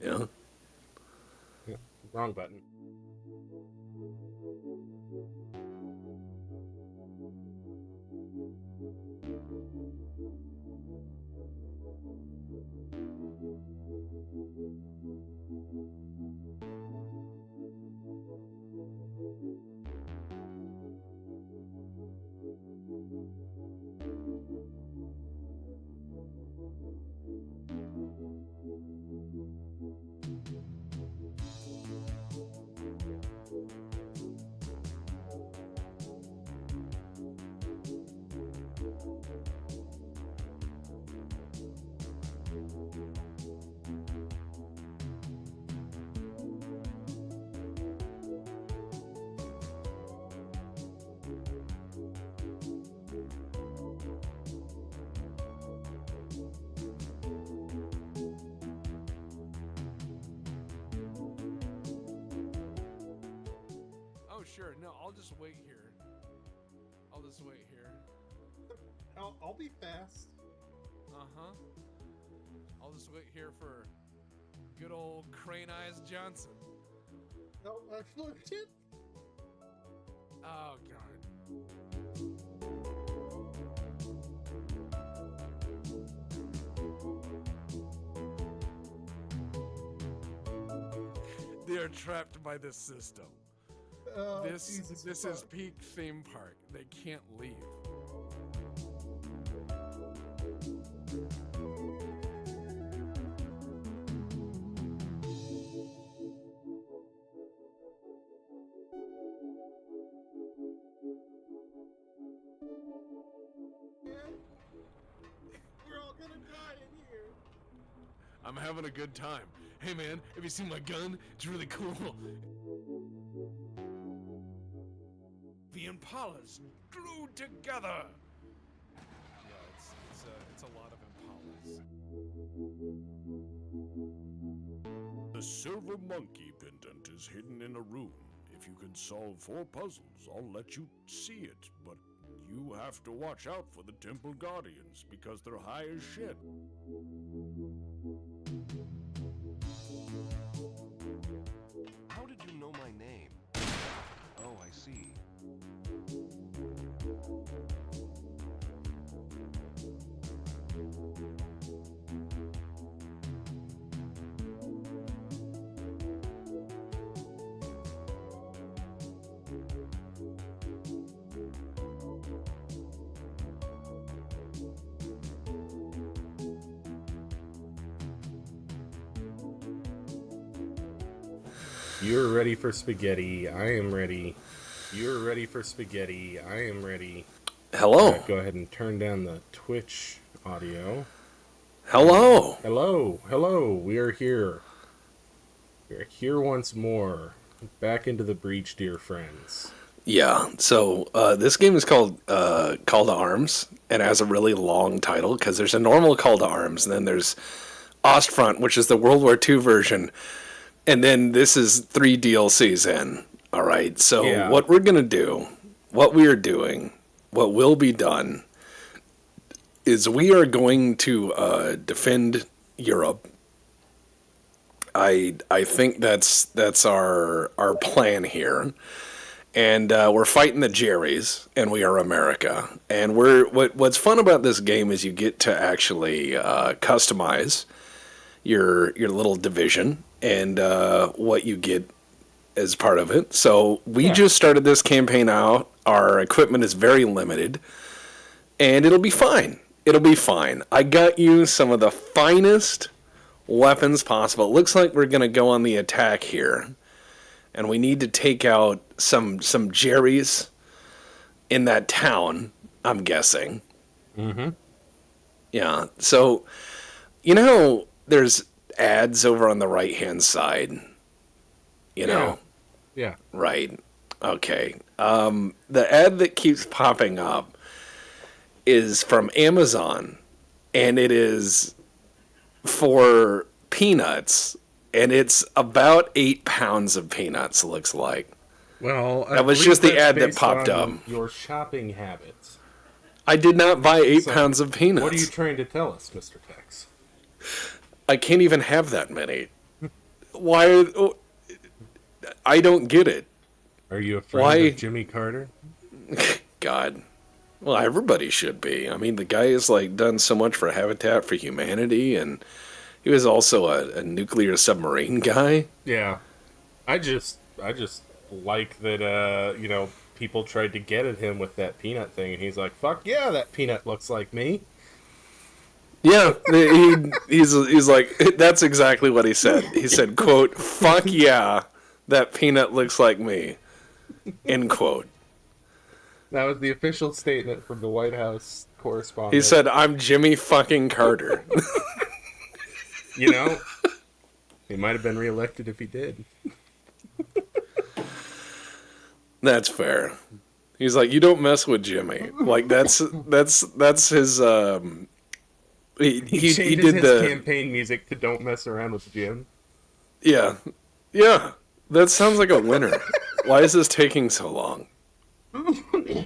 Yeah. Yeah, wrong button. Oh, sure. No, I'll just wait here. I'll just wait here. I'll be fast. Uh-huh. I'll just wait here for good old Crane Eyes Johnson. No, legit. Oh, God. They are trapped by this system. Oh, This Jesus is fuck. peak theme park. They can't leave. We're all gonna die in here. I'm having a good time. Hey man, have you seen my gun? It's really cool. The Impalas glued together. Yeah, it's a lot of Impalas. The silver monkey pendant is hidden in a room. If you can solve 4 puzzles, I'll let you see it, but you have to watch out for the temple guardians because they're high as shit. How did you know my name? Oh, I see. You're ready for spaghetti. I am ready. You're ready for spaghetti. I am ready. Hello. Go ahead and turn down the Twitch audio. Hello. Hello. Hello. We are here. We are here once more. Back into the breach, dear friends. Yeah. So this game is called Call to Arms, and it has a really long title because there's a normal Call to Arms, and then there's Ostfront, which is the World War II version, and then this is 3 DLCs in. All right. So Yeah. what we're gonna do, what we are doing, what will be done, is we are going to defend Europe. I think that's our plan here. And we're fighting the Jerrys, and we are America. And what's fun about this game is you get to actually customize your little division and what you get as part of it. So we just started this campaign out. Our equipment is very limited, and it'll be fine. It'll be fine. I got you some of the finest weapons possible. It looks like we're going to go on the attack here. And we need to take out some Jerrys in that town, I'm guessing. Mm-hmm. Yeah. So, you know, there's ads over on the right-hand side. You know? Yeah. Right. Okay. The ad that keeps popping up is from Amazon, and it is for peanuts. And it's about 8 pounds of peanuts, looks like. Well, That was just the ad that popped up. Your shopping habits. I did not buy 8 pounds of peanuts. What are you trying to tell us, Mr. Tex? I can't even have that many. Why? I don't get it. Are you a friend Why? of Jimmy Carter? God. Well, everybody should be. I mean, the guy has like done so much for Habitat for Humanity, and he was also a nuclear submarine guy. Yeah. I just like that people tried to get at him with that peanut thing and he's like, "Fuck yeah, that peanut looks like me." Yeah, he's like, that's exactly what he said. He said, "quote Fuck yeah, that peanut looks like me," end quote. That was the official statement from the White House correspondent. He said, "I'm Jimmy fucking Carter." You know, he might have been reelected if he did. That's fair. He's like, "You don't mess with Jimmy." Like that's his. He changes did his the campaign music to "Don't Mess Around with Jim." yeah. That sounds like a winner. Why is this taking so long?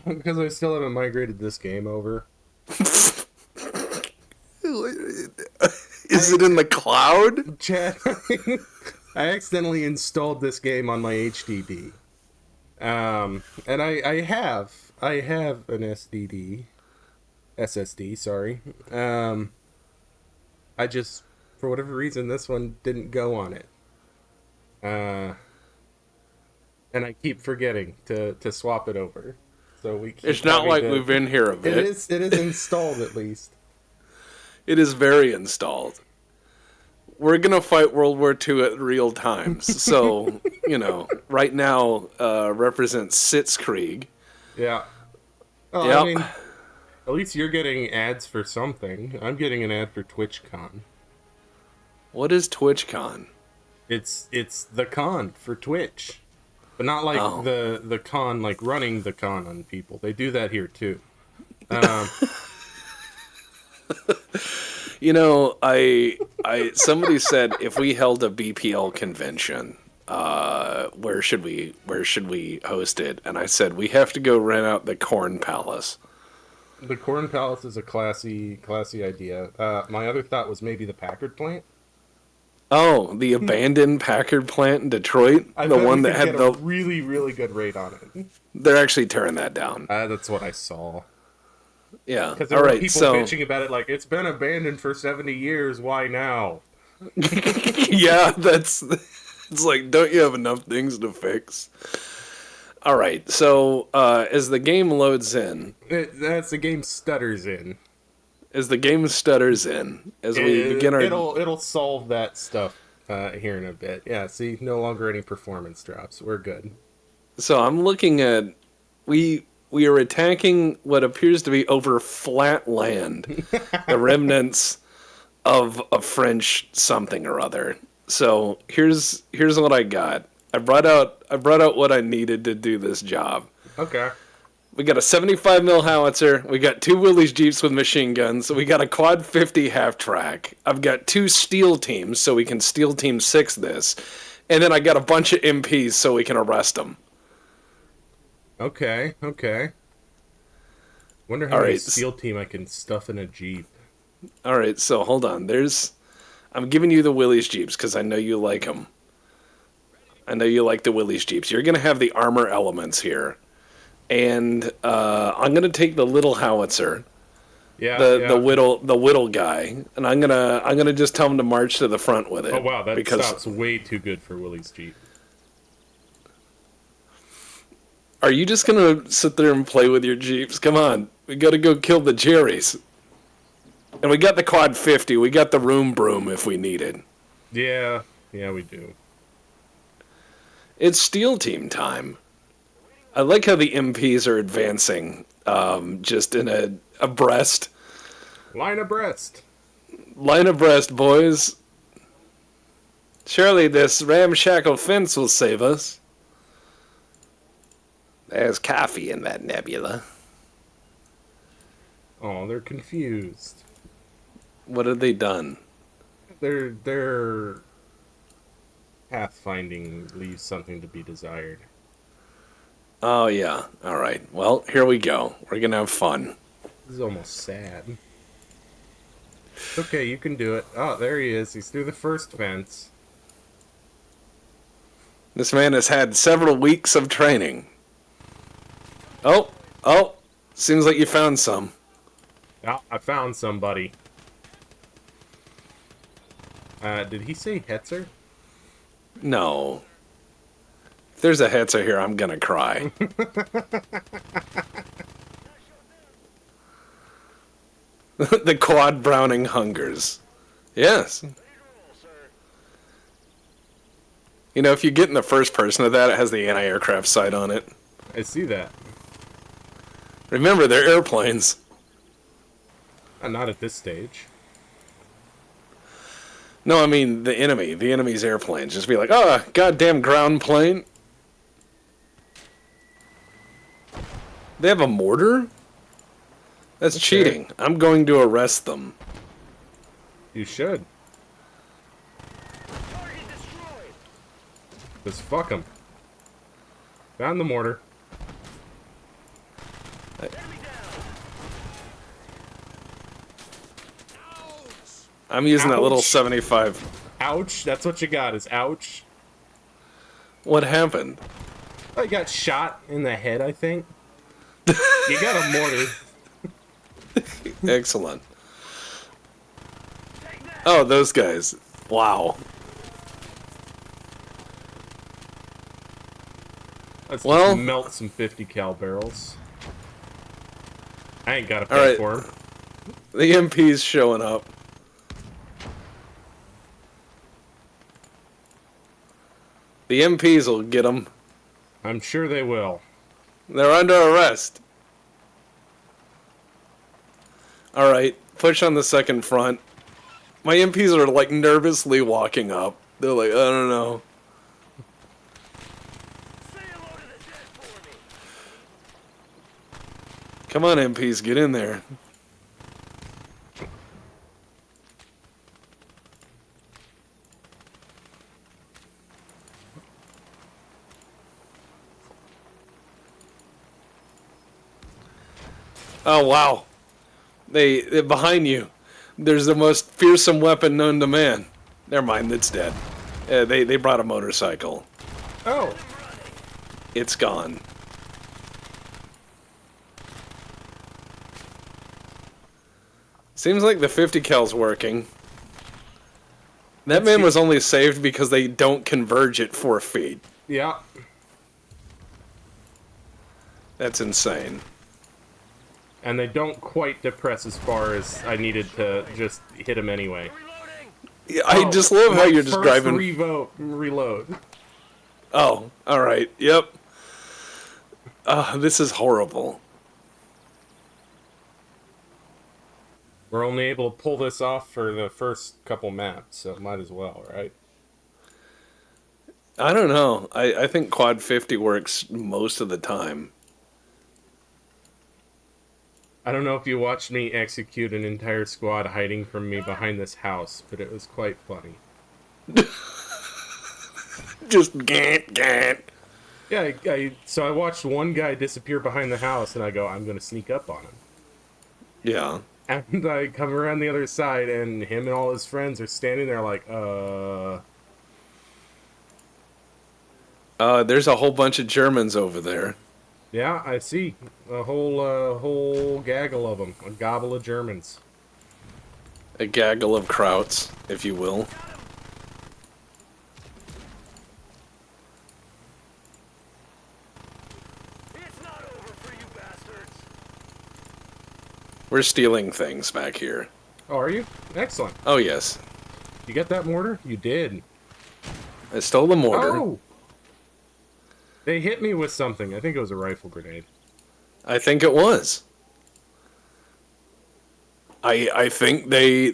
Because I still haven't migrated this game over. Is it in the cloud? Chad, I accidentally installed this game on my HDD. And I have an SSD, sorry. I just, for whatever reason, this one didn't go on it. And I keep forgetting to swap it over. So we keep It's not having like to- we've been here a bit. It is installed at least. It is very installed. We're gonna fight World War II at real times. So, right now represents Sitzkrieg. Yeah. Oh, Yep. I mean, at least you're getting ads for something. I'm getting an ad for TwitchCon. What is TwitchCon? It's the con for Twitch. But not like Oh. the con, like running the con on people. They do that here too. I somebody said if we held a BPL convention, where should we host it? And I said we have to go rent out the Corn Palace. The Corn Palace is a classy idea. My other thought was maybe the Packard plant. Oh, the abandoned Packard plant in Detroit, I the bet we one that could had get a the. really, really good rate on it. They're actually tearing that down. That's what I saw. Yeah. Because there All were right. people So bitching about it like, it's been abandoned for 70 years, why now? yeah, it's like, don't you have enough things to fix? All right. So as the game loads in, That's the game stutters in. as the game stutters in, as we begin our It'll solve that stuff here in a bit. Yeah, see, no longer any performance drops. We're good. So I'm looking at we are attacking what appears to be over flat land, the remnants of a French something or other. So here's what I got. I brought out what I needed to do this job. Okay. We got a 75 mil howitzer. We got 2 Willys Jeeps with machine guns. We got a quad 50 half track. I've got 2 steel teams, so we can steel team 6 this. And then I got a bunch of MPs so we can arrest them. Okay. Wonder how All many right. SEAL team I can stuff in a Jeep. All right, so hold on. I'm giving you the Willys Jeeps because I know you like them. I know you like the Willys Jeeps. You're going to have the armor elements here. And I'm gonna take the little howitzer, Yeah. the whittle guy, and I'm gonna just tell him to march to the front with it. Oh wow, that because stop's way too good for Willie's Jeep. are you just gonna sit there and play with your Jeeps? Come on, we gotta go kill the Jerrys, and we got the quad 50. We got the room broom if we need it. Yeah, we do. It's steel team time. I like how the MPs are advancing, just in a abreast. Line abreast. Line abreast, boys. Surely this ramshackle fence will save us. There's coffee in that nebula. Oh, they're confused. What have they done? Their pathfinding leaves something to be desired. Oh, yeah. All right. Well, here we go. We're going to have fun. This is almost sad. Okay, you can do it. Oh, there he is. He's through the first fence. This man has had several weeks of training. Oh, oh, seems like you found some. Oh, I found somebody. Did he say Hetzer? No. If there's a Hetzer here, I'm gonna cry. The quad Browning hungers. Yes. You know, if you get in the first person of that, it has the anti-aircraft sight on it. I see that. Remember, they're airplanes. Not at this stage. No, I mean the enemy. The enemy's airplanes. Just be like, oh, goddamn ground plane. They have a mortar? That's Okay. cheating. I'm going to arrest them. You should. Just fuck him. Found the mortar. I'm using that little Ouch. 75. Ouch. That's what you got, is ouch. What happened? I got shot in the head, I think. You got a mortar. Excellent. Oh, those guys. Wow. Let's Well- just melt some 50 cal barrels. I ain't got to pay Alright. for them. The MP's showing up. The MPs will get them. I'm sure they will. They're under arrest. Alright, push on the second front. My MPs are like nervously walking up. They're like, I don't know. Come on, MPs, get in there. Oh, wow. They're behind you. There's the most fearsome weapon known to man. Never mind, it's dead. They brought a motorcycle. Oh, It's gone. Seems like the 50 cal's working. That man was only saved because they don't converge at 4 feet. yeah. That's insane. And they don't quite depress as far as I needed to just hit him anyway. Yeah, I just love how My you're just first driving. reload. Oh, alright. Yep. This is horrible. We're only able to pull this off for the first couple maps, so might as well, right? I don't know. I think Quad 50 works most of the time. I don't know if you watched me execute an entire squad hiding from me behind this house, but it was quite funny. Just gant, gant. Yeah, so I watched one guy disappear behind the house, and I go, I'm going to sneak up on him. Yeah. And I come around the other side, and him and all his friends are standing there like, There's a whole bunch of Germans over there. Yeah, I see. A whole gaggle of them. A gobble of Germans. A gaggle of krauts, if you will. It's not over for you bastards. We're stealing things back here. Oh, are you? Excellent. Oh, yes. You get that mortar? You did. I stole the mortar. Oh! They hit me with something. I think it was a rifle grenade. I think it was. I think they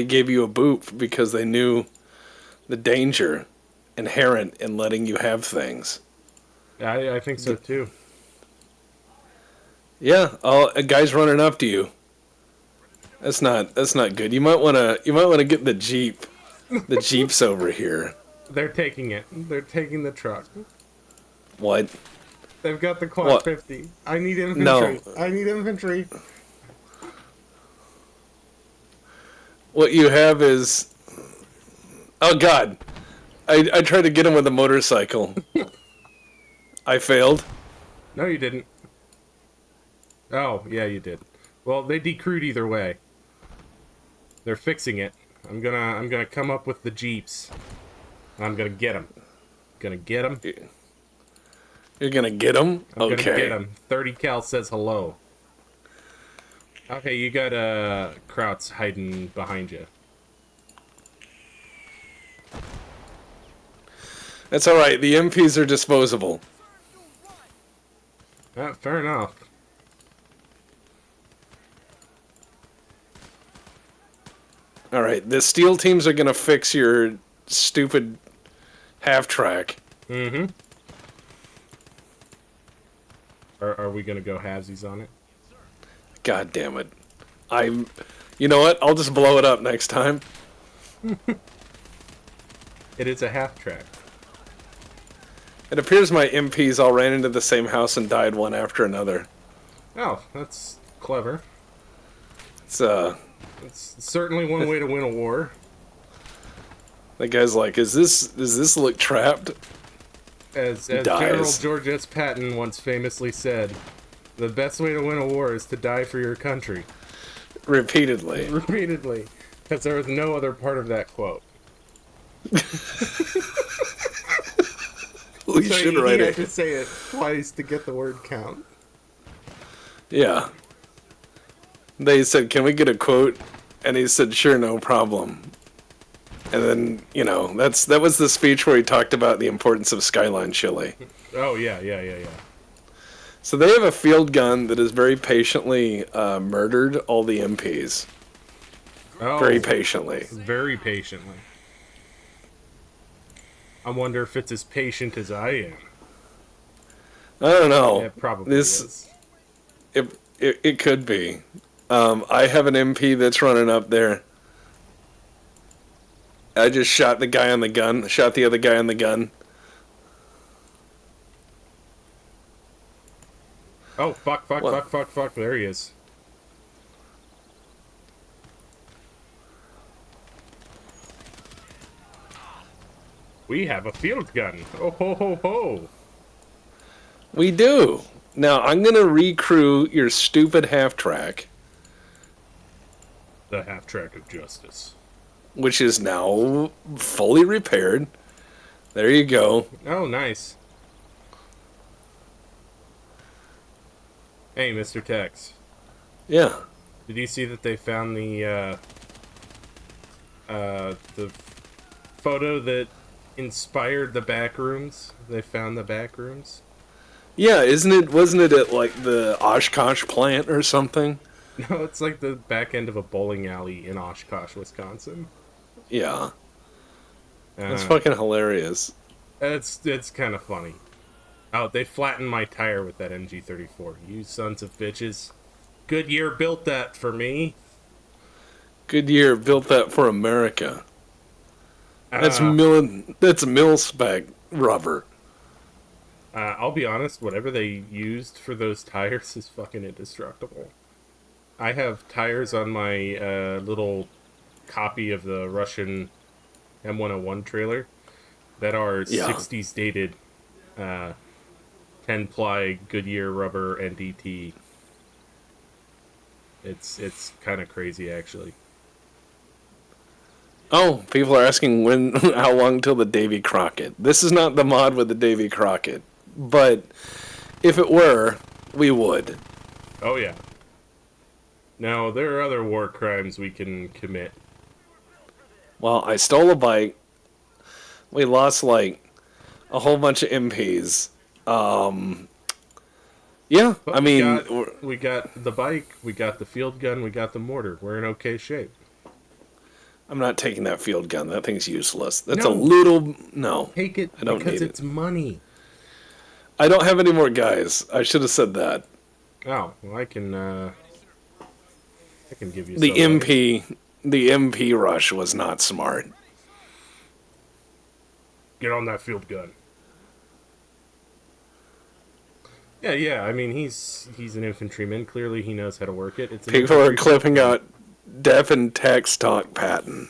gave you a boop because they knew the danger inherent in letting you have things. I think so too. Yeah, a guy's running up to you. That's not good. You might wanna get the jeep. The jeep's over here. They're taking it. They're taking the truck. What? They've got the quad What? 50. I need infantry. No. I need infantry. What you have is, oh God, I tried to get him with a motorcycle. I failed. No, you didn't. Oh, yeah, you did. Well, they decrewed either way. They're fixing it. I'm gonna come up with the jeeps. I'm gonna get them. Gonna get them. You're gonna get him? I'm Okay. gonna get them. 30 cal says hello. Okay, you got Krauts hiding behind you. That's alright, the MPs are disposable. Fair enough. Alright, the steel teams are gonna fix your stupid half-track. Mm-hmm. Are we gonna go halvesies on it? God damn it. You know what? I'll just blow it up next time. It is a half track. It appears my MPs all ran into the same house and died one after another. Oh, that's clever. It's, It's certainly one way to win a war. the guy's like, does this look trapped? As Dies. General George S. Patton once famously said, the best way to win a war is to die for your country. Repeatedly. Repeatedly. Because there was no other part of that quote. We So should he write had it. to say it twice to get the word count. Yeah. They said, can we get a quote? And he said, sure, no problem. And then, that was the speech where he talked about the importance of Skyline chili. Oh, yeah. So they have a field gun that has very patiently murdered all the MPs. Oh, Very patiently. very patiently. I wonder if it's as patient as I am. I don't know. It probably This is. it could be. I have an MP that's running up there. I just shot the guy on the gun. Shot the other guy on the gun. Oh, fuck. There he is. We have a field gun. Oh, ho, ho, ho. We do. Now, I'm going to recrew your stupid half-track, The half-track of justice. which is now fully repaired. There you go. Oh, nice. Hey, Mr. Tex. Yeah. Did you see that they found the photo that inspired the back rooms? They found the back rooms. Yeah, wasn't it at like the Oshkosh plant or something? No, it's like the back end of a bowling alley in Oshkosh, Wisconsin. Yeah. That's Uh, fucking hilarious. It's kind of funny. Oh, they flattened my tire with that MG34. You sons of bitches. Goodyear built that for me. Goodyear built that for America. That's Uh, mil spec rubber. I'll be honest, whatever they used for those tires is fucking indestructible. I have tires on my little copy of the Russian M101 trailer that are Yeah. 60s dated 10-ply Goodyear rubber NDT. It's kind of crazy, actually. Oh, people are asking how long till the Davy Crockett. This is not the mod with the Davy Crockett, but if it were, we would. Oh, yeah. Now, there are other war crimes we can commit. Well, I stole a bike. We lost like a whole bunch of MPs. Yeah, But I mean, we got the bike, we got the field gun, we got the mortar. We're in okay shape. I'm not taking that field gun. That thing's useless. That's No. a little no. Take it I don't because need it's money. I don't have any more guys. I should have said that. Oh, well, I can give you The some. the MP rush was not smart. Get on that field gun. Yeah. I mean, he's an infantryman. Clearly, he knows how to work it. It's an People are infantry clipping shotgun. out Def and Text Talk Patton.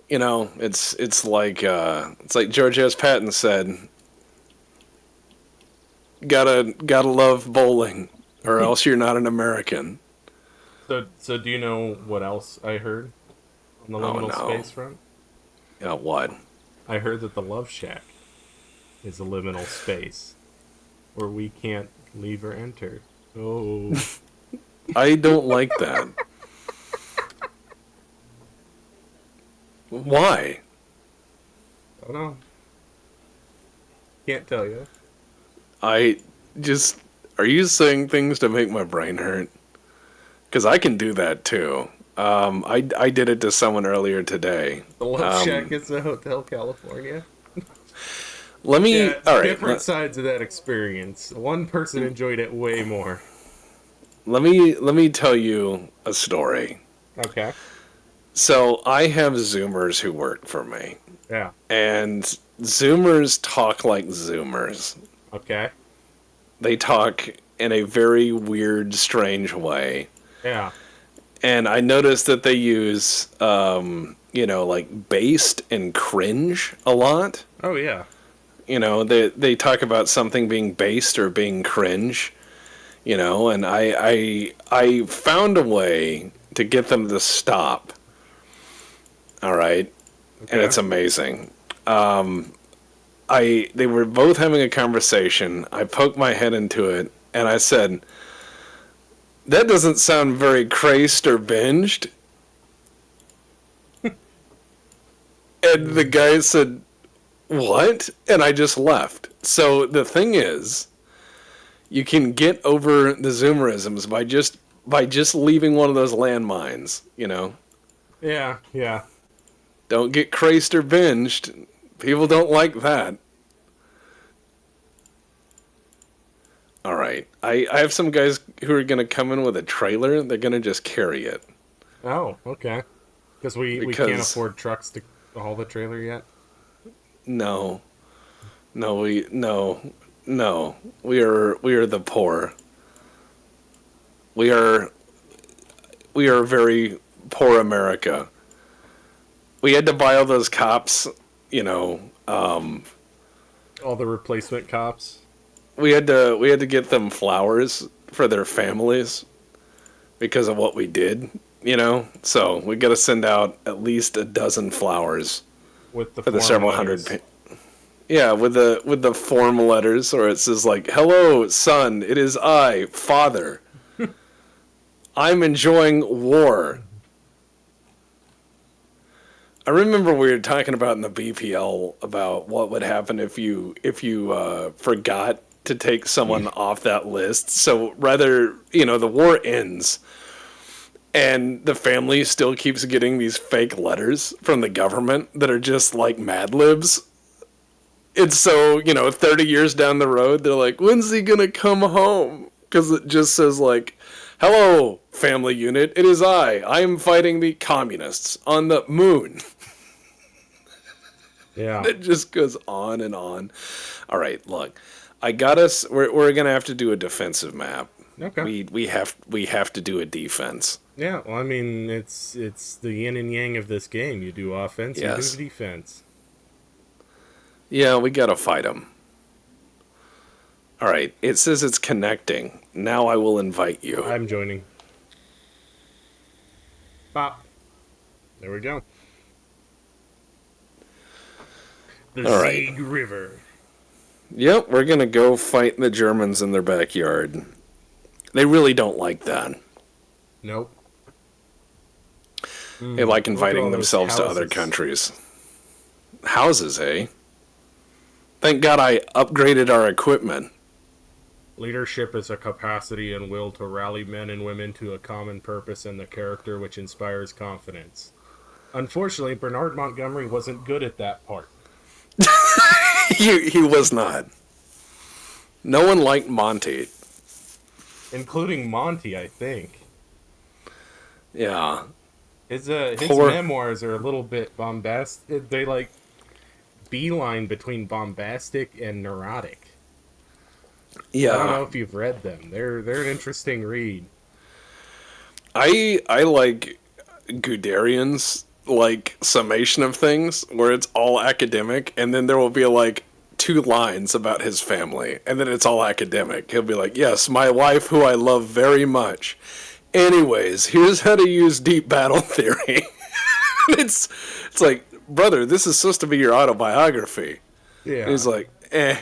You know, it's like George S. Patton said, gotta love bowling, or else you're not an American. So do you know what else I heard on the Oh liminal no. space front? Yeah, what? I heard that the Love Shack is a liminal space where we can't leave or enter. Oh, I don't like that. Why? I don't know. Can't tell you. I just are you saying things to make my brain hurt? Because I can do that too. I did it to someone earlier today. The Love Shack is a Hotel California. Let me. Yeah, All right. different sides of that experience. One person enjoyed it way more. Let me tell you a story. Okay. So I have Zoomers who work for me, Yeah. and Zoomers talk like Zoomers. Okay. They talk in a very weird, strange way. Yeah. And I noticed that they use, like based and cringe a lot. Oh yeah. You know, they talk about something being based or being cringe. You know, and I found a way to get them to stop. All right, Okay. and it's amazing. They were both having a conversation. I poked my head into it, and I said, "That doesn't sound very crazed or binged." And the guy said, "What?" And I just left. So the thing is, you can get over the Zoomerisms by just leaving one of those landmines. You know, Yeah. Yeah. don't get crazed or binged. People don't like that. All right, I have some guys who are gonna come in with a trailer. They're gonna just carry it. Oh, okay. Because we can't Because- afford trucks to haul the trailer yet. No, no. We are the poor. We are very poor America. We had to buy all those cops. You know, All the replacement cops. we had to get them flowers for their families because of what we did. You know, so we got to send out at least a dozen flowers With the for the form several letters. hundred. Yeah, with the form letters, or it says like, "Hello, son. It is I, father. I'm enjoying war." I remember we were talking about in the BPL about what would happen if you forgot to take someone off that list. So rather, the war ends, and the family still keeps getting these fake letters from the government that are just like Mad Libs. And so, 30 years down the road, they're like, when's he going to come home? Because it just says, like, hello, family unit, it is I am fighting the communists on the moon. Yeah. It just goes on and on. All right, look, I got us, we're going to have to do a defensive map. Okay. We have to do a defense. Yeah. Well, I mean, it's the yin and yang of this game. You do offense, Yes. you do defense. Yeah, we got to fight them. All right, it says it's connecting. Now I will invite you. I'm joining. Pop. There we go. The All right. Sieg River. Yep, we're going to go fight the Germans in their backyard. They really don't like that. Nope. They like Look at inviting all those themselves to other houses. countries. Houses, eh? Thank God I upgraded our equipment. Leadership is a capacity and will to rally men and women to a common purpose and the character which inspires confidence. Unfortunately, Bernard Montgomery wasn't good at that part. He was not. No one liked Monty. Including Monty, I think. Yeah. His Poor- memoirs are a little bit bombastic. They like beeline between bombastic and neurotic. I don't know Yeah. if you've read them. They're an interesting read. I like Guderian's like summation of things where it's all academic, and then there will be like 2 lines about his family, and then it's all academic. He'll be like, "Yes, my wife, who I love very much. Anyways, here's how to use deep battle theory." it's like, brother, this is supposed to be your autobiography. Yeah. And he's like, eh.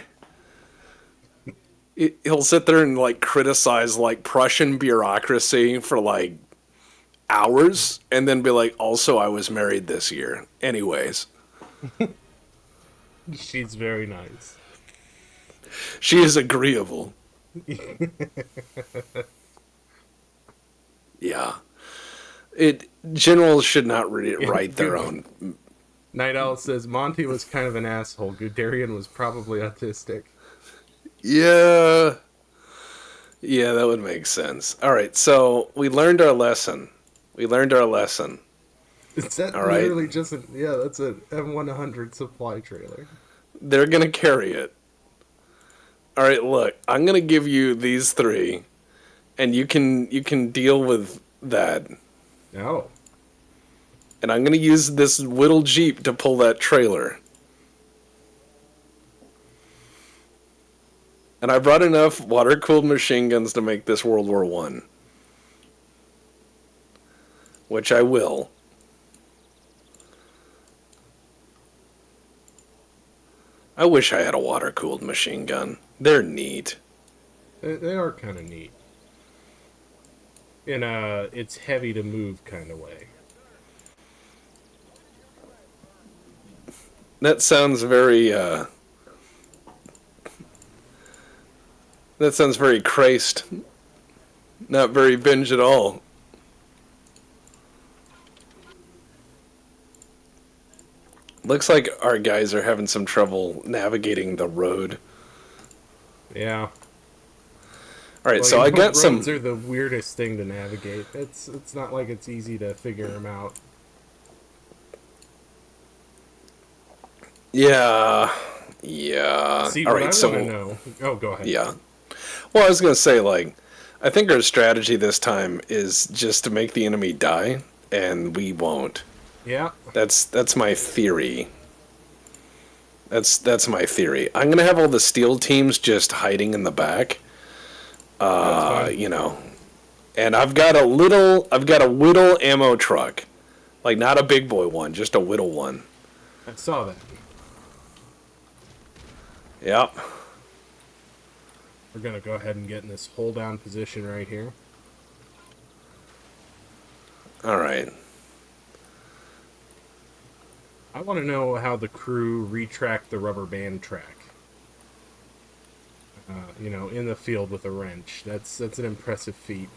He'll sit there and like criticize like Prussian bureaucracy for like hours, and then be like, "Also, I was married this year." Anyways, She's very nice. she is agreeable. Yeah. Generals should not write their own. Night Owl says Monty was kind of an asshole. Guderian was probably autistic. Yeah. Yeah, that would make sense. All right, so we learned our lesson. We learned our lesson. Is that All right. literally just a... Yeah, that's an M100 supply trailer. They're going to carry it. All right, look, I'm going to give you these 3, and you can deal with that. Oh. And I'm going to use this little Jeep to pull that trailer. And I brought enough water-cooled machine guns to make this World War I. Which I will. I wish I had a water-cooled machine gun. They're neat. They are kind of neat. In a it's heavy to move kind of way. That sounds very, that sounds very Christ. Not very binge at all. Looks like our guys are having some trouble navigating the road. Yeah. All right, Well, so you I know, got some. roads are the weirdest thing to navigate. It's not like it's easy to figure them out. Yeah. Yeah. See, All what right, I so want to know... Oh, go ahead. yeah. Well, I was gonna say, like, I think our strategy this time is just to make the enemy die, and we won't. Yeah. That's my theory. That's my theory. I'm gonna have all the steel teams just hiding in the back. That's fine. You know, and I've got a whittle ammo truck, like not a big boy one, just a whittle one. I saw that. Yep. We're gonna go ahead and get in this hold down position right here. All right. I want to know how the crew retract the rubber band track. You know, in the field with a wrench. That's an impressive feat.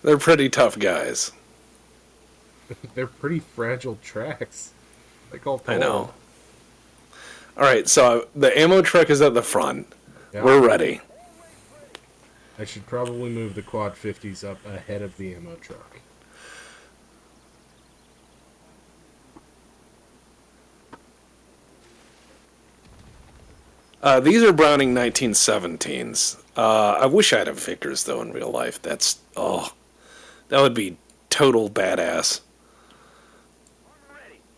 They're pretty tough guys. They're pretty fragile tracks. Like all I know. All right, so the ammo truck is at the front. Yeah. We're ready. I should probably move the quad 50s up ahead of the ammo truck. These are Browning 1917s. I wish I had a Vickers, though, in real life. That would be total badass.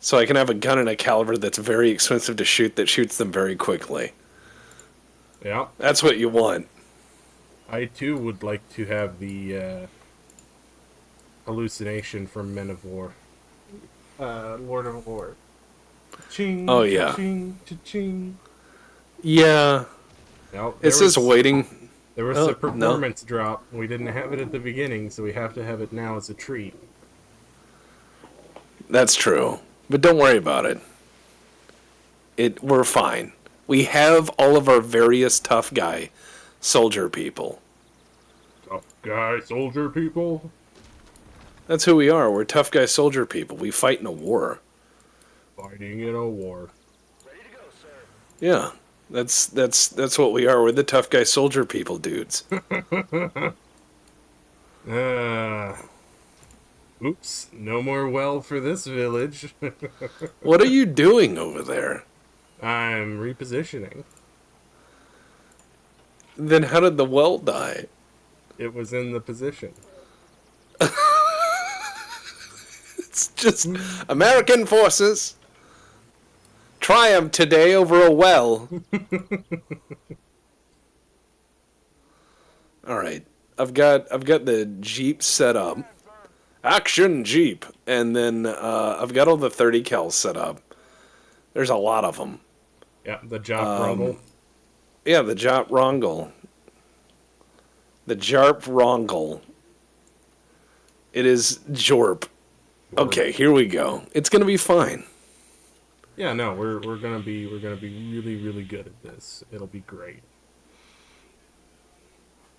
So I can have a gun and a caliber that's very expensive to shoot that shoots them very quickly. Yeah. That's what you want. I too would like to have the hallucination from Men of War. Lord of War. Ching, Oh, yeah. Ching, ching. Yeah. No, It's just waiting. There was Oh, a performance drop. We didn't have it at the beginning, so we have to have it now as a treat. That's true. But don't worry about it. We're fine. We have all of our various tough guy soldier people. Tough guy, soldier people. That's who we are. We're tough guy soldier people. We fight in a war. Fighting in a war. Yeah. That's what we are. We're the tough guy soldier people dudes. Oops. No more well for this village. What are you doing over there? I'm repositioning. Then how did the well die? It was in the position. It's just American forces triumphed today over a well. All right, I've got the Jeep set up. Action Jeep, and then I've got all the 30 cal set up. There's a lot of them. Yeah, the Jock Rumble. Yeah, the Jop Rongle. The Jarp Rongle. It is Jorp. Okay, here we go. It's gonna be fine. Yeah, no, we're gonna be really really good at this. It'll be great.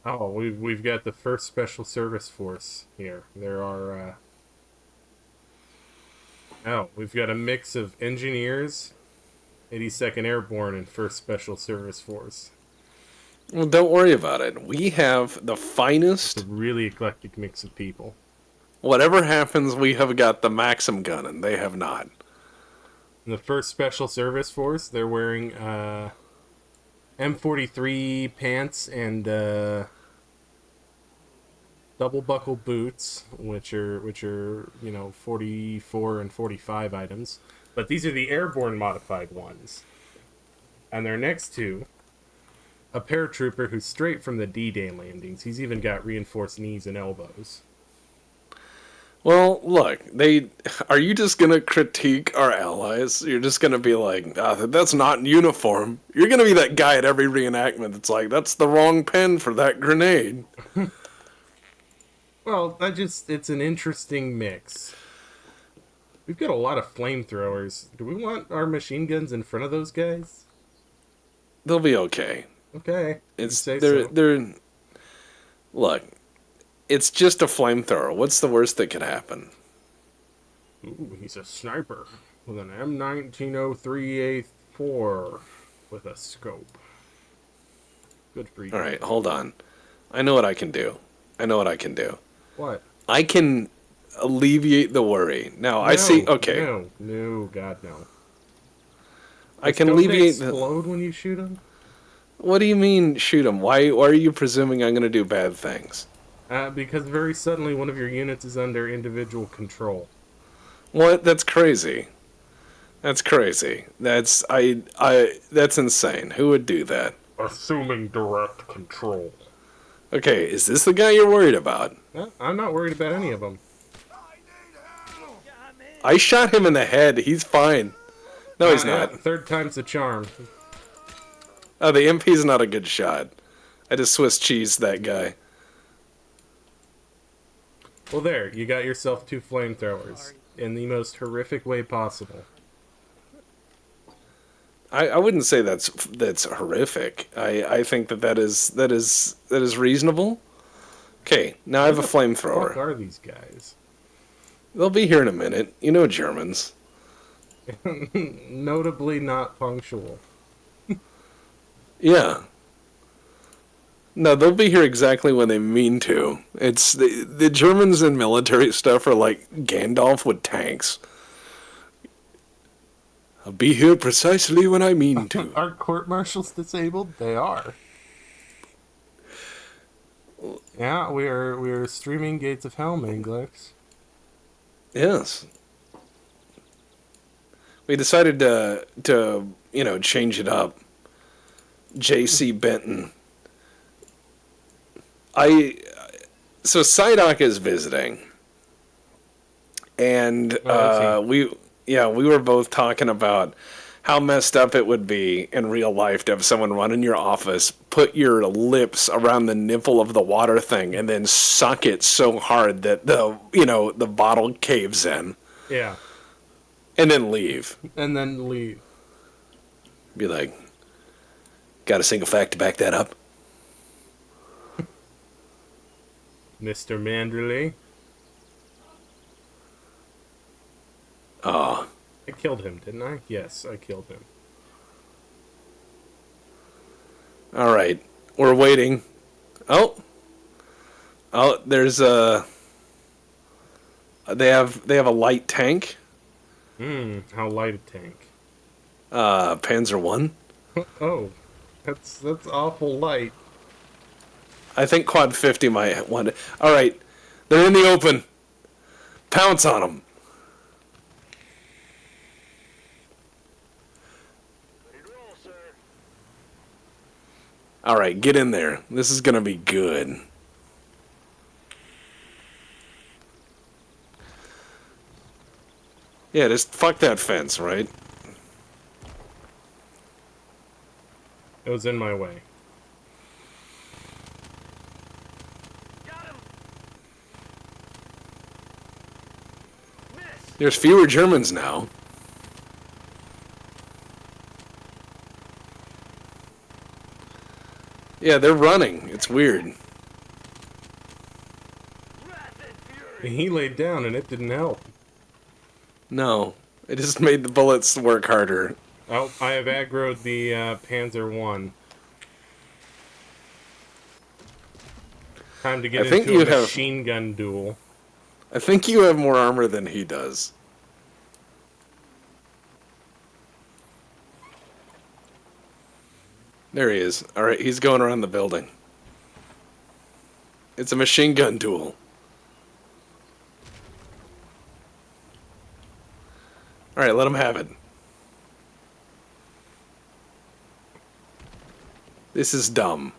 Oh, we've got the first Special Service Force here. There are. We've got a mix of engineers, 82nd Airborne, and 1st Special Service Force. Well, don't worry about it. We have the It's finest. a really eclectic mix of people. Whatever happens, we have got the Maxim gun, and they have not. In the 1st Special Service Force, they're wearing M43 pants and double buckle boots, which are 44 and 45 items. But these are the airborne modified ones. And they're next to a paratrooper who's straight from the D-Day landings. He's even got reinforced knees and elbows. Well, look, are you just gonna critique our allies? You're just gonna be like, that's not in uniform. You're gonna be that guy at every reenactment that's like, that's the wrong pen for that grenade. Well, it's an interesting mix. We've got a lot of flamethrowers. Do we want our machine guns in front of those guys? They'll be okay. Okay. They're look, it's just a flamethrower. What's the worst that could happen? Ooh, he's a sniper with an M1903A4 with a scope. Good for you. All right, hold on. I know what I can do. What? I can alleviate the worry. Now, I see. Okay, No, God, no. I can Don't alleviate they explode when you shoot them? What do you mean, shoot him? Why are you presuming I'm going to do bad things? Because very suddenly one of your units is under individual control. What? That's crazy. That's crazy. That's insane. Who would do that? Assuming direct control. Okay, is this the guy you're worried about? I'm not worried about any of them. I shot him in the head. He's fine. No, he's not. Third time's the charm. Oh, the MP's not a good shot. I just Swiss cheese that guy. Well, there, you got yourself 2 flamethrowers in the most horrific way possible. I wouldn't say that's horrific. I think that is reasonable. Okay, now I have a What the fuck flamethrower. are these guys? They'll be here in a minute. You know Germans. Notably not punctual. Yeah. No, they'll be here exactly when they mean to. It's the Germans in military stuff are like Gandalf with tanks. I'll be here precisely when I mean to. Are court martials disabled? They are. Yeah, we are streaming Gates of Hell, Manglex. Yes. We decided to change it up. J.C. Benton. So Psyduck is visiting, and we were both talking about how messed up it would be in real life to have someone run in your office, put your lips around the nipple of the water thing, and then suck it so hard that the bottle caves in. Yeah. And then leave. And then leave. Be like, got a single fact to back that up? Mr. Manderley. Ah. I killed him, didn't I? Yes, I killed him. All right. We're waiting. Oh, there's a... They have a light tank. How light a tank. Panzer 1. Oh, that's awful light. I think Quad 50 might want it. All right. They're in the open. Pounce on them. Alright, get in there. This is gonna be good. Yeah, just fuck that fence, right? It was in my way. There's fewer Germans now. Yeah, they're running. It's weird. He laid down and it didn't help. No, it just made the bullets work harder. Oh, I have aggroed the Panzer 1. Time to get I think into you a have- machine gun duel. I think you have more armor than he does. There he is. Alright, he's going around the building. It's a machine gun duel. Alright, let him have it. This is dumb.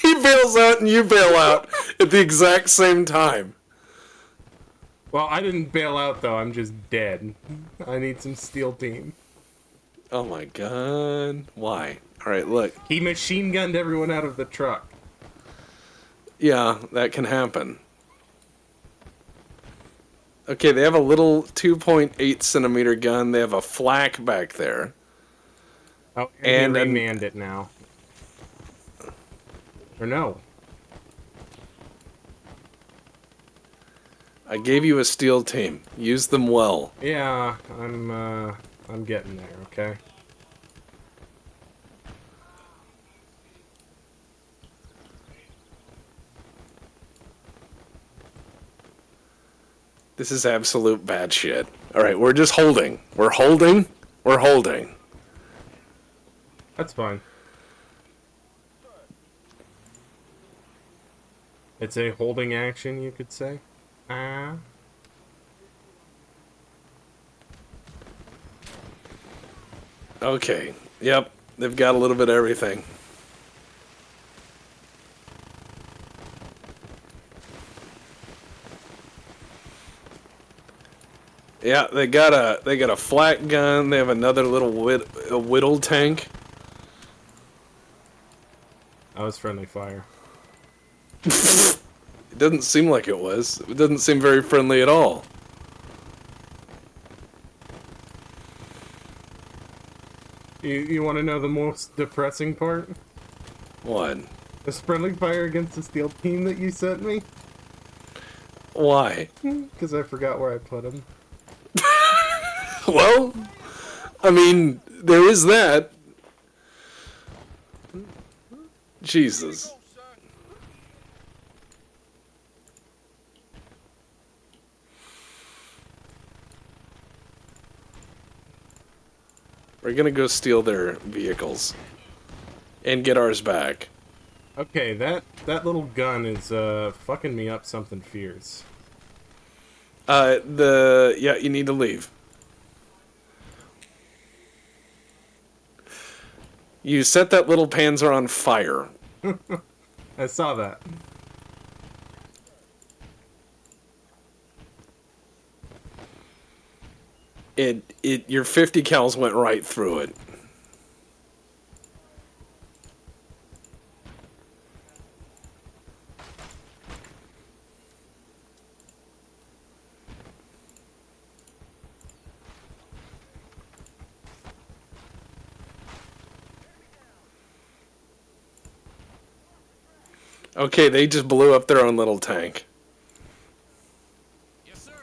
He bails out and you bail out at the exact same time. Well, I didn't bail out though, I'm just dead. I need some steel team. Oh my god. Why? Alright, look. He machine gunned everyone out of the truck. Yeah, that can happen. Okay, they have a little 2.8 centimeter gun. They have a flak back there. Oh, And and remanned it now. Or no. I gave you a steel team. Use them well. Yeah, I'm getting there, okay? This is absolute bad shit. Alright, we're just holding. We're holding. We're holding. That's fine. It's a holding action, you could say. Ah. Okay. Yep. They've got a little bit of everything. Yeah, they got a flak gun. They have another little whittle tank. That was friendly fire. It doesn't seem like it was. It doesn't seem very friendly at all. You want to know the most depressing part? What? This friendly fire against the steel team that you sent me? Why? Because I forgot where I put him. Well, I mean, there is that. Jesus. We're gonna go steal their vehicles and get ours back. Okay, that little gun is fucking me up something fierce. Yeah, you need to leave. You set that little Panzer on fire. I saw that. Your 50 cals went right through it. Okay, they just blew up their own little tank. Yes, sir.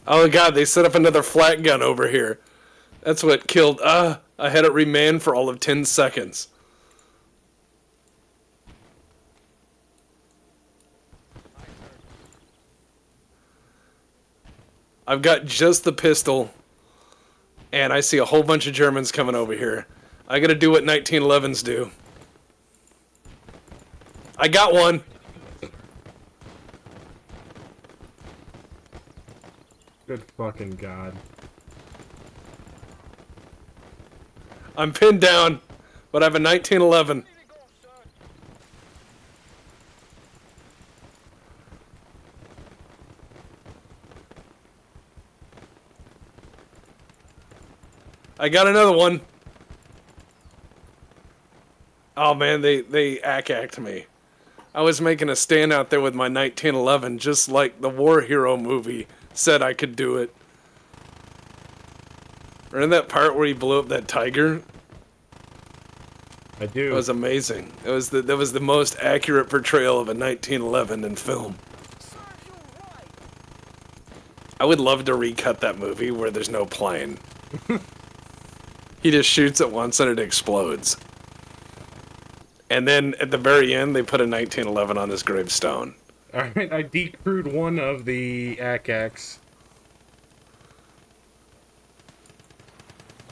Oh god, they set up another flat gun over here. That's what killed. I had it remanned for all of 10 seconds. I've got just the pistol, and I see a whole bunch of Germans coming over here. I gotta do what 1911s do. I got one. Good fucking god. I'm pinned down, but I have a 1911. I got another one. Oh man, they act me. I was making a stand out there with my 1911, just like the War Hero movie said I could do it. Remember that part where he blew up that tiger? I do. It was amazing. That was the most accurate portrayal of a 1911 in film. I would love to recut that movie where there's no plane. He just shoots it once and it explodes. And then at the very end, they put a 1911 on his gravestone. Alright, I decrewed one of the ACAX.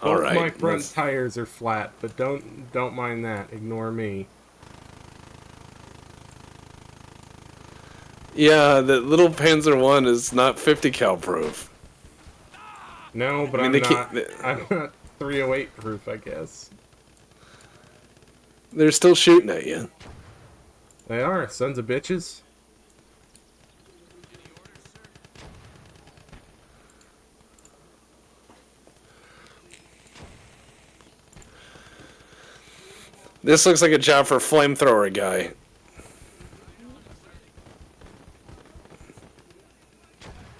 All Both right. my front tires are flat, but don't mind that. Ignore me. Yeah, the little Panzer One is not 50 cal proof. No, but I mean, I'm not 308 proof, I guess. They're still shooting at you. They are, sons of bitches. This looks like a job for flamethrower guy.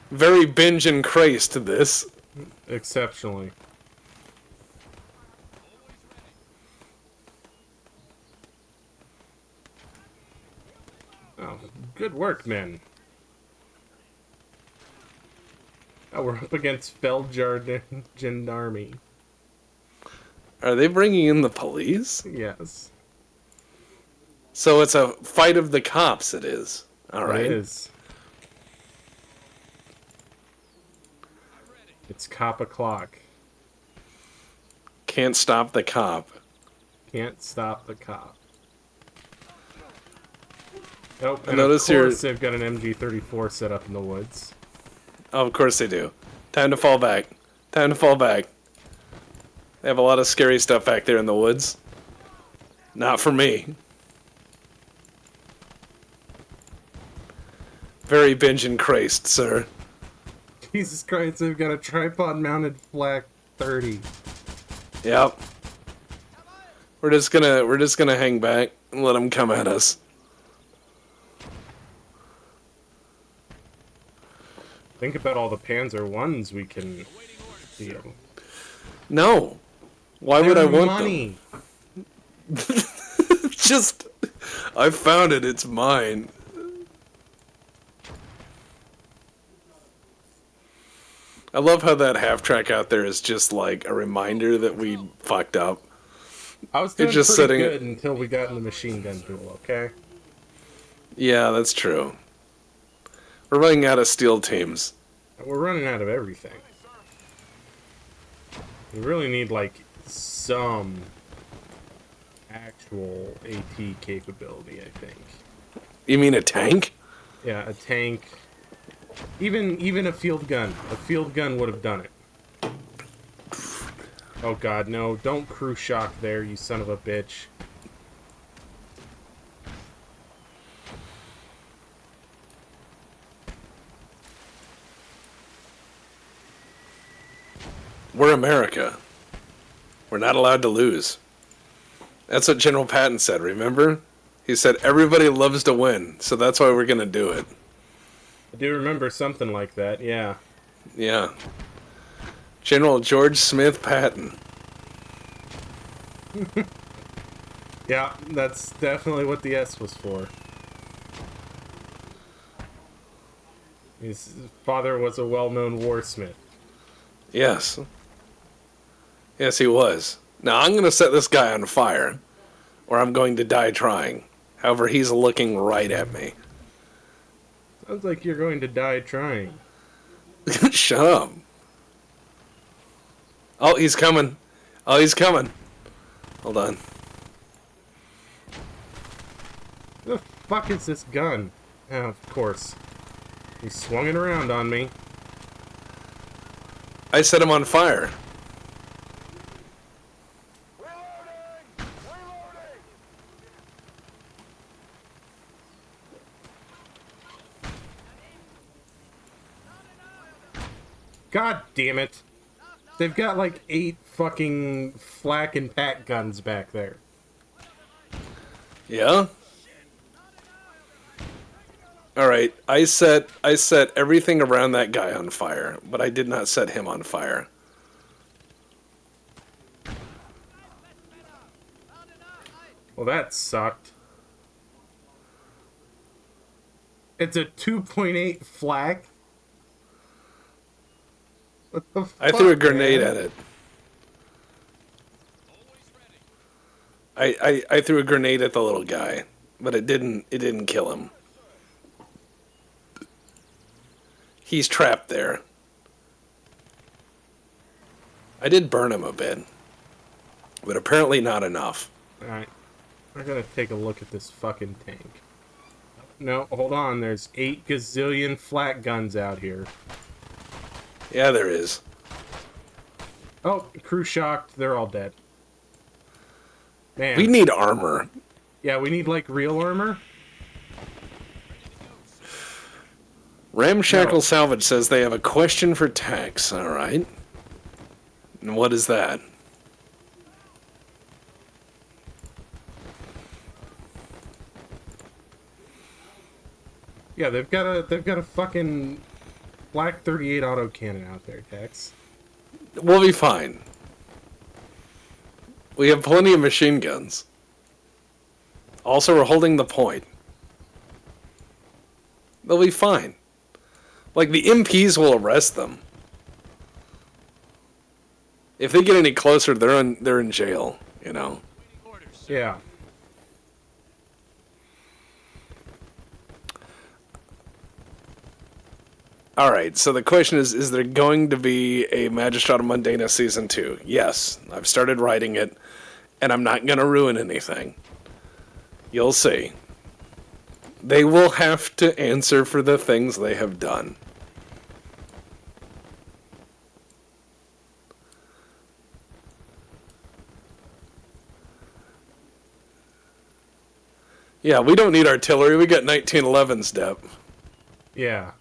Very binge and craze to this. Exceptionally. Oh, good work, men. Oh, we're up against Feldjar Gendarme. Are they bringing in the police? Yes. So it's a fight of the cops, it is. All right. It is. It's cop o'clock. Can't stop the cop. Can't stop the cop. Oh, I and notice of course here- they've got an MG34 set up in the woods. Oh, of course they do. Time to fall back. Time to fall back. They have a lot of scary stuff back there in the woods. Not for me. Very binge and crazed, sir. Jesus Christ, they've got a tripod-mounted flak 30. Yep. We're just gonna hang back and let them come at us. Think about all the Panzer Ones we can steal. No. Why would I want money. them? Just, I found it. It's mine. I love how that half track out there is just like a reminder that we fucked up. I was doing just pretty setting- good until we got in the machine gun duel, okay? Yeah, that's true. We're running out of steel teams. We're running out of everything. We really need, like, some actual AT capability, I think. You mean a tank? Yeah, a tank. Even a field gun. A field gun would have done it. Oh god, no. Don't crew shock there, you son of a bitch. We're America. We're not allowed to lose. That's what General Patton said, remember? He said, everybody loves to win, so that's why we're gonna do it. I do remember something like that, yeah. Yeah. General George Smith Patton. Yeah, that's definitely what the S was for. His father was a well-known warsmith. Yes. Yes, he was. Now, I'm going to set this guy on fire, or I'm going to die trying. However, he's looking right at me. Sounds like you're going to die trying. Shut up. Oh, he's coming. Oh, he's coming. Hold on. The fuck is this gun? Oh, of course. He swung it around on me. I set him on fire. God damn it. They've got like 8 fucking flak and pack guns back there. Yeah? Alright, I set everything around that guy on fire, but I did not set him on fire. Well, that sucked. It's a 2.8 flak. What the fuck, I threw a grenade man? at it. I threw a grenade at the little guy, but it didn't kill him. He's trapped there. I did burn him a bit, but apparently not enough. Alright. I'm gonna take a look at this fucking tank. No, hold on. There's 8 gazillion flak guns out here. Yeah, there is. Oh, crew shocked. They're all dead. Man. We need armor. Yeah, we need, like, real armor. Ramshackle No. Salvage says they have a question for Tax. All right. And what is that? Yeah, they've got a fucking Black 38 autocannon out there, Tex. We'll be fine. We have plenty of machine guns. Also, we're holding the point. They'll be fine. Like, the MPs will arrest them. If they get any closer, they're in jail, you know. Yeah. Alright, so the question is there going to be a Magistrata Mundana Season 2? Yes, I've started writing it, and I'm not going to ruin anything. You'll see. They will have to answer for the things they have done. Yeah, we don't need artillery. We got 1911's, Dep. Yeah.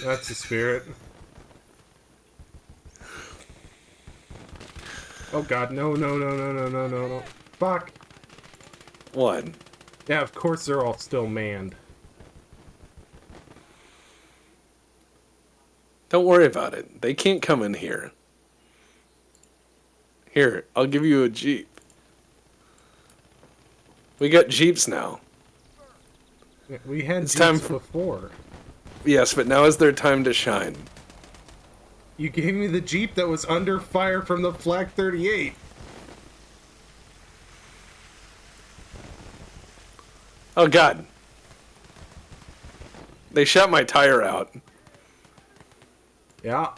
That's the spirit. Oh god, no. Fuck. What? Yeah, of course they're all still manned. Don't worry about it. They can't come in here. Here, I'll give you a Jeep. We got Jeeps now. Yeah, we had It's time Jeeps for- before. Yes, but now is their time to shine. You gave me the Jeep that was under fire from the Flak 38. Oh god. They shot my tire out. Yeah.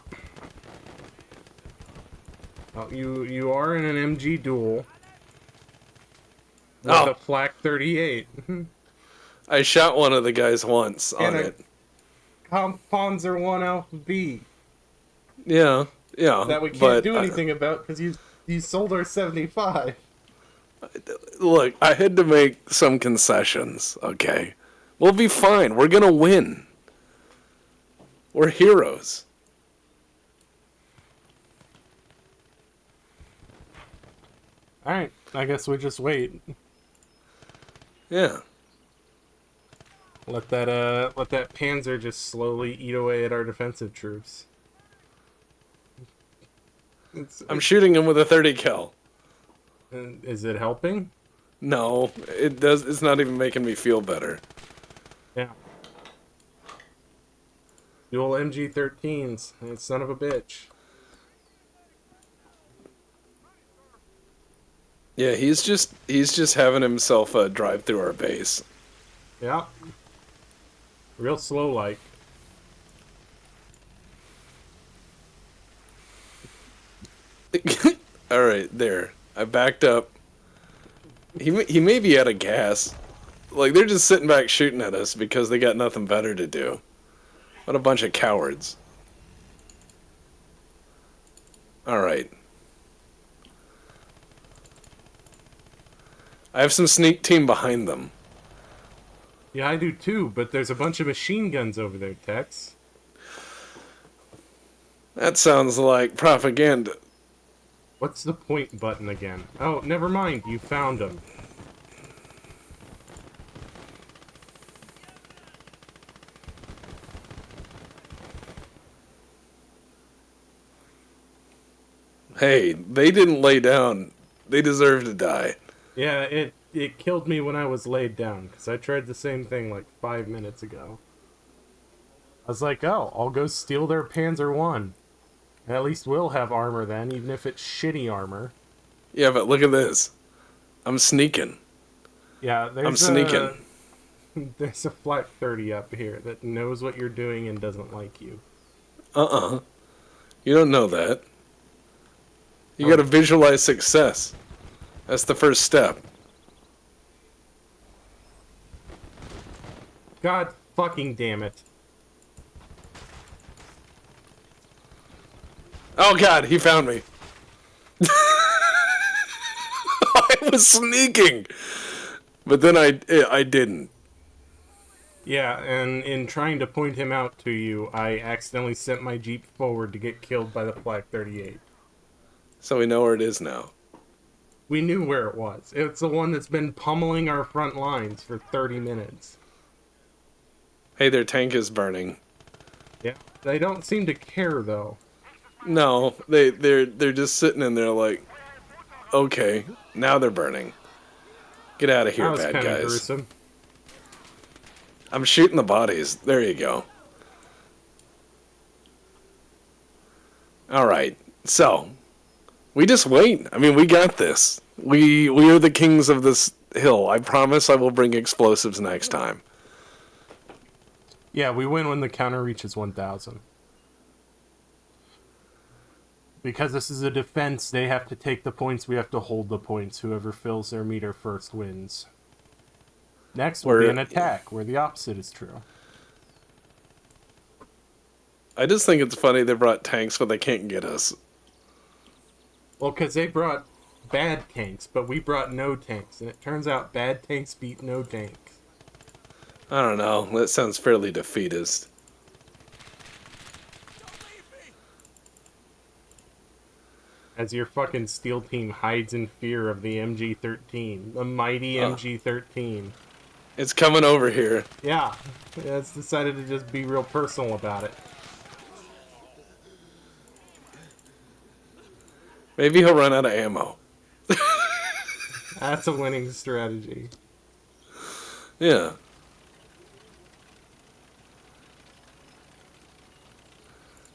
Oh, you are in an MG duel. With Oh. a Flak 38. I shot one of the guys once on And a- it. Panzer 1 Alpha B. Yeah, yeah. That we can't but, do anything about because you sold our 75. Look, I had to make some concessions, okay? We'll be fine. We're gonna win. We're heroes. Alright, I guess we just wait. Yeah. Let that Panzer just slowly eat away at our defensive troops. I'm shooting him with a 30 cal. Is it helping? No, it does. It's not even making me feel better. Yeah. Dual MG13s. That son of a bitch. Yeah, he's just having himself drive through our base. Yeah. Real slow like. All right, there. I backed up. He may be out of gas. Like, they're just sitting back shooting at us because they got nothing better to do. What a bunch of cowards. All right. I have some sneak team behind them. Yeah, I do too, but there's a bunch of machine guns over there, Tex. That sounds like propaganda. What's the point button again? Oh, never mind, you found them. Hey, they didn't lay down. They deserve to die. Yeah, it killed me when I was laid down, because I tried the same thing like 5 minutes ago. I was like, oh, I'll go steal their Panzer One. At least we'll have armor then, even if it's shitty armor. Yeah, but look at this. I'm sneaking. Yeah, I'm sneaking. There's a Flak 30 up here that knows what you're doing and doesn't like you. You don't know that. You gotta visualize success. That's the first step. God fucking damn it. Oh god, he found me. I was sneaking. But then I didn't. Yeah, and in trying to point him out to you, I accidentally sent my Jeep forward to get killed by the Flak 38. So we know where it is now. We knew where it was. It's the one that's been pummeling our front lines for 30 minutes. Hey, their tank is burning. Yeah, they don't seem to care, though. No, they're just sitting in there like, okay, now they're burning. Get out of here, That was bad kind of guys. gruesome. I'm shooting the bodies. There you go. All right. So, we just wait. I mean, we got this. We are the kings of this hill. I promise I will bring explosives next time. Yeah, we win when the counter reaches 1,000. Because this is a defense, they have to take the points, we have to hold the points. Whoever fills their meter first wins. Next will be an attack, where the opposite is true. I just think it's funny they brought tanks, but they can't get us. Well, because they brought bad tanks, but we brought no tanks. And it turns out bad tanks beat no tanks. I don't know. That sounds fairly defeatist. As your fucking steel team hides in fear of the MG-13. The mighty MG-13. It's coming over here. Yeah, it's decided to just be real personal about it. Maybe he'll run out of ammo. That's a winning strategy. Yeah.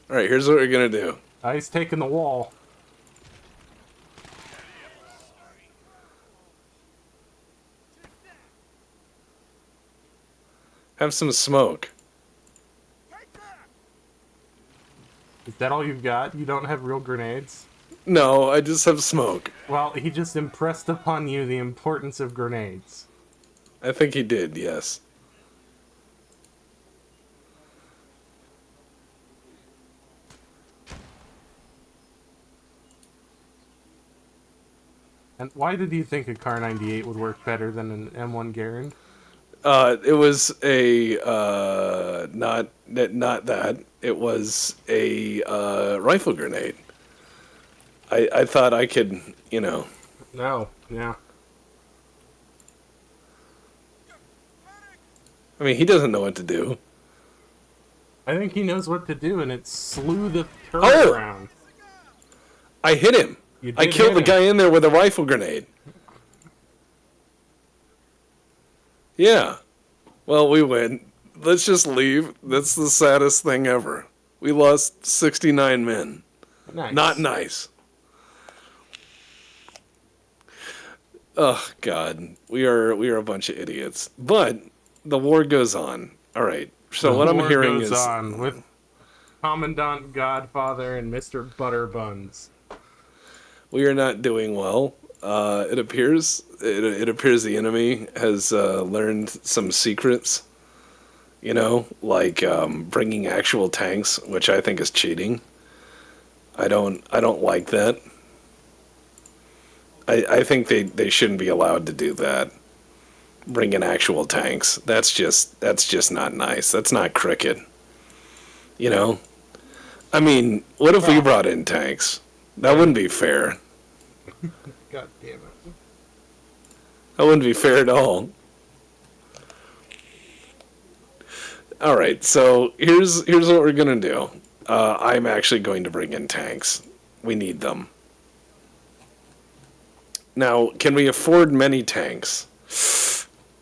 Alright, here's what we're gonna do. He's taking the wall. Have some smoke. Is that all you've got? You don't have real grenades? No, I just have smoke. Well, he just impressed upon you the importance of grenades. I think he did, yes. And why did you think a Car 98 would work better than an M1 Garand? It was a not that. It was a rifle grenade. I thought I could, you know. No, yeah. I mean, he doesn't know what to do. I think he knows what to do, and it slew the turret Oh! around. I hit him. You I did killed hit the him. guy in there with a rifle grenade. Yeah. Well, we win. Let's just leave. That's the saddest thing ever. We lost 69 men. Nice. Not nice. Oh God, we are a bunch of idiots. But the war goes on. All right. So what I'm War hearing goes is on with Commandant Godfather and Mr. Butterbuns. we are not doing well. It appears the enemy has learned some secrets. You know, like bringing actual tanks, which I think is cheating. I don't like that. I think they shouldn't be allowed to do that. Bring in actual tanks. That's just not nice. That's not cricket. You know? I mean, what if we Well- brought in tanks? That wouldn't be fair. God damn it. That wouldn't be fair at all. All right, so here's what we're gonna do. I'm actually going to bring in tanks. We need them. Now, can we afford many tanks?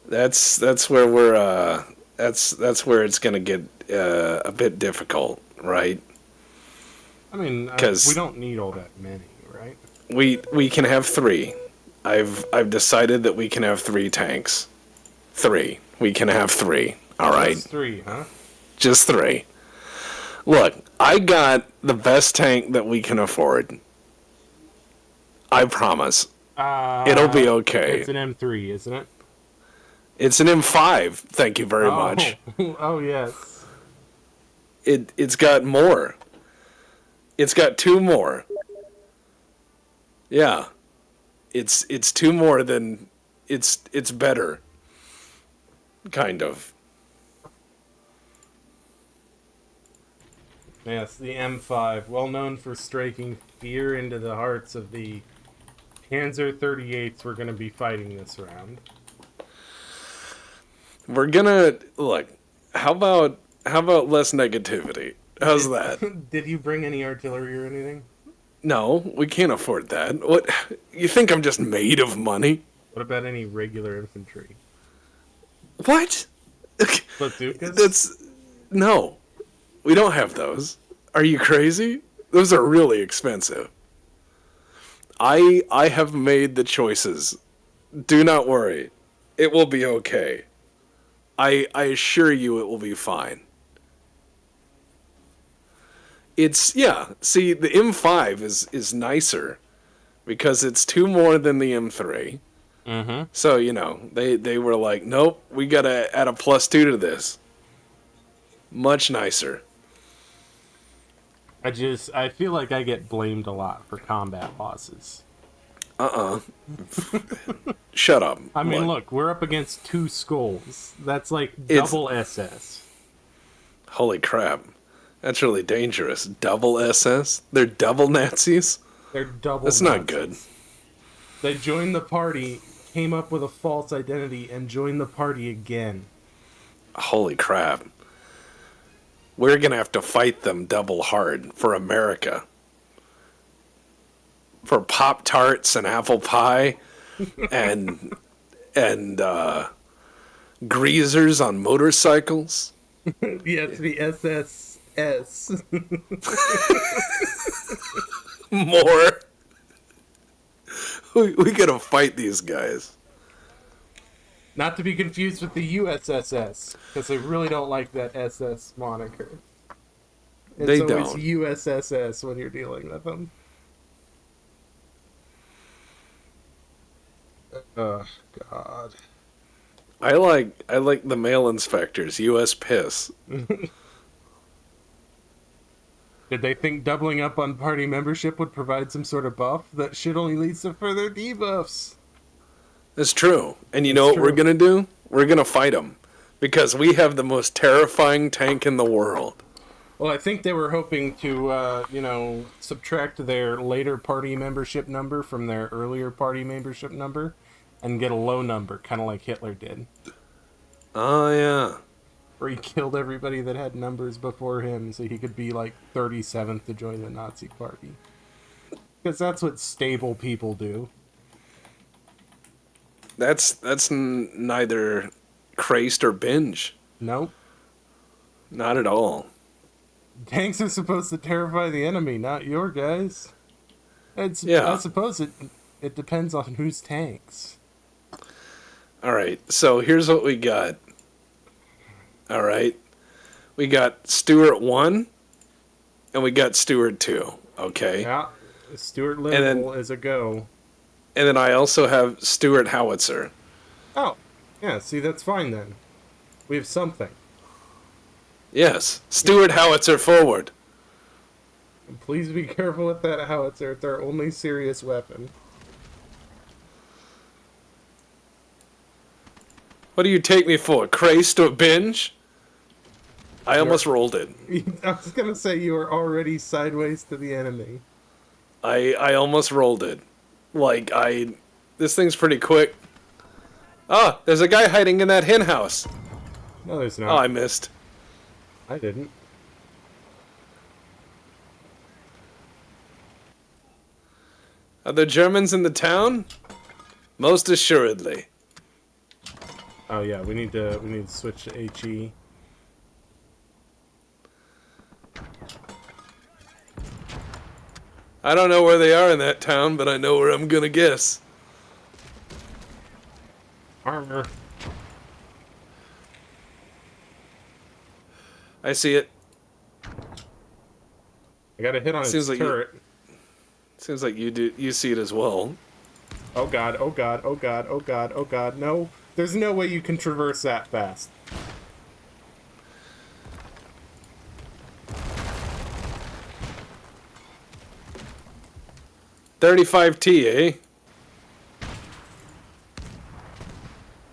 That's where we're that's where it's gonna get a bit difficult, right? I mean, 'Cause- we don't need all that many, right? We can have 3. I've decided that we can have 3 tanks. 3. We can have 3. All right. Just 3, huh? Just 3. Look, I got the best tank that we can afford. I promise. It'll be okay. It's an M3, isn't it? It's an M5. Thank you very much. Oh, yes. It's got more. It's got 2 more. Yeah. It's 2 more than it's better. Kind of. Yes, the M5, well known for striking fear into the hearts of the Panzer 38s we're going to be fighting this round. We're gonna look. How about less negativity? How's that? Did you bring any artillery or anything? No, we can't afford that. What? You think I'm just made of money? What about any regular infantry? What? Bazookas? That's no. We don't have those. Are you crazy? Those are really expensive. I have made the choices. Do not worry. It will be okay. I assure you it will be fine. It's see the M5 is nicer because it's 2 more than the M3. Mm-hmm. So, they were like, "Nope, we got to add a +2 to this." Much nicer. I feel like I get blamed a lot for combat losses. Shut up. I mean, look, we're up against 2 skulls. That's like double SS. Holy crap. That's really dangerous. Double SS? They're double Nazis? They're double That's Nazis. not good. They joined the party, came up with a false identity, and joined the party again. Holy crap. We're going to have to fight them double hard for America. For Pop-Tarts and apple pie and greasers on motorcycles. Yes, the SSS. More. We got to fight these guys. Not to be confused with the USSS, because they really don't like that SS moniker. They always don't. USSS when you're dealing with them. Oh, God. I like the mail inspectors, US Piss. Did they think doubling up on party membership would provide some sort of buff? That shit only leads to further debuffs. That's true. And you know what we're going to do? We're going to fight them. Because we have the most terrifying tank in the world. Well, I think they were hoping to, subtract their later party membership number from their earlier party membership number and get a low number, kind of like Hitler did. Oh, yeah. Where he killed everybody that had numbers before him so he could be, 37th to join the Nazi party. Because that's what stable people do. That's neither crazed or binge. Nope. Not at all. Tanks are supposed to terrify the enemy, not your guys. I suppose it depends on whose tanks. All right, so here's what we got. All right. We got Stuart 1, and we got Stuart 2, okay? Yeah, Stuart Liverpool is a go. And then I also have Stuart Howitzer. Oh, yeah, see, that's fine then. We have something. Yes, Stuart Howitzer forward. Please be careful with that howitzer. It's our only serious weapon. What do you take me for, Christ or binge? I almost rolled it. I was gonna say you are already sideways to the enemy. I almost rolled it. Like, this thing's pretty quick. Ah, there's a guy hiding in that hen house. No, there's Oh, not. I missed. I didn't. Are there Germans in the town? Most assuredly. Oh yeah, we need to switch to HE. I don't know where they are in that town, but I know where I'm gonna guess. Armor. I see it. I got a hit on its Seems like turret. Seems like you see it as well. Oh god, oh god, oh god, oh god, oh god, no. There's no way you can traverse that fast. $35T, eh?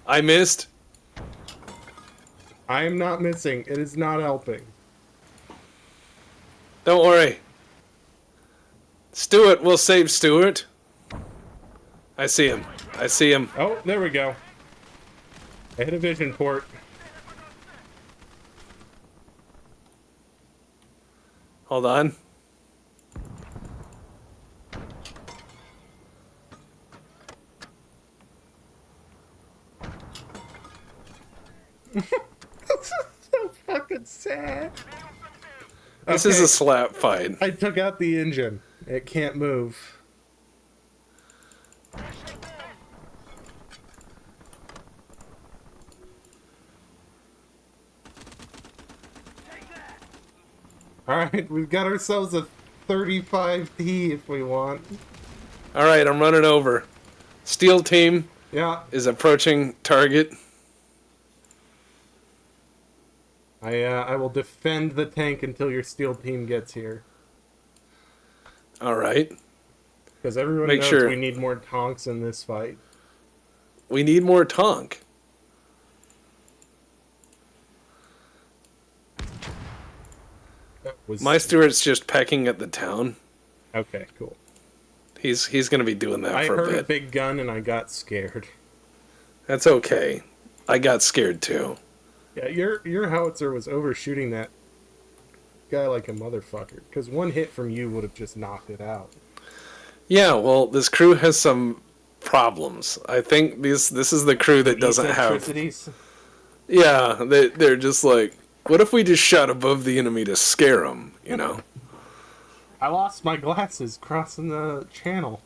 I missed. I am not missing. It is not helping. Don't worry. Stuart will save Stuart. I see him. I see him. Oh, there we go. I hit a vision port. Hold on. So fucking sad. This is a slap fight. I took out the engine. It can't move. Alright, we've got ourselves a 35T if we want. Alright, I'm running over. Steel team Yeah, is approaching target. I will defend the tank until your steel team gets here. Alright. Because everyone Make knows sure- we need more tonks in this fight. We need more tonk. That was... My Stuart's just pecking at the town. Okay, cool. He's gonna be doing that I for heard a a bit. big gun and I got scared. That's okay. I got scared too. Yeah, your howitzer was overshooting that guy like a motherfucker. Because one hit from you would have just knocked it out. Yeah, well, this crew has some problems. I think this is the crew that doesn't have. Eccentricities. Yeah, they're just like, what if we just shot above the enemy to scare them? You know. I lost my glasses crossing the channel.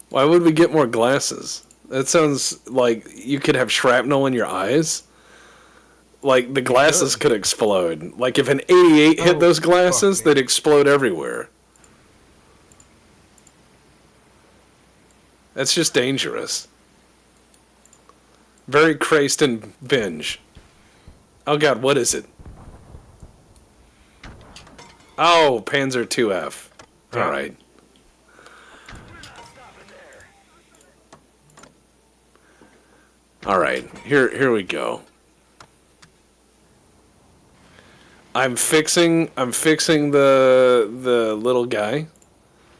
Why would we get more glasses? That sounds like you could have shrapnel in your eyes. Like, the glasses could explode. Like, if an 88 hit Oh, those glasses, fuck, man. they'd explode everywhere. That's just dangerous. Very crazed and binge. Oh god, what is it? Oh, Panzer 2F. Yeah. Alright. Alright, here we go. I'm fixing the little guy.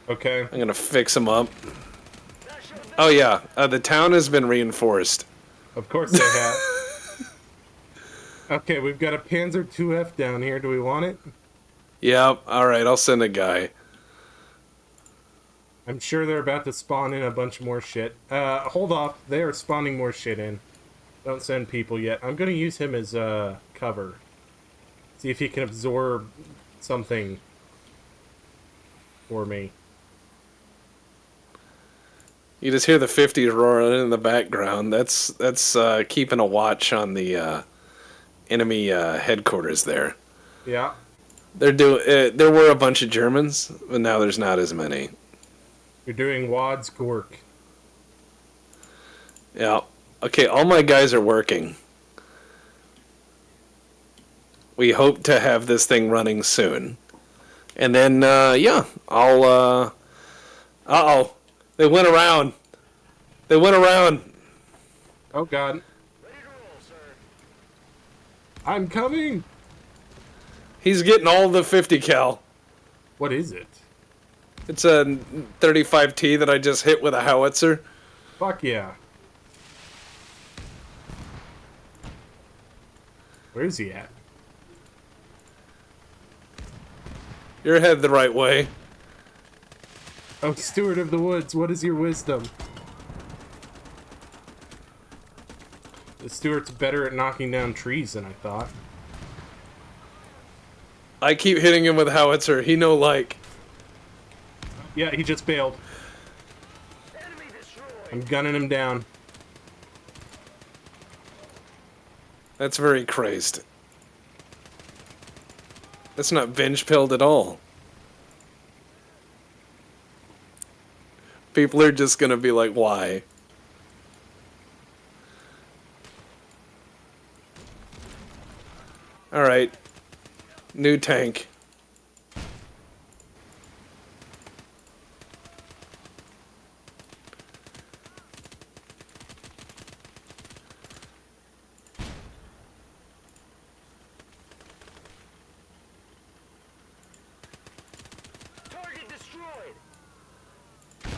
Okay. I'm gonna fix him up. Oh yeah, the town has been reinforced. Of course they have. Okay, we've got a Panzer 2F down here. Do we want it? Yep, alright, I'll send a guy. I'm sure they're about to spawn in a bunch more shit. Hold off. They are spawning more shit in. Don't send people yet. I'm gonna use him as cover. See if he can absorb something for me. You just hear the 50s roaring in the background. That's keeping a watch on the enemy headquarters there. Yeah. There were a bunch of Germans, but now there's not as many. You're doing Wad's Gork. Yeah. Okay, all my guys are working. We hope to have this thing running soon. And then, yeah, I'll, uh-oh. They went around. They went around. Oh god. I'm coming! He's getting all the 50 cal. What is it? It's a 35T that I just hit with a howitzer. Fuck yeah. Where is he at? You're headed the right way. Oh, Steward of the Woods, what is your wisdom? The Steward's better at knocking down trees than I thought. I keep hitting him with howitzer. He no like. Yeah, he just bailed. I'm gunning him down. That's very crazed. That's not binge pilled at all. People are just gonna be like, why? Alright. New tank.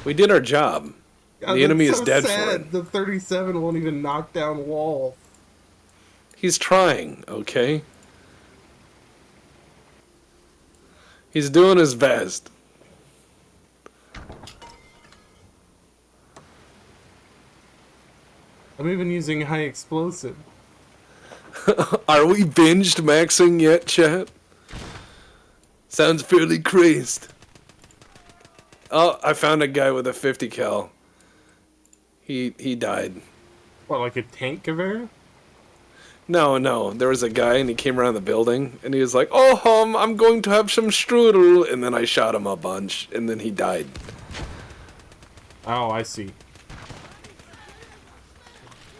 We did our job. God, The enemy that's is dead sad. for it. The 37 won't even knock down walls. He's trying, okay? He's doing his best. I'm even using high explosive. Are we binged maxing yet, chat? Sounds fairly crazed. Oh, I found a guy with a 50 cal. He died. What, like a tank Gewehr? No, there was a guy and he came around the building and he was like, "Oh, I'm going to have some strudel," and then I shot him a bunch and then he died. Oh, I see.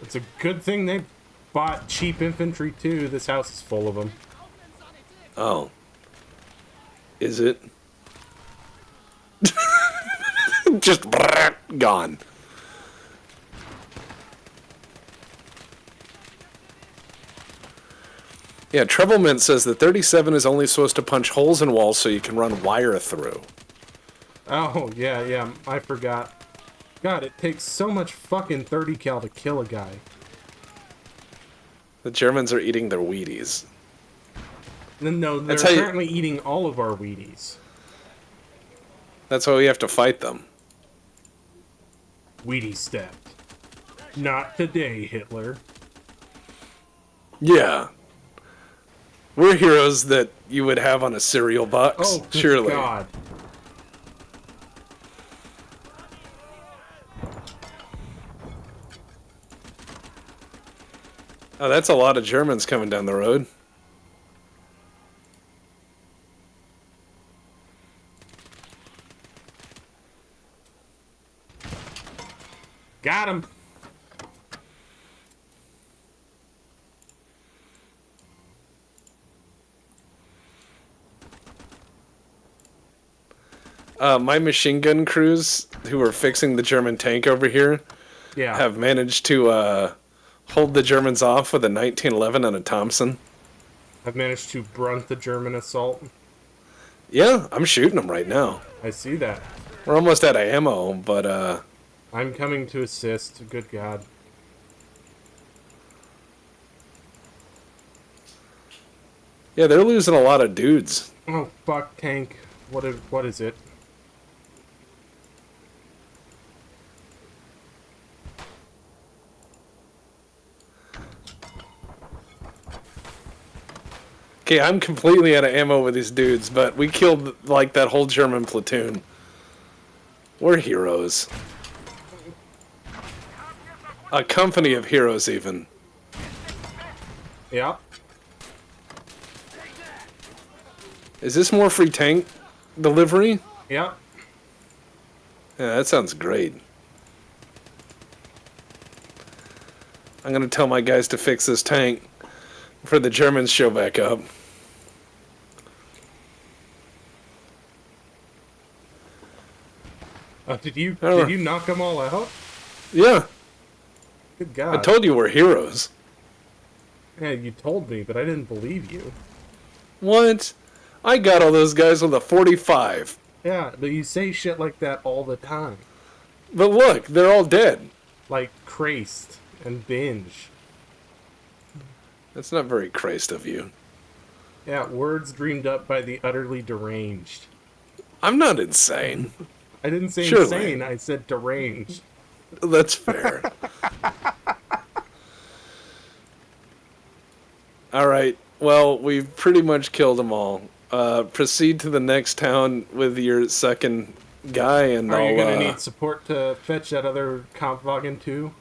It's a good thing they bought cheap infantry too. This house is full of them. Oh. Is it? Just gone. Yeah, Treblemint says the 37 is only supposed to punch holes in walls so you can run wire through. Oh, yeah, I forgot. God, it takes so much fucking 30 cal to kill a guy. The Germans are eating their Wheaties. No, they're That's how you- currently eating all of our Wheaties. That's why we have to fight them. Wheatie stepped. Not today, Hitler. Yeah. We're heroes that you would have on a cereal box, Oh, good surely. God. Oh, that's a lot of Germans coming down the road. Got him. My machine gun crews, who are fixing the German tank over here, Yeah. have managed to hold the Germans off with a 1911 and a Thompson. I've managed to brunt the German assault. Yeah, I'm shooting them right now. I see that. We're almost out of ammo, but I'm coming to assist. Good God. yeah, they're losing a lot of dudes. Oh, fuck, tank. What is it? Okay, I'm completely out of ammo with these dudes, but we killed, like, that whole German platoon. We're heroes. A company of heroes, even. Yeah. Is this more free tank delivery? Yeah. Yeah, that sounds great. I'm gonna tell my guys to fix this tank before the Germans show back up. Did you Oh. knock them all out? Yeah, Good I God. told you we're heroes. Yeah, you told me, but I didn't believe you. What? I got all those guys with a 45. Yeah, but you say shit like that all the time. But look, they're all dead. Like Christ and Binge. That's not very Christ of you. Yeah, words dreamed up by the utterly deranged. I'm not insane. I didn't say Surely. insane, I said deranged. That's fair. All right. Well, we've pretty much killed them all. Proceed to the next town with your second guy, and Are I'll. you gonna need support to fetch that other Kampfwagen too?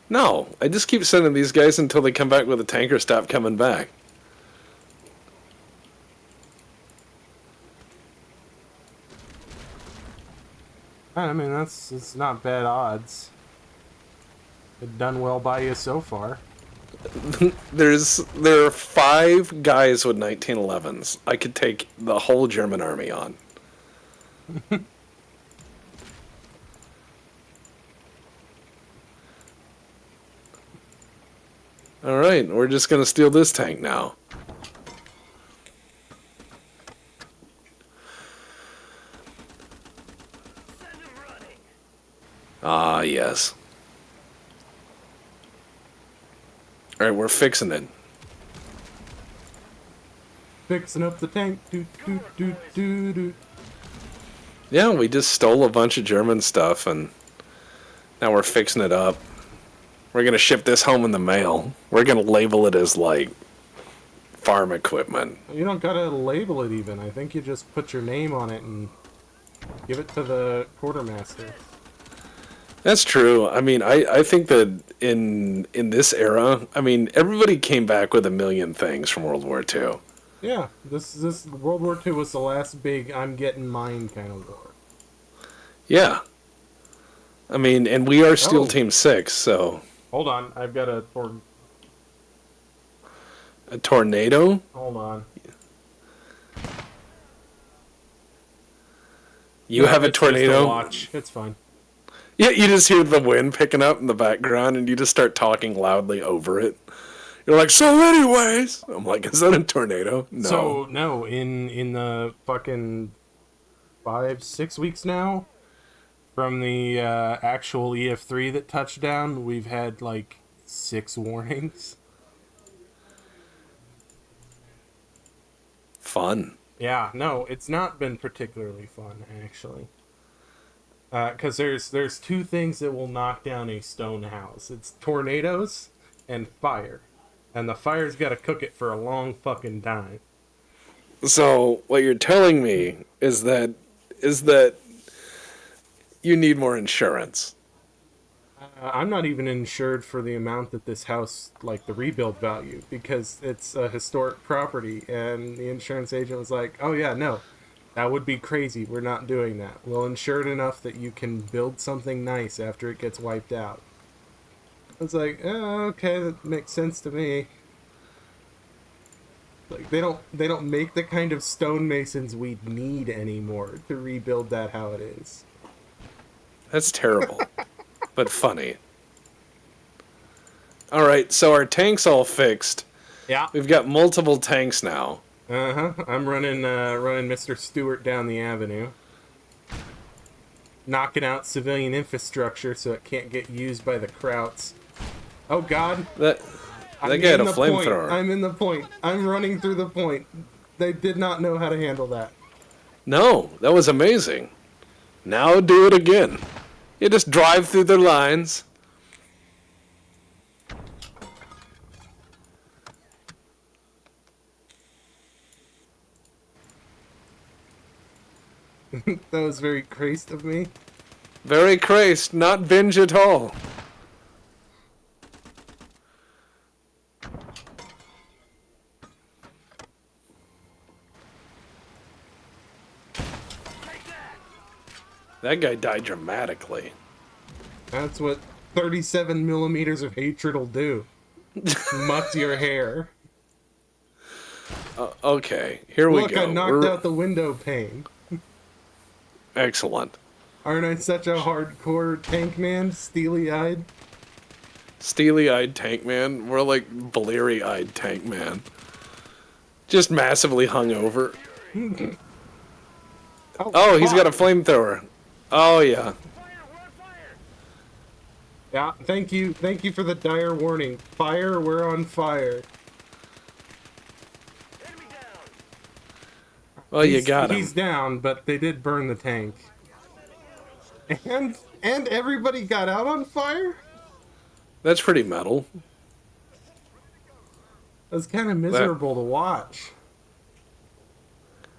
No, I just keep sending these guys until they come back with a tanker. Stop coming back. I mean, it's not bad odds. It's done well by you so far. There are 5 guys with 1911s. I could take the whole German army on. All right, we're just gonna steal this tank now. Ah, yes. All right, we're fixing it. Fixing up the tank. Doot, doot, doot, doot, doot. Yeah, we just stole a bunch of German stuff, and now we're fixing it up. We're gonna ship this home in the mail. We're gonna label it as, like, farm equipment. You don't gotta label it even. I think you just put your name on it and give it to the quartermaster. That's true. I mean, I think that in this era, I mean, everybody came back with a million things from World War II. Yeah, this World War II was the last big I'm getting mine kind of war. Yeah. I mean, and we are Steel Oh. Team 6, so Hold on, I've got a tornado? hold on. You have a It's just tornado? watch. It's fine. Yeah, you just hear the wind picking up in the background, and you just start talking loudly over it. You're like, so anyways, I'm like, is that a tornado? No. So no, in the fucking 5-6 weeks now from the actual EF3 that touched down, we've had like 6 warnings. Fun. Yeah, no, it's not been particularly fun actually. Because there's 2 things that will knock down a stone house. It's tornadoes and fire. And the fire's got to cook it for a long fucking time. So what you're telling me is that you need more insurance. I'm not even insured for the amount that this house, like the rebuild value, because it's a historic property, and the insurance agent was like, oh yeah, no, that would be crazy, we're not doing that. We'll insure it enough that you can build something nice after it gets wiped out. I was like, oh, okay, that makes sense to me. Like they don't make the kind of stonemasons we'd need anymore to rebuild that how it is. That's terrible, but funny. All right, so our tank's all fixed. Yeah. We've got multiple tanks now. I'm running Mr. Stewart down the avenue, knocking out civilian infrastructure so it can't get used by the Krauts. Oh God! That I'm guy had a in the point. flamethrower. I'm in the point. I'm running through the point. They did not know how to handle that. No, that was amazing. Now do it again. You just drive through their lines. That was very crazed of me. Very crazed, not binge at all. That guy died dramatically. That's what 37 millimeters of hatred will do. Mutt your hair. Okay, here we Look, go. I knocked out the window pane. Excellent. Aren't I such a hardcore tank man, steely-eyed? Steely-eyed tank man. More like bleary-eyed tank man. Just massively hungover. Oh, he's got a flamethrower. Oh, yeah. Yeah, thank you for the dire warning. Fire, we're on fire. Well, you got He's him. down, but they did burn the tank. And everybody got out on fire? That's pretty metal. It was kind of That, miserable to watch.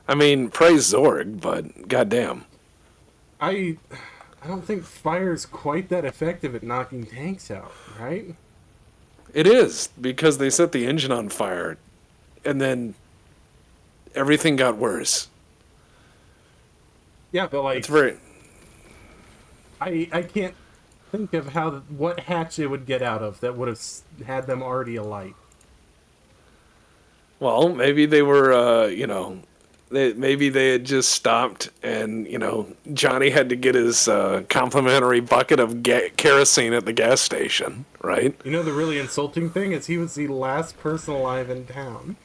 I mean, praise Zorg, but goddamn. I don't think fire's quite that effective at knocking tanks out, right? It is, because they set the engine on fire, and then everything got worse. Yeah, but like It's very... I can't think of what hatch they would get out of that would have had them already alight. Well, maybe they were, maybe they had just stopped, and Johnny had to get his complimentary bucket of kerosene at the gas station, right? You know, the really insulting thing is he was the last person alive in town.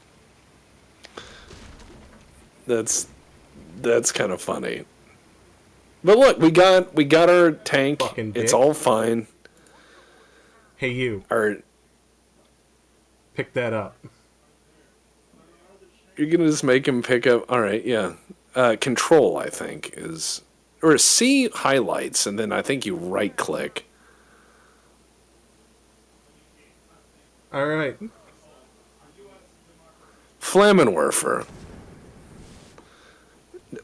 That's kind of funny. But look, we got our tank. Fucking It's dick. all fine. Hey, you, Our pick that up. You're gonna just make him pick up. All right, yeah. Control, I think, is, or C highlights, and then I think you right click. All right. Flammenwerfer.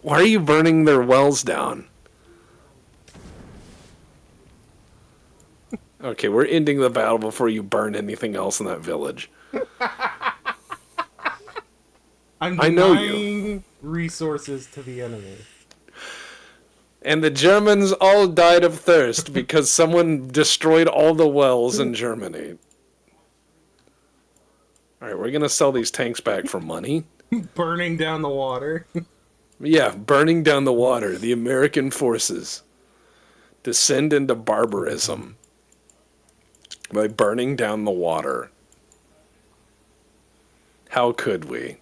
Why are you burning their wells down? Okay, we're ending the battle before you burn anything else in that village. I know you. Resources to the enemy. And the Germans all died of thirst because someone destroyed all the wells in Germany. Alright, we're gonna sell these tanks back for money. Burning down the water. Yeah, burning down the water. The American forces descend into barbarism by burning down the water. How could we?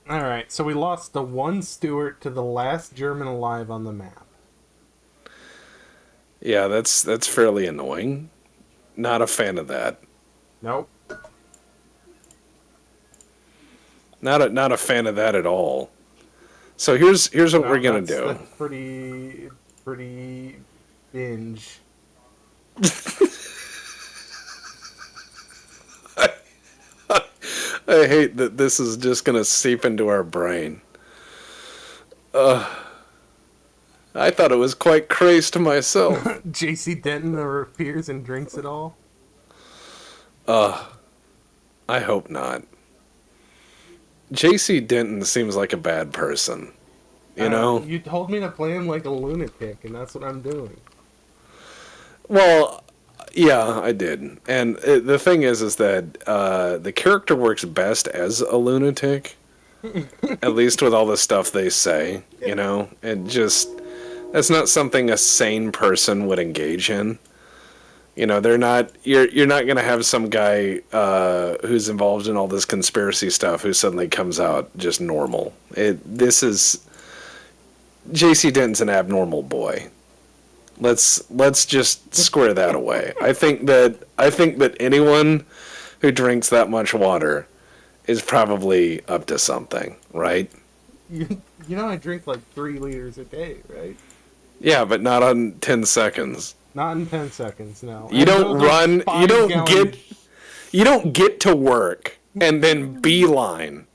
All right, so we lost the one Stuart to the last German alive on the map. Yeah, that's fairly annoying. Not a fan of that. Nope. Not a fan of that at all. So here's what we're gonna do. That's pretty binge. I hate that this is just gonna seep into our brain. I thought it was quite crazed to myself. J.C. Denton appears and drinks it all. I hope not. J.C. Denton seems like a bad person. You know? You told me to play him like a lunatic, and that's what I'm doing. Well, yeah, I did. And the thing is that the character works best as a lunatic. At least with all the stuff they say, you know? It just... That's not something a sane person would engage in. You know, they're not... You're not going to have some guy who's involved in all this conspiracy stuff who suddenly comes out just normal. This is... J.C. Denton's an abnormal boy. Let's just square that away. I think that anyone who drinks that much water is probably up to something, right? You know I drink like 3 liters a day, right? Yeah, but not on 10 seconds. Not in 10 seconds, no. You And don't those are run, you 5 don't gallon- you don't get to work and then beeline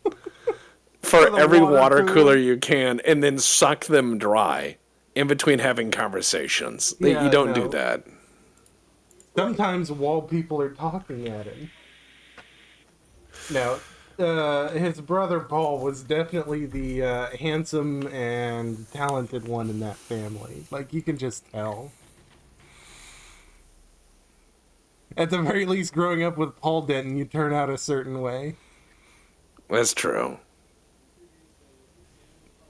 for the every water water cooler. cooler you can and then suck them dry in between having conversations. Yeah, You don't no. do that. Sometimes while people are talking at him. Now, his brother Paul was definitely the handsome and talented one in that family. Like, you can just tell. At the very least, growing up with Paul Denton, you turn out a certain way. That's true.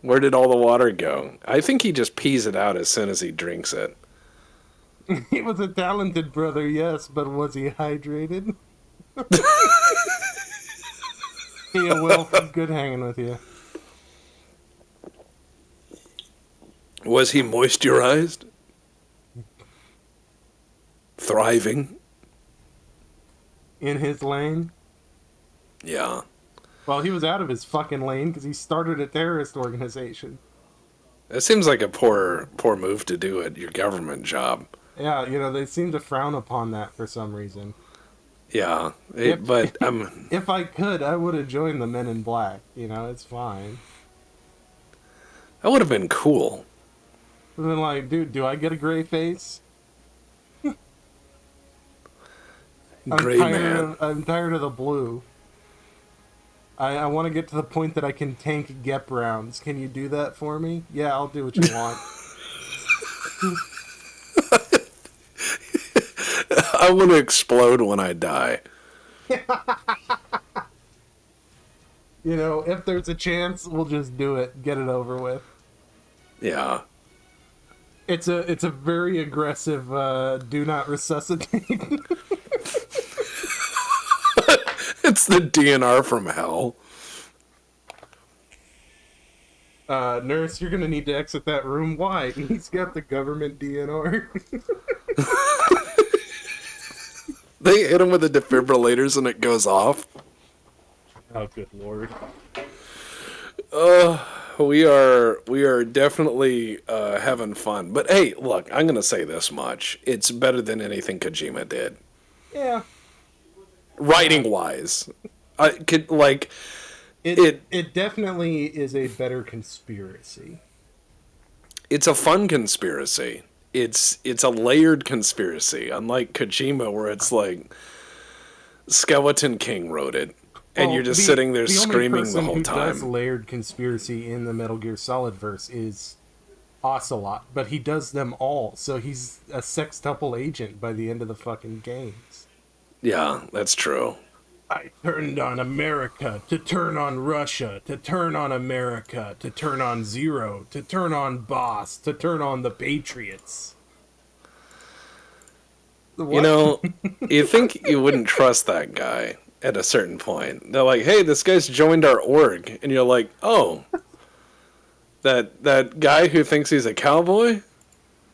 Where did all the water go? I think he just pees it out as soon as he drinks it. He was a talented brother, yes, but was he hydrated? Hey, Will, good hanging with you. Was he moisturized? Thriving? In his lane? Yeah. Well, he was out of his fucking lane because he started a terrorist organization. It seems like a poor move to do at your government job. Yeah, they seem to frown upon that for some reason. Yeah, If- but If I could, I would have joined the Men in Black. It's fine. that would have been cool. But then, like, dude, do I get a gray face? Gray man. I'm tired of the blue. I want to get to the point that I can tank Gep rounds. Can you do that for me? Yeah, I'll do what you want. I want to explode when I die. If there's a chance, we'll just do it. Get it over with. Yeah. It's a very aggressive do not resuscitate. It's the DNR from hell. Nurse, you're gonna need to exit that room. Why? He's got the government DNR. They hit him with the defibrillators and it goes off. Oh, good lord. We are definitely having fun. But hey, look, I'm gonna say this much: it's better than anything Kojima did, Yeah. writing wise. I could like It definitely is a better conspiracy. it's a fun conspiracy. It's a layered conspiracy, unlike Kojima, where it's like Skeleton King wrote it, and Well, you're just sitting there the screaming only the whole person who does time. layered conspiracy in the Metal Gear Solid verse is Ocelot, but he does them all, so he's a sextuple agent by the end of the fucking games. Yeah, that's true. I turned on America, to turn on Russia, to turn on America, to turn on Zero, to turn on Boss, to turn on the Patriots. What? You think you wouldn't trust that guy at a certain point. They're like, hey, this guy's joined our org. And you're like, oh, that guy who thinks he's a cowboy?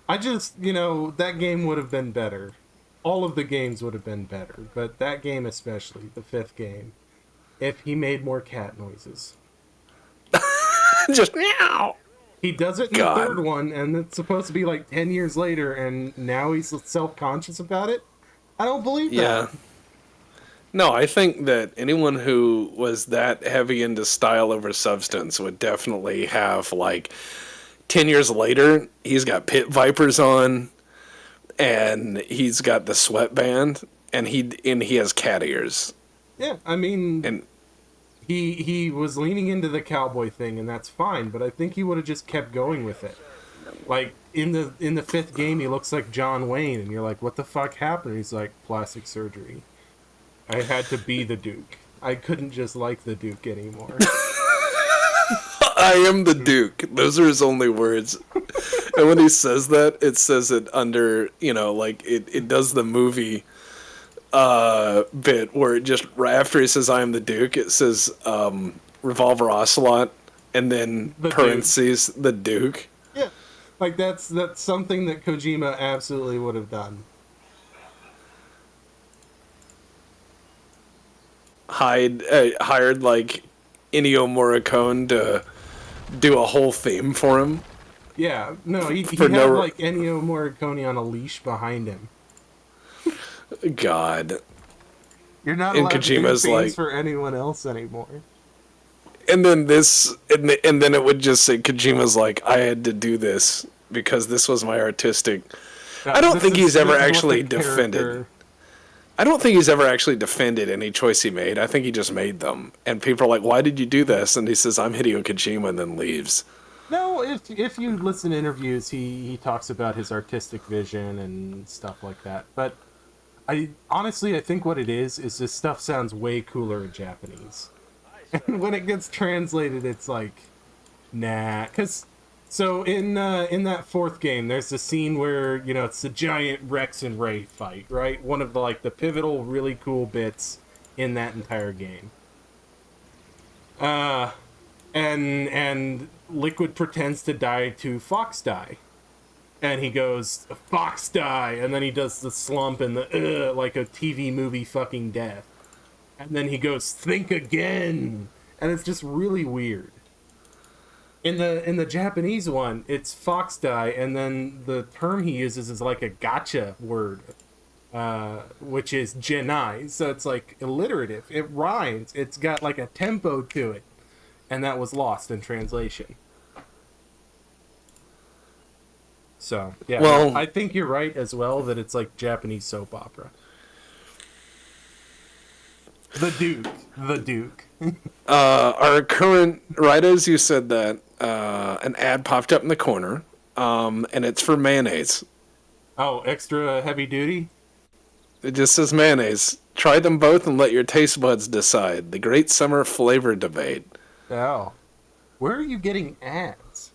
I just, that game would have been better. All of the games would have been better, but that game especially, the 5th game, if he made more cat noises. Just meow. He does it in God. the 3rd one, and it's supposed to be like 10 years later, and now he's self-conscious about it? I don't believe Yeah. that. No, I think that anyone who was that heavy into style over substance would definitely have, like, 10 years later, he's got pit vipers on, and he's got the sweatband, and he has cat ears. Yeah, I mean, And he was leaning into the cowboy thing, and that's fine, but I think he would have just kept going with it. Like, in the 5th game, he looks like John Wayne, and you're like, what the fuck happened? He's like, plastic surgery. I had to be the Duke. I couldn't just like the Duke anymore. I am the Duke. Those are his only words. And when he says that, it says it under, like it does the movie bit where it just, right after he says I am the Duke, it says Revolver Ocelot, and then The parentheses, the Duke. Yeah, like that's something that Kojima absolutely would have done. Hired like Ennio Morricone to do a whole theme for him. Yeah, no, he For had no- like Ennio Morricone on a leash behind him. God. You're not And allowed to do Kojima's things like- for anyone else anymore. And then and then it would just say Kojima's like, I had to do this because this was my artistic. I don't think he's ever actually defended. I don't think he's ever actually defended any choice he made. I think he just made them. And people are like, why did you do this? And he says, I'm Hideo Kojima, and then leaves. No, if you listen to interviews, he talks about his artistic vision and stuff like that. But I think what it is this stuff sounds way cooler in Japanese. And when it gets translated, it's like, Nah, because so in that fourth game, there's the scene where it's the giant Rex and Ray fight, right? One of the the pivotal, really cool bits in that entire game. And Liquid pretends to die to Fox die, and he goes Fox die, and then he does the slump and the like a TV movie fucking death, and then he goes think again, and it's just really weird. In the Japanese one, it's Fox die, and then the term he uses is like a gotcha word, which is Genai. So it's like alliterative. It rhymes. It's got like a tempo to it, and that was lost in translation. So yeah, Well, I think you're right as well that it's like Japanese soap opera. The Duke. our current, right as you said that, an ad popped up in the corner, and it's for mayonnaise. Oh, extra heavy duty. It just says mayonnaise. Try them both and let your taste buds decide. The great summer flavor debate. Oh, where are you getting ads?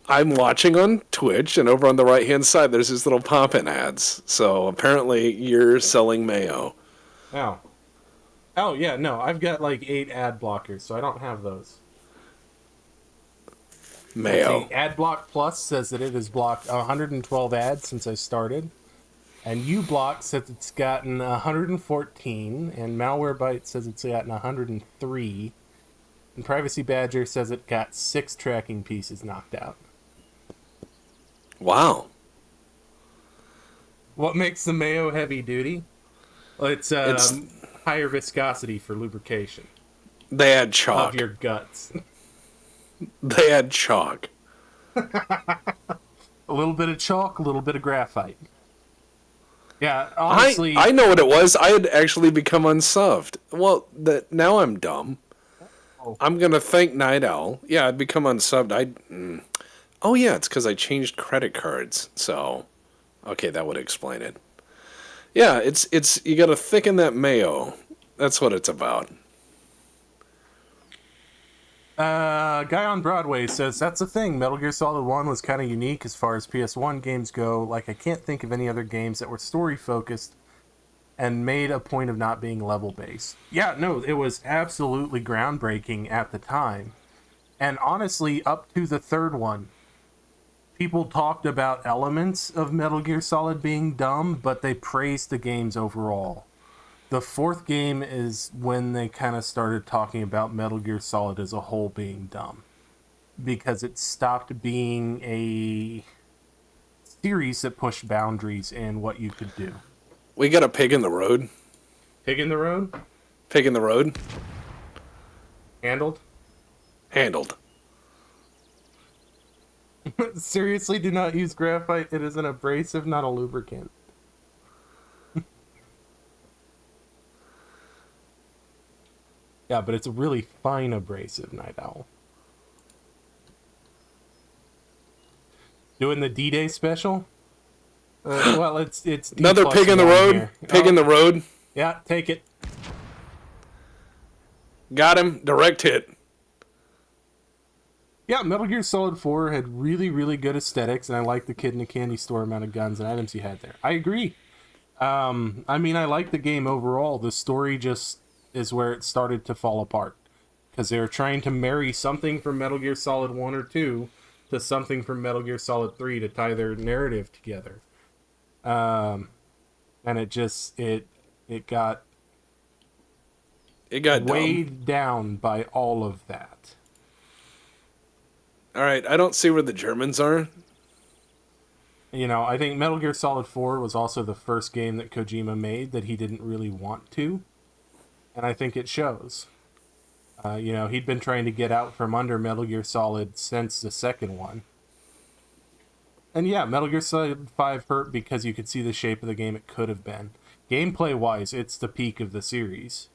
I'm watching on Twitch, and over on the right-hand side, there's these little pop-in ads. So apparently, you're selling mayo. Oh. Oh, yeah, no, I've got like 8 ad blockers, so I don't have those. Let's Mayo. see, AdBlock Plus says that it has blocked 112 ads since I started. And uBlock says it's gotten 114, and Malwarebytes says it's gotten 103. And Privacy Badger says it got 6 tracking pieces knocked out. Wow. What makes the mayo heavy duty? Well, it's higher viscosity for lubrication They add chalk. of your guts. They add chalk. A little bit of chalk, a little bit of graphite. Yeah, honestly, I know what it was. I had actually become unsubbed. Well, now I'm dumb. Oh. I'm gonna thank Night Owl. Yeah, I'd become unsubbed. Oh yeah, it's because I changed credit cards. So, okay, that would explain it. Yeah, it's you gotta thicken that mayo. That's what it's about. Guy on Broadway says that's the thing. Metal Gear Solid 1 was kind of unique as far as PS1 games go. Like, I can't think of any other games that were story focused and made a point of not being level based. Yeah, no, it was absolutely groundbreaking at the time. And honestly, up to the third one, people talked about elements of Metal Gear Solid being dumb, but they praised the games overall. The fourth game is when they kind of started talking about Metal Gear Solid as a whole being dumb. Because it stopped being a series that pushed boundaries in what you could do. We got a pig in the road. Pig in the road? Pig in the road. Handled? Handled. Seriously, do not use graphite. It is an abrasive, not a lubricant. Yeah, but it's a really fine abrasive, Night Owl. Doing the D-Day special? Well, it's Another pig in the road. here. Pig in the road. Yeah, take it. Got him. Direct hit. Yeah, Metal Gear Solid 4 had really, really good aesthetics, and I like the kid in a candy store amount of guns and items he had there. I agree. I mean, I like the game overall. The story just is where it started to fall apart. Because they were trying to marry something from Metal Gear Solid 1 or 2 to something from Metal Gear Solid 3 to tie their narrative together. And it just, it got weighed dumb. down by all of that. All right, I don't see where the Germans are. You know, I think Metal Gear Solid 4 was also the first game that Kojima made that he didn't really want to. And I think it shows. You know, he'd been trying to get out from under Metal Gear Solid since the second one. And yeah, Metal Gear Solid 5 hurt because you could see the shape of the game it could have been. Gameplay-wise, it's the peak of the series.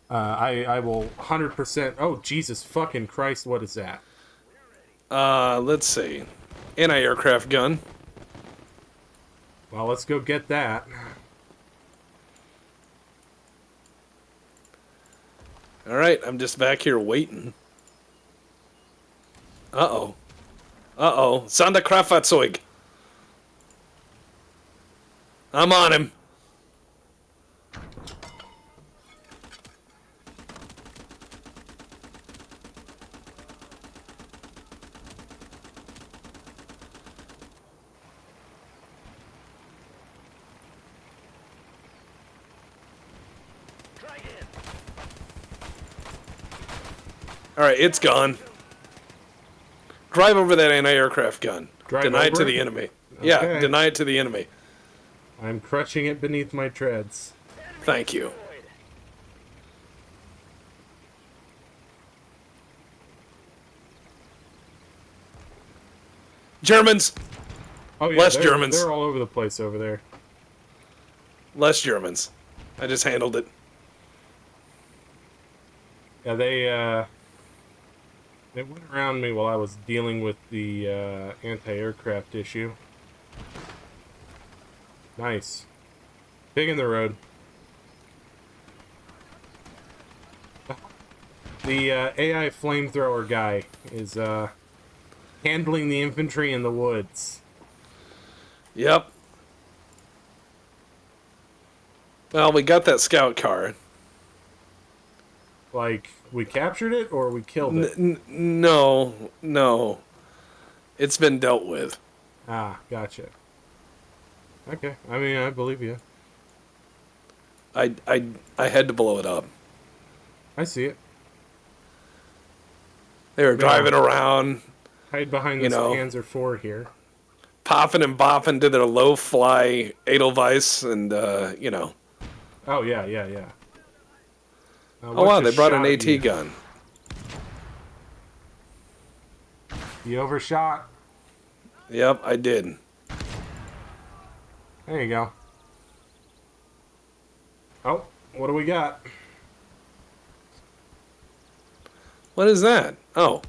I will 100%... Oh, Jesus fucking Christ, what is that? Let's see. Anti-aircraft gun. Well, let's go get that. All right, I'm just back here waiting. Uh-oh. Uh-oh. Sonderkraftfahrzeug. I'm on him. Alright, it's gone. Drive over that anti-aircraft gun. Drive Deny it over to it? the enemy. Yeah, Okay. deny it to the enemy. I'm crushing it beneath my treads. Thank you. Germans! Oh yeah, Less they're, Germans. They're all over the place over there. Less Germans. I just handled it. Yeah, they went around me while I was dealing with the anti-aircraft issue. Nice. Big in the road. The AI flamethrower guy is handling the infantry in the woods. Yep. Well, we got that scout car. Like, we captured it or we killed it? No. It's been dealt with. Ah, gotcha. Okay, I mean, I believe you. I had to blow it up. I see it. They were driving around, Hide behind this Panzer IV here. popping and bopping to their low-fly Edelweiss, and, Oh, yeah. Oh, wow, they brought an AT you? gun. You overshot. Yep, I did. There you go. Oh, what do we got? What is that? Oh.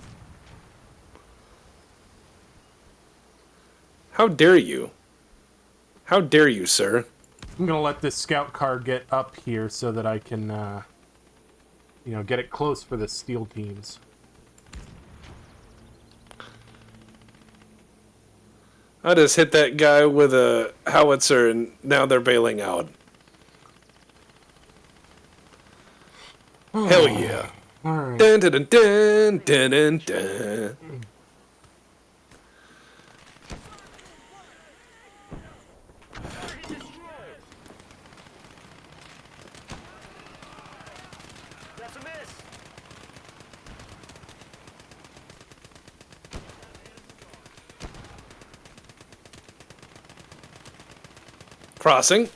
How dare you? How dare you, sir? I'm gonna let this scout car get up here so that I can, get it close for the steel teams. I just hit that guy with a howitzer, and now they're bailing out. Hell yeah. Alright. Dun dun dun dun dun dun dun. That's a miss. Crossing.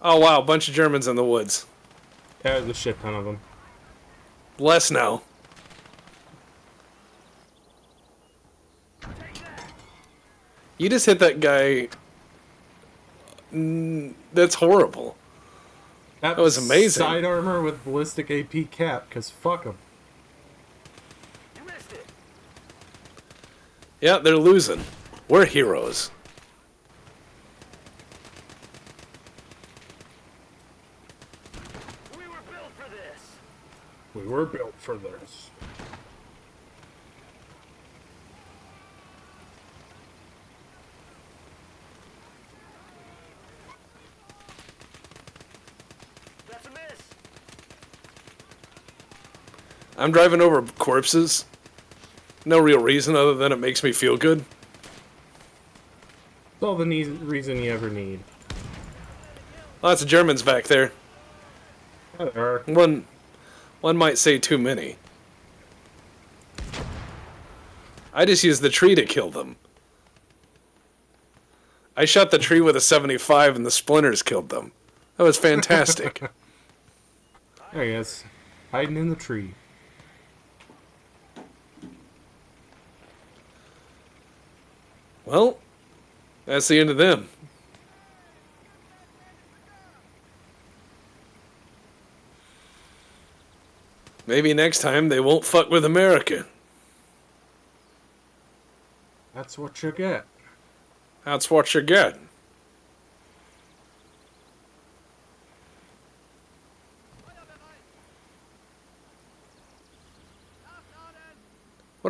Oh wow, a bunch of Germans in the woods. Yeah, there's a shit ton of them. Less now. You just hit that guy. That's horrible. That was amazing. Side armor with ballistic AP cap, because fuck them. You missed it. Yeah, they're losing. We're heroes. We were built for this. We were built for this. That's a miss. I'm driving over corpses. No real reason other than it makes me feel good. It's all the reason you ever need. Lots of Germans back there. Yeah, there are. One might say too many. I just used the tree to kill them. I shot the tree with a 75 and the splinters killed them. That was fantastic. There he is. Hiding in the tree. Well, that's the end of them. Maybe next time they won't fuck with America. That's what you get. That's what you get.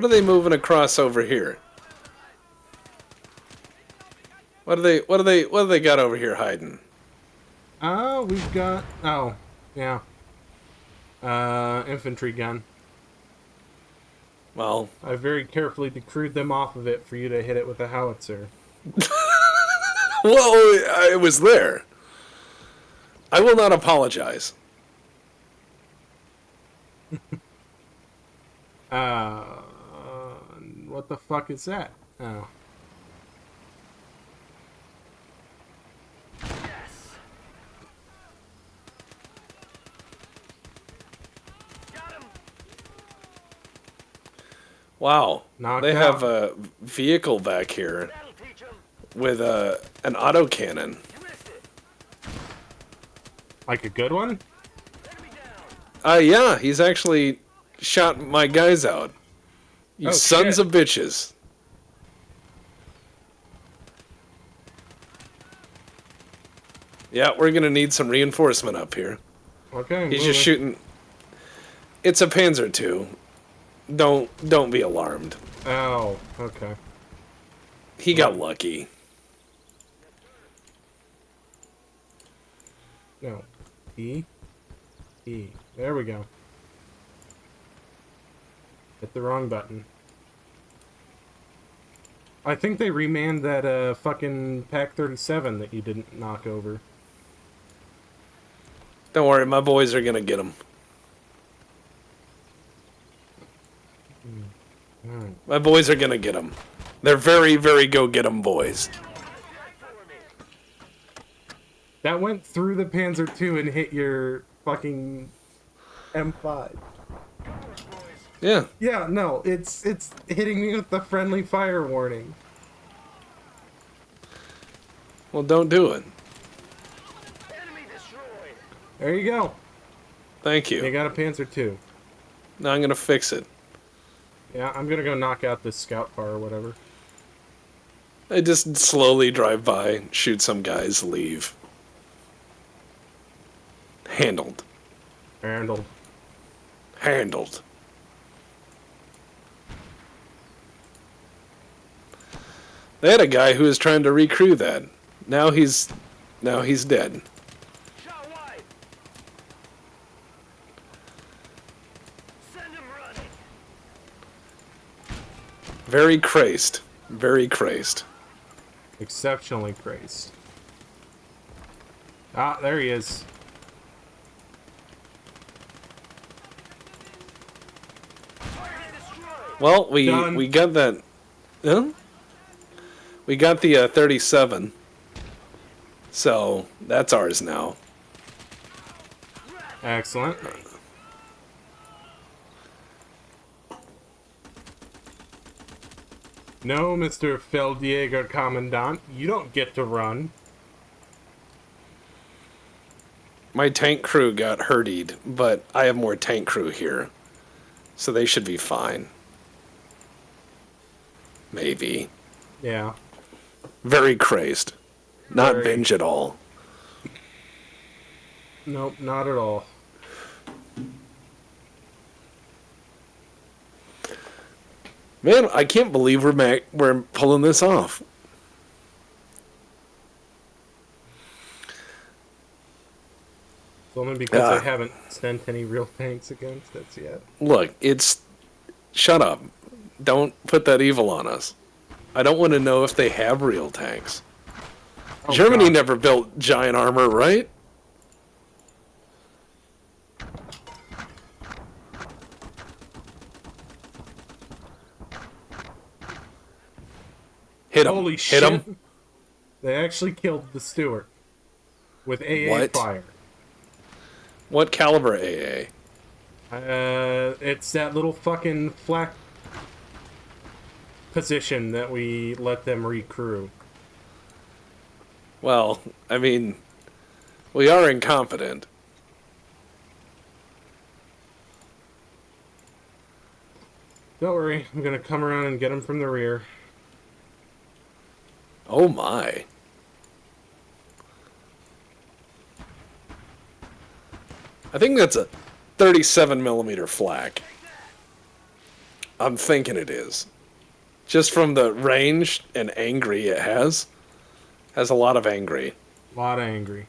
What are they moving across over here? What do they got over here hiding? We've got... Oh, yeah. Infantry gun. Well, I very carefully decrewed them off of it for you to hit it with a howitzer. well, it was there. I will not apologize. Uh, what the fuck is that? Oh. Wow. Knocked They have out. a vehicle back here with an autocannon. Like a good one? Yeah, he's actually shot my guys out. You Oh, sons shit. of bitches. Yeah, we're gonna need some reinforcement up here. Okay, He's moving. just shooting. It's a Panzer II. Don't be alarmed. Oh, okay. He got lucky. No. E. E. There we go. Hit the wrong button. I think they remanned that fucking Pack 37 that you didn't knock over. Don't worry, my boys are gonna get him. My boys are gonna get him. They're very, very go-get 'em boys. That went through the Panzer II and hit your fucking M5. Yeah. Yeah, no, it's hitting me with the friendly fire warning. Well, don't do it. There you go. Thank You you. got a Panzer II. Now I'm gonna fix it. Yeah, I'm gonna go knock out this scout car or whatever. I just slowly drive by, shoot some guys, leave. Handled. Handled. Handled. They had a guy who was trying to recrew that. Now he's dead. Very crazed. Very crazed. Exceptionally crazed. Ah, there he is. Well, Done. we got that. Huh? We got the 37. So that's ours now. Excellent. No, Mr. Feldjäger Commandant, you don't get to run. My tank crew got hurtied, but I have more tank crew here. So they should be fine. Maybe. Yeah. Very crazed. Not Very. binge at all. Nope, not at all. Man, I can't believe we're pulling this off. It's only because Ah. I haven't sent any real tanks against us yet. Look, it's... Shut up. Don't put that evil on us. I don't want to know if they have real tanks. Oh, Germany God. never built giant armor, right? Hit him. Holy Hit shit. him. They actually killed the Stewart. With AA What? fire. What caliber AA? It's that little fucking flak position that we let them recrew. Well, I mean, we are incompetent. Don't worry, I'm gonna come around and get them from the rear. Oh my. I think that's a 37 millimeter flak. I'm thinking it is. Just from the range and angry it has a lot of angry. A lot of angry.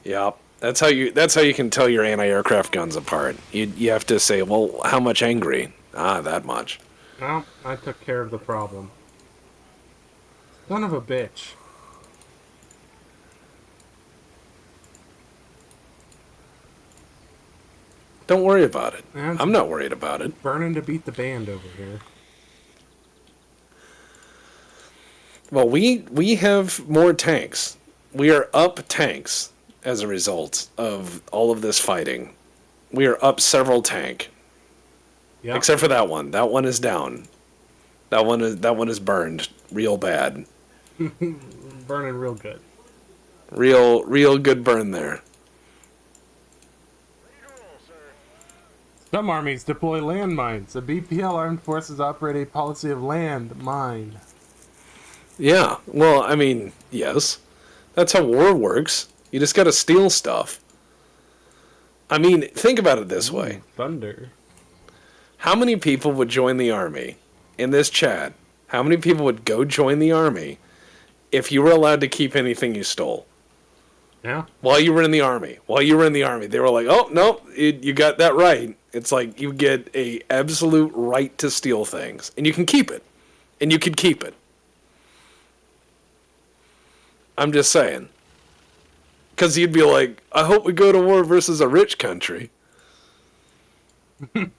Yep. That's how you can tell your anti-aircraft guns apart. You have to say, well, how much angry? Ah, that much. Well, I took care of the problem. Son of a bitch. Don't worry about it. That's I'm not worried about it. burning to beat the band over here. Well, we have more tanks. We are up tanks as a result of all of this fighting. We are up several tank. Yeah. Except for that one. That one is down. That one is burned real bad. Burning real good. Real good burn there. Some armies deploy landmines. The BPL armed forces operate a policy of land mine. Yeah. Well, I mean, yes. That's how war works. You just gotta steal stuff. I mean, think about it this way. Thunder. How many people would join the army in this chat? How many people would go join the army if you were allowed to keep anything you stole? Yeah. While you were in the army. They were like, oh, no, you got that right. It's like you get a absolute right to steal things. And you can keep it. And you could keep it. I'm just saying. Because you'd be like, I hope we go to war versus a rich country. And,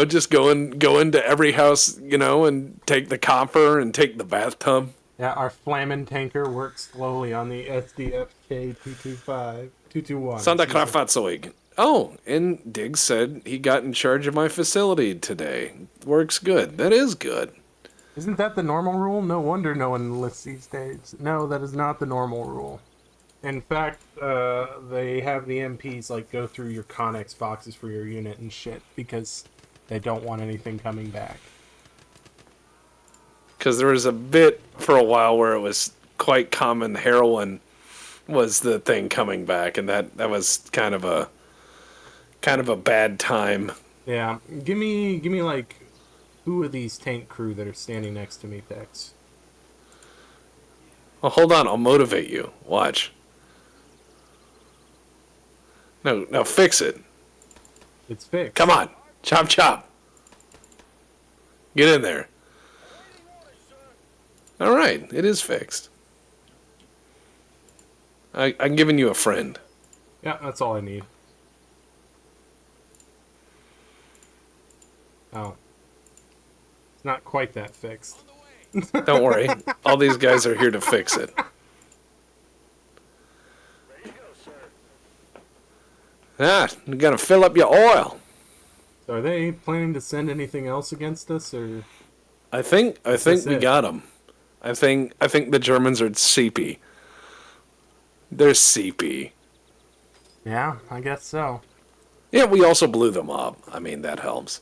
just go into every house, and take the copper and take the bathtub. Yeah, our flamin' tanker works slowly on the SDFK 221. Santa Krafatzoig. Oh, and Diggs said he got in charge of my facility today. Works good. That is good. Isn't that the normal rule? No wonder no one enlists these days. No, that is not the normal rule. In fact, they have the MPs go through your Connex boxes for your unit and shit because they don't want anything coming back. Because there was a bit for a while where it was quite common heroin was the thing coming back, and that was kind of a bad time. Yeah, give me who are these tank crew that are standing next to me, Pex? Well, hold on, I'll motivate you. Watch. No, fix it. It's fixed. Come on, chop chop. Get in there. All right, it is fixed. I'm giving you a friend. Yeah, that's all I need. Oh. It's not quite that fixed. Don't worry. All these guys are here to fix it. You gotta fill up your oil. So are they planning to send anything else against us, or? I think we it? got them. I think the Germans are seepy. They're seepy. Yeah, I guess so. Yeah, we also blew them up. I mean, that helps.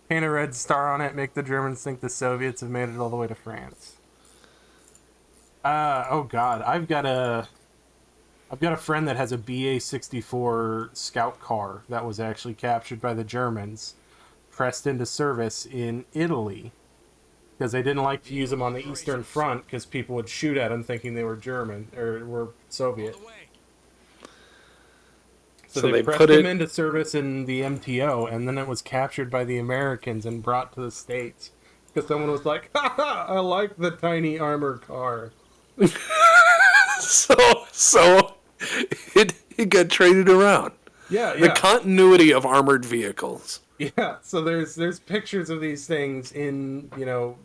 Paint a red star on it, make the Germans think the Soviets have made it all the way to France. Oh god, I've got a friend that has a BA-64 scout car that was actually captured by the Germans, pressed into service in Italy, because they didn't like to use them on the Eastern Front because people would shoot at them thinking they were German or were Soviet. So they pressed him into service in the MTO, and then it was captured by the Americans and brought to the States. Because someone was like, ha, I like the tiny armored car. So it got traded around. Yeah. The continuity of armored vehicles. Yeah, so there's pictures of these things in,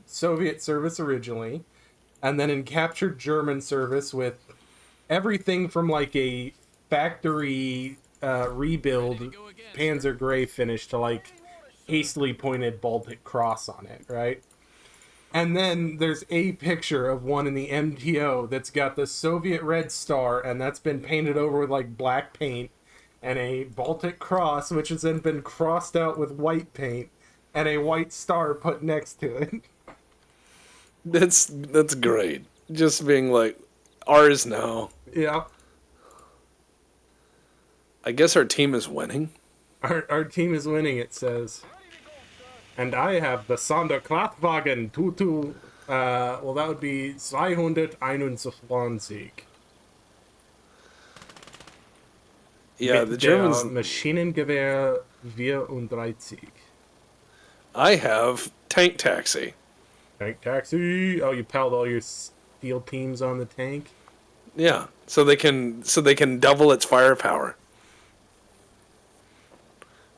Soviet service originally, and then in captured German service with everything from a factory rebuild Panzer Gray finish to hastily pointed Baltic Cross on it, right? And then there's a picture of one in the MTO that's got the Soviet Red Star, and that's been painted over with black paint, and a Baltic Cross, which has then been crossed out with white paint, and a white star put next to it. That's great. Just being ours now. Yeah. I guess our team is winning. Our team is winning, it says. And I have the Sonderkraftwagen Tutu. Well, that would be 221. Yeah, Mit the der Germans. Maschinengewehr 34. I have tank taxi. Tank taxi. Oh, you piled all your steel teams on the tank. Yeah, so they can double its firepower.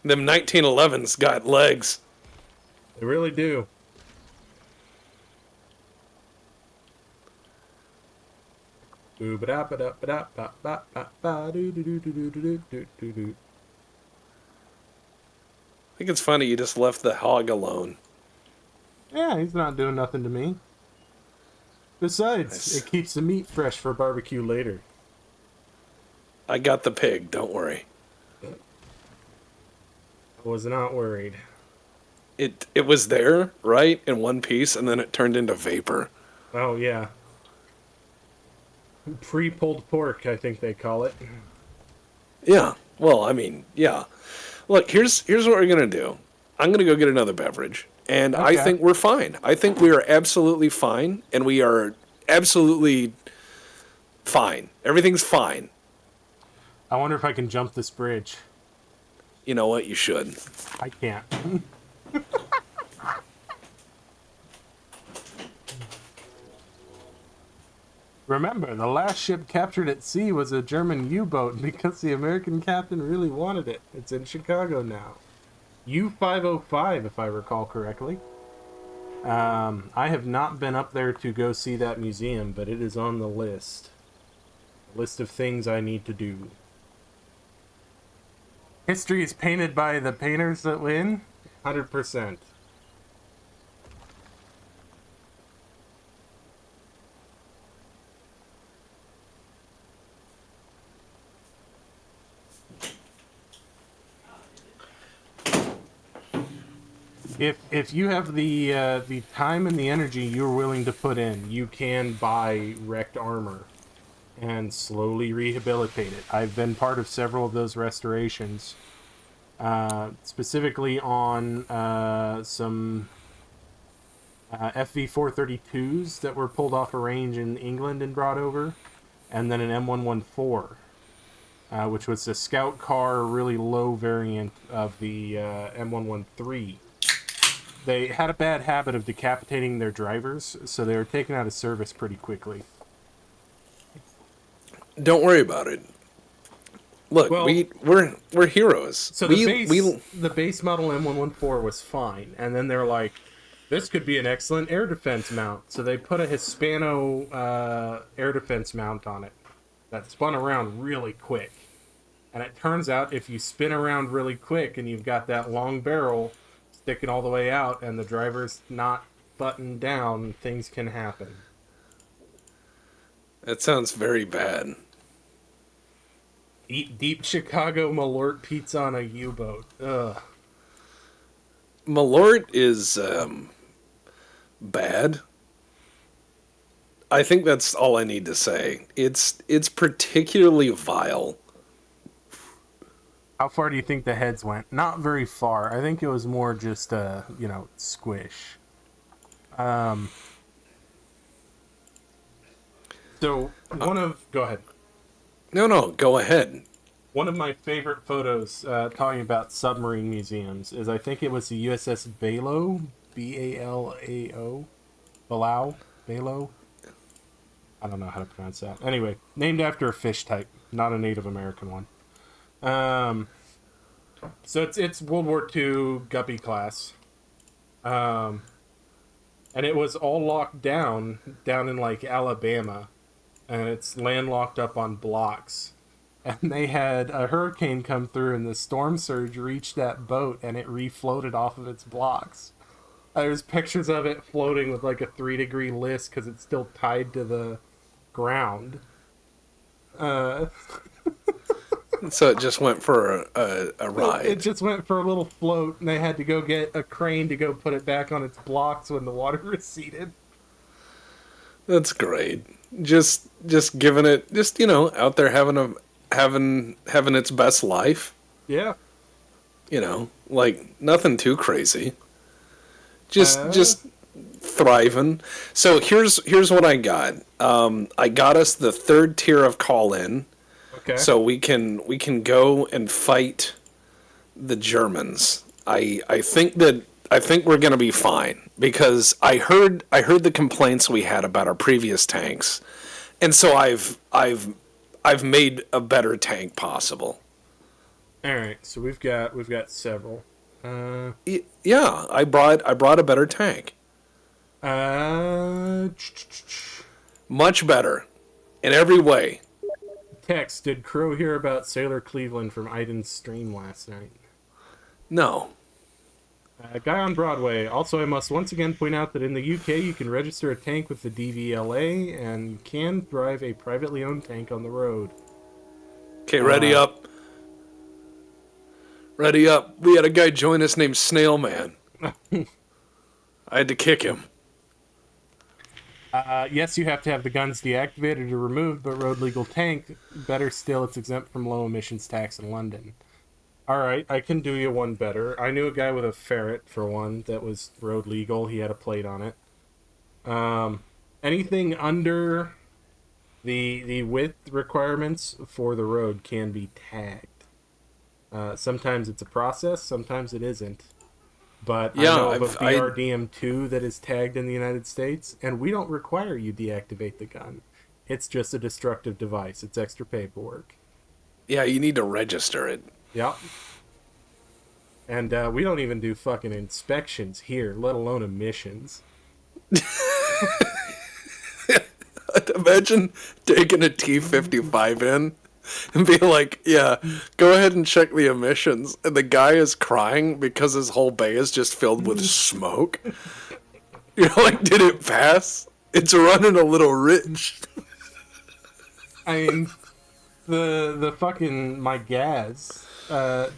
Them 1911s got legs. They really do. I think it's funny you just left the hog alone. Yeah, he's not doing nothing to me. Besides, Nice. it keeps the meat fresh for barbecue later. I got the pig, don't worry. I was not worried. It was there, right, in one piece, and then it turned into vapor. Oh, yeah. Pre-pulled pork, I think they call it. Yeah. Well, I mean, yeah. Look, here's what we're gonna do. I'm gonna go get another beverage, and I Okay. think we're fine. I think we are absolutely fine, and we are absolutely fine. Everything's fine. I wonder if I can jump this bridge. You know what? You should. I can't. Remember, the last ship captured at sea was a German U-boat because the American captain really wanted it. It's in Chicago now. U-505, if I recall correctly. I have not been up there to go see that museum, but it is on the list. List of things I need to do. History is painted by the painters that win? 100%. If you have the time and the energy you're willing to put in, you can buy wrecked armor and slowly rehabilitate it. I've been part of several of those restorations, specifically on some FV432s that were pulled off a range in England and brought over, and then an M114, which was a scout car, really low variant of the M113. They had a bad habit of decapitating their drivers, so they were taken out of service pretty quickly. Don't worry about it. Look, Well- we're heroes. So the base model M114 was fine, and then they're like, this could be an excellent air defense mount. So they put a Hispano air defense mount on it that spun around really quick. And it turns out if you spin around really quick and you've got that long barrel sticking all the way out and the driver's not buttoned down, things can happen. That sounds very bad. Eat deep Chicago Malort pizza on a U-boat. Ugh. Malort is bad. I think that's all I need to say. It's particularly vile. How far do you think the heads went? Not very far. I think it was more just a, squish. So go ahead. No, go ahead. One of my favorite photos talking about submarine museums is I think it was the USS Balo, Balao, Balo. I don't know how to pronounce that. Anyway, named after a fish type, not a Native American one. So it's World War II Guppy class, and it was all locked down in like Alabama, and it's landlocked up on blocks. And they had a hurricane come through, and the storm surge reached that boat, and it refloated off of its blocks. There's pictures of it floating with like a 3-degree list because it's still tied to the ground. So it just went for a ride. It just went for a little float, and they had to go get a crane to go put it back on its blocks when the water receded. That's great. Just giving it, out there having having its best life. Yeah. Like nothing too crazy. Uh, Just thriving. So here's what I got. I got us the third tier of call in, okay. so we can go and fight the Germans. I think we're gonna be fine because I heard the complaints we had about our previous tanks, and so I've made a better tank possible. All right. So we've got several. Yeah, I brought a better tank. Uh, Much better in every way. Text, did Crow hear about Sailor Cleveland from Iden's stream last night? No. Guy on Broadway. Also, I must once again point out that in the UK, you can register a tank with the DVLA and you can drive a privately owned tank on the road. Okay, ready up. Ready up. We had a guy join us named Snail Man. I had to kick him. Yes, you have to have the guns deactivated or removed, but road legal tank, better still, it's exempt from low emissions tax in London. Alright, I can do you one better. I knew a guy with a ferret, for one, that was road legal. He had a plate on it. Anything under the width requirements for the road can be tagged. Sometimes it's a process, sometimes it isn't. But Yeah, I know of a BRDM2 that is tagged in the United States, and we don't require you deactivate the gun. It's just a destructive device. It's extra paperwork. Yeah, you need to register it. Yep. And we don't even do fucking inspections here, let alone emissions. Imagine taking a T-55 in and being like, yeah, go ahead and check the emissions. And the guy is crying because his whole bay is just filled with smoke. You're like, did it pass? It's running a little rich. I mean, the fucking, my gas, getting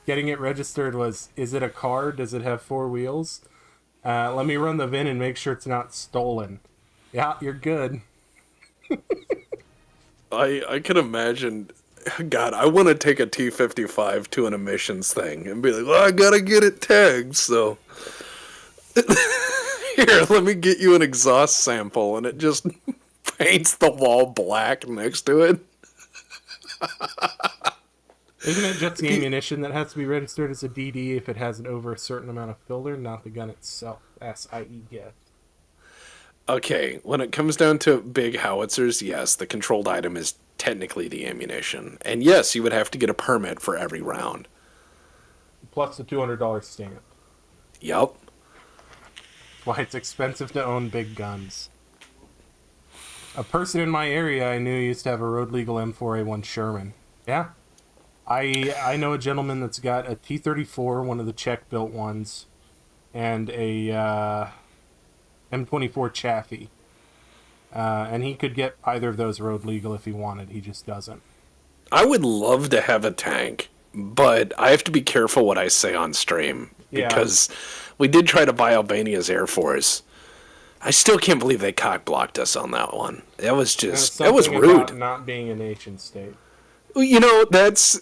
it registered was, is it a car? Does it have four wheels? Let me run the VIN and make sure it's not stolen. Yeah, you're good. I can imagine. God, I want to take a T-55 to an emissions thing and be like, well, I gotta get it tagged, so here, let me get you an exhaust sample, and it just paints the wall black next to it. Isn't it just the ammunition that has to be registered as a DD if it has an over a certain amount of filler, not the gun itself? S-I-E gift. Okay, when it comes down to big howitzers, yes, the controlled item is technically the ammunition. And yes, you would have to get a permit for every round. Plus the $200 stamp. Yup. Why it's expensive to own big guns. A person in my area I knew used to have a road legal M4A1 Sherman. Yeah. I know a gentleman that's got a T-34, one of the Czech-built ones, and a M24 Chaffee. And he could get either of those road legal if he wanted. He just doesn't. I would love to have a tank, but I have to be careful what I say on stream. Yeah. Because we did try to buy Albania's Air Force. I still can't believe they cock-blocked us on that one. That was just, that was rude. About not being a nation state. You know, that's,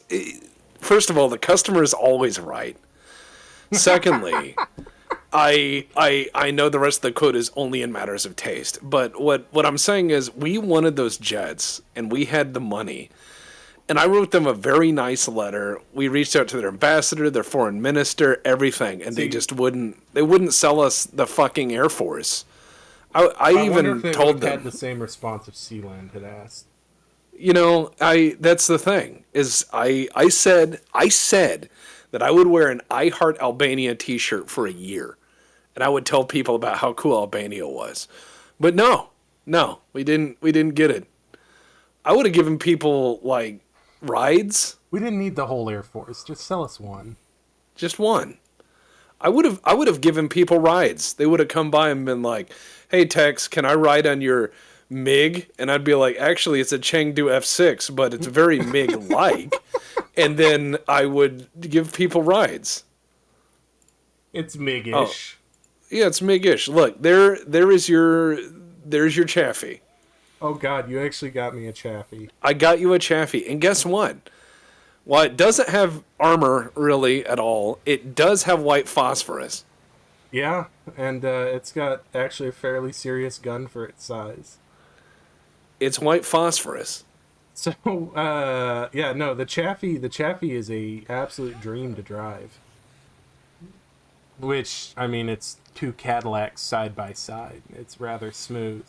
first of all, the customer is always right. Secondly, I know the rest of the quote is only in matters of taste, but what I'm saying is we wanted those jets, and we had the money. And I wrote them a very nice letter. We reached out to their ambassador, their foreign minister, everything, and they just wouldn't sell us the fucking Air Force. I even told them. Had the same response if Sealand had asked. You know, that's the thing, is I said that I would wear an I Heart Albania t-shirt for a year. And I would tell people about how cool Albania was. But no, we didn't get it. I would have given people, like, rides. We didn't need the whole Air Force. Just sell us one. Just one. I would have given people rides. They would have come by and been like, hey, Tex, can I ride on your MiG? And I'd be like, actually, it's a Chengdu F6, but it's very MiG-like. And then I would give people rides. It's MiG-ish. Oh. Yeah, it's MiG-ish. Look, there's your Chaffee. Oh God, you actually got me a Chaffee. I got you a Chaffee, and guess what? While it doesn't have armor really at all, it does have white phosphorus. Yeah, and it's got actually a fairly serious gun for its size. It's white phosphorus. So, yeah, no, the Chaffee is a absolute dream to drive. Which, I mean, it's two Cadillacs side by side. It's rather smooth.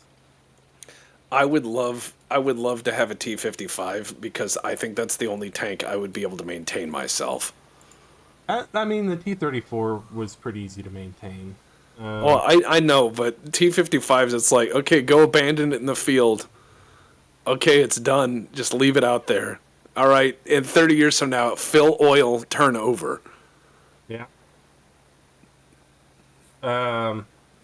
I would love to have a T-55 because I think that's the only tank I would be able to maintain myself. I mean, the T-34 was pretty easy to maintain. Well, I know, but T-55s, it's like, okay, go abandon it in the field. Okay, it's done. Just leave it out there. All right, in 30 years from now, fill oil, turn over. Yeah.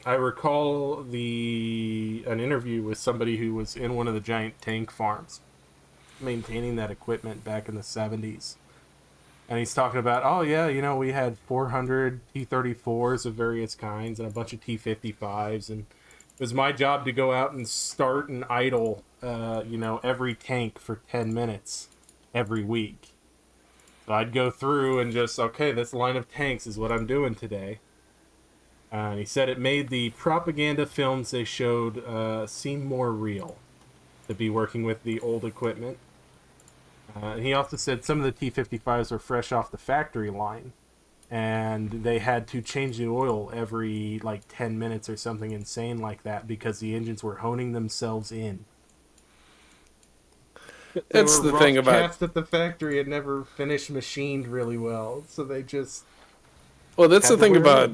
I recall an interview with somebody who was in one of the giant tank farms, maintaining that equipment back in the 70s. And he's talking about, oh yeah, we had 400 T-34s of various kinds and a bunch of T-55s, and it was my job to go out and start and idle, every tank for 10 minutes every week. So I'd go through and just, okay, this line of tanks is what I'm doing today. And he said it made the propaganda films they showed seem more real to be working with the old equipment. And he also said some of the T-55s were fresh off the factory line, and they had to change the oil every, 10 minutes or something insane like that because the engines were honing themselves in. That's the thing about... cast at the factory and never finished machined really well, so they just... Well, that's the thing about...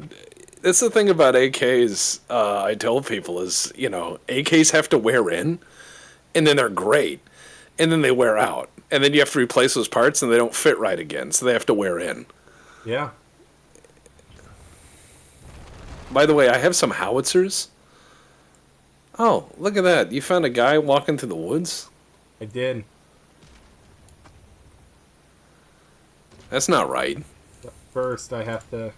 That's the thing about AKs, I tell people, is, AKs have to wear in, and then they're great, and then they wear out. And then you have to replace those parts, and they don't fit right again, so they have to wear in. Yeah. By the way, I have some howitzers. Oh, look at that. You found a guy walking through the woods? I did. That's not right. But first, I have to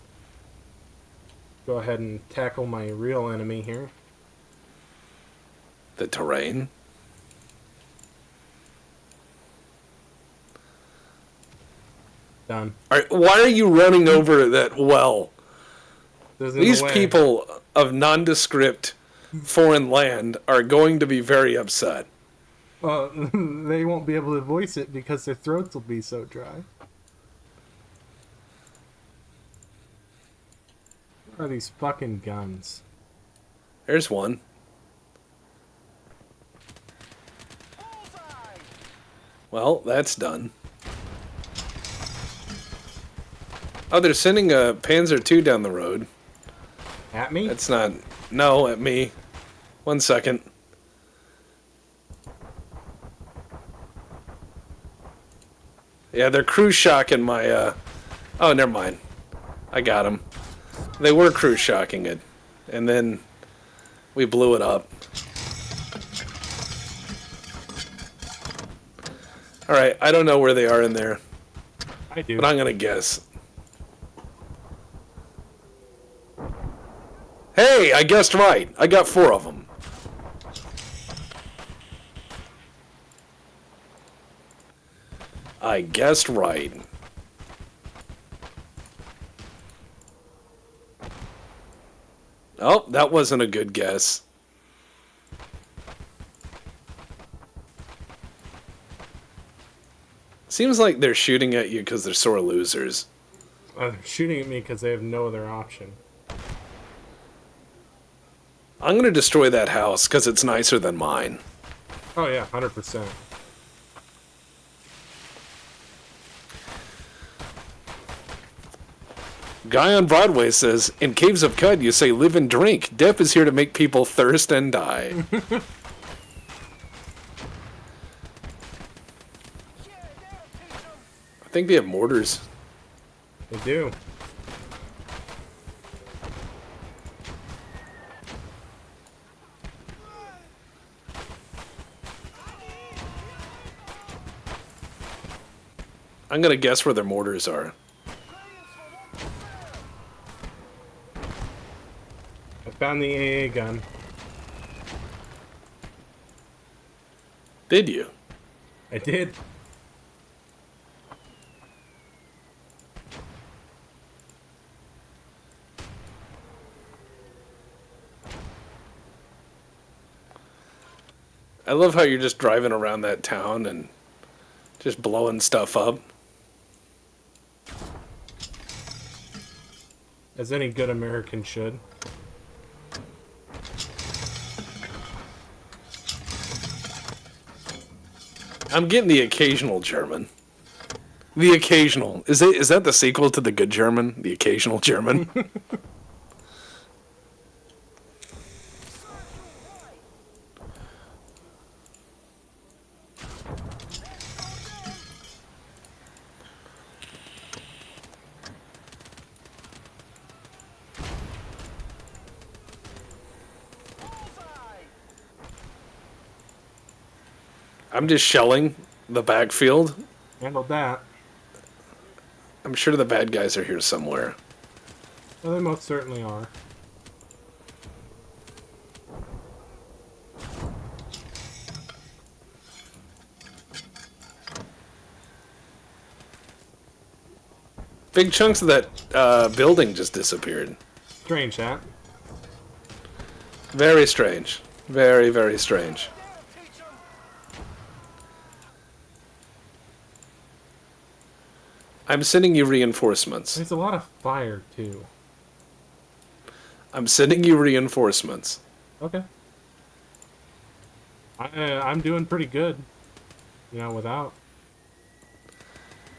go ahead and tackle my real enemy here. The terrain. Done. All right, why are you running over that well? These people of nondescript foreign land are going to be very upset. They won't be able to voice it because their throats will be so dry. What are these fucking guns? There's one. Well, that's done. Oh, they're sending a Panzer II down the road. At me? That's not... No, at me. 1 second. Yeah, they're cruise shocking my, Oh, never mind. I got them. They were cruise shocking it. And then we blew it up. Alright, I don't know where they are in there. I do. But I'm gonna guess. Hey, I guessed right. I got 4 of them. I guessed right. Oh, that wasn't a good guess. Seems like they're shooting at you because they're sore losers. They're shooting at me because they have no other option. I'm going to destroy that house because it's nicer than mine. Oh yeah, 100%. Guy on Broadway says, in Caves of Cud, you say live and drink. Dep is here to make people thirst and die. I think they have mortars. They do. I'm going to guess where their mortars are. I found the AA gun. Did you? I did. I love how you're just driving around that town and just blowing stuff up. As any good American should. I'm getting the occasional German. The occasional. Is that the sequel to the Good German? The Occasional German? I'm just shelling the backfield. Handled that. I'm sure the bad guys are here somewhere. Well, they most certainly are. Big chunks of that building just disappeared. Strange, that. Very strange. Very, very strange. I'm sending you reinforcements. There's a lot of fire, too. I'm sending you reinforcements. Okay. I'm doing pretty good. You know, without.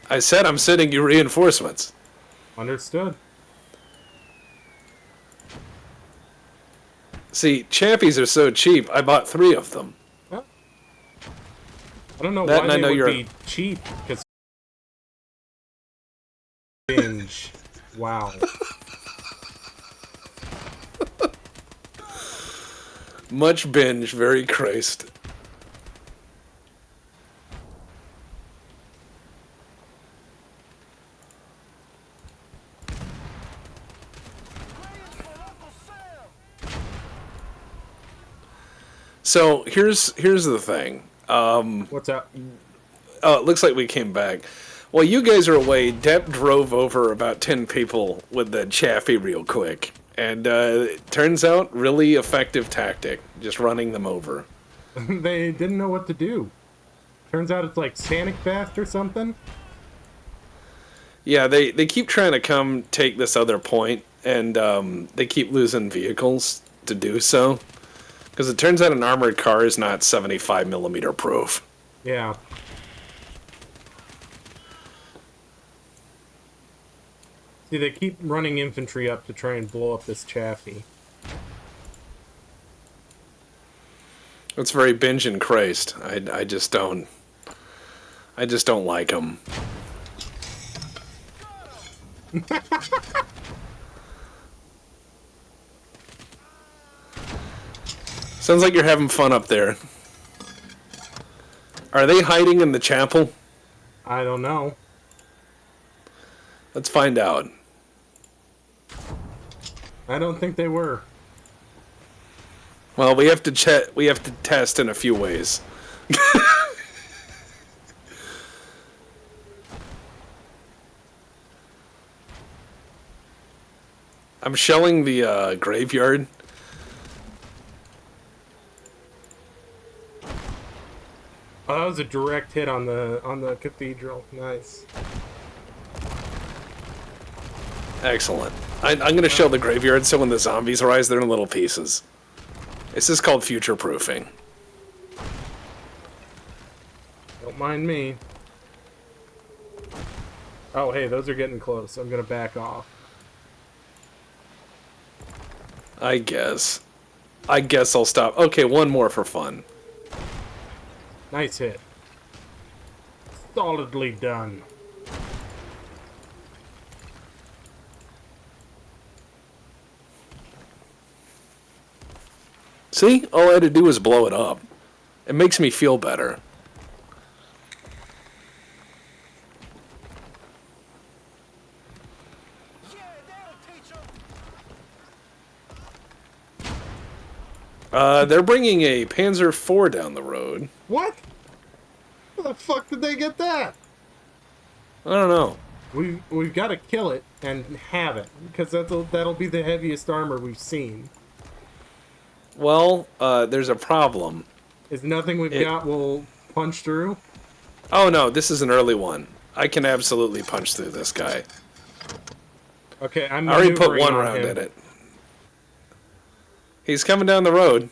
I said I'm sending you reinforcements. Understood. See, Champies are so cheap, I bought 3 of them. Yeah. I don't know That why and I they know would you're- be cheap, because binge. Wow. Much binge, very Christ. So here's the thing. What's up? Oh, it looks like we came back. While you guys are away, Dep drove over about 10 people with the Chaffee real quick. And it turns out, really effective tactic, just running them over. They didn't know what to do. Turns out it's like Sanic Fast or something. Yeah, they keep trying to come take this other point, and they keep losing vehicles to do so. Because it turns out an armored car is not 75mm proof. Yeah. See, they keep running infantry up to try and blow up this Chaffee. It's very binge and Christ. I just don't like them. Sounds like you're having fun up there. Are they hiding in the chapel? I don't know. Let's find out. I don't think they were. Well, we have to check. We have to test in a few ways. I'm shelling the graveyard. Oh, that was a direct hit on the cathedral. Nice. Excellent. I'm going to shell the graveyard so when the zombies rise, they're in little pieces. This is called future-proofing. Don't mind me. Oh, hey, those are getting close. I'm gonna back off. I guess. I'll stop. Okay, one more for fun. Nice hit. Solidly done. See? All I had to do was blow it up. It makes me feel better. They're bringing a Panzer IV down the road. What? Where the fuck did they get that? I don't know. We've got to kill it and have it, because that'll be the heaviest armor we've seen. Well, there's a problem. Is nothing we've got will punch through? Oh no, this is an early one. I can absolutely punch through this guy. Okay, I'm I already put maneuvering one on round him. in it. He's coming down the road.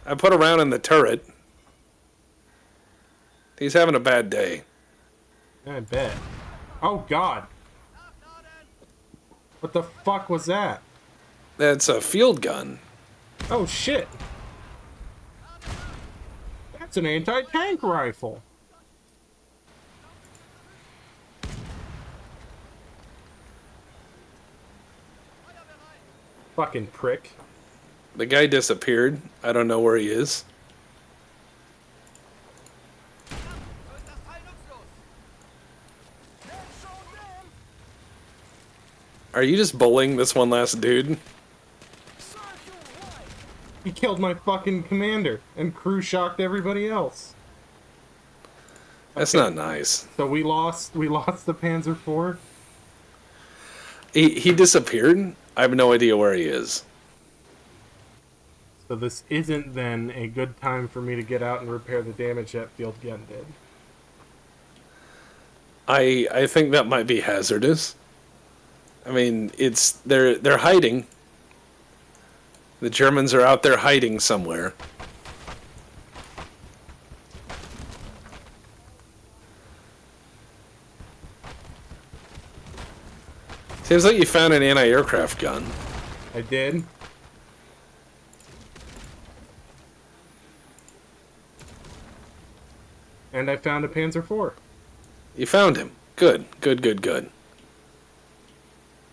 I put a round in the turret. He's having a bad day. I bet. Oh god. What the fuck was that? That's a field gun. Oh shit. That's an anti-tank rifle. Fucking prick. The guy disappeared. I don't know where he is. Are you just bullying this one last dude? He killed my fucking commander and crew shocked everybody else. That's not nice. So we lost the Panzer IV. He disappeared? I have no idea where he is. So this isn't then a good time for me to get out and repair the damage that field gun did. I think that might be hazardous. I mean, they're hiding. The Germans are out there hiding somewhere. Seems like you found an anti-aircraft gun. I did. And I found a Panzer IV. You found him. Good, good, good, good.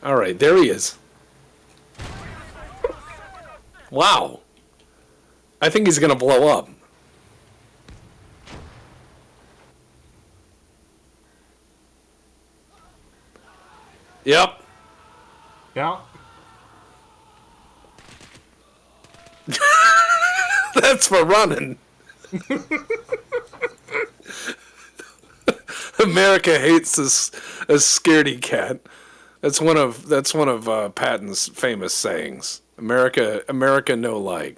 All right, there he is. Wow. I think he's gonna blow up. Yep. Yeah. That's for running. America hates this a scaredy cat. That's one of Patton's famous sayings. America no like.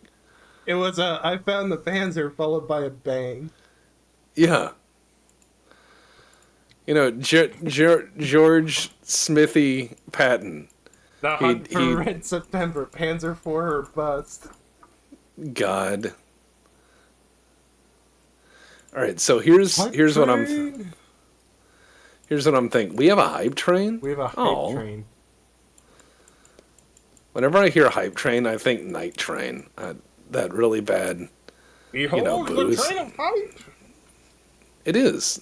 It was I found the Panzer followed by a bang. Yeah. You know, George Smithy Patton. The hunt for Red September, Panzer IV or bust. God. All right, so here's what I'm thinking. We have a hype train? We have a hype train. Whenever I hear hype train, I think night train. That really bad. Behold booze. the train of hype. It is.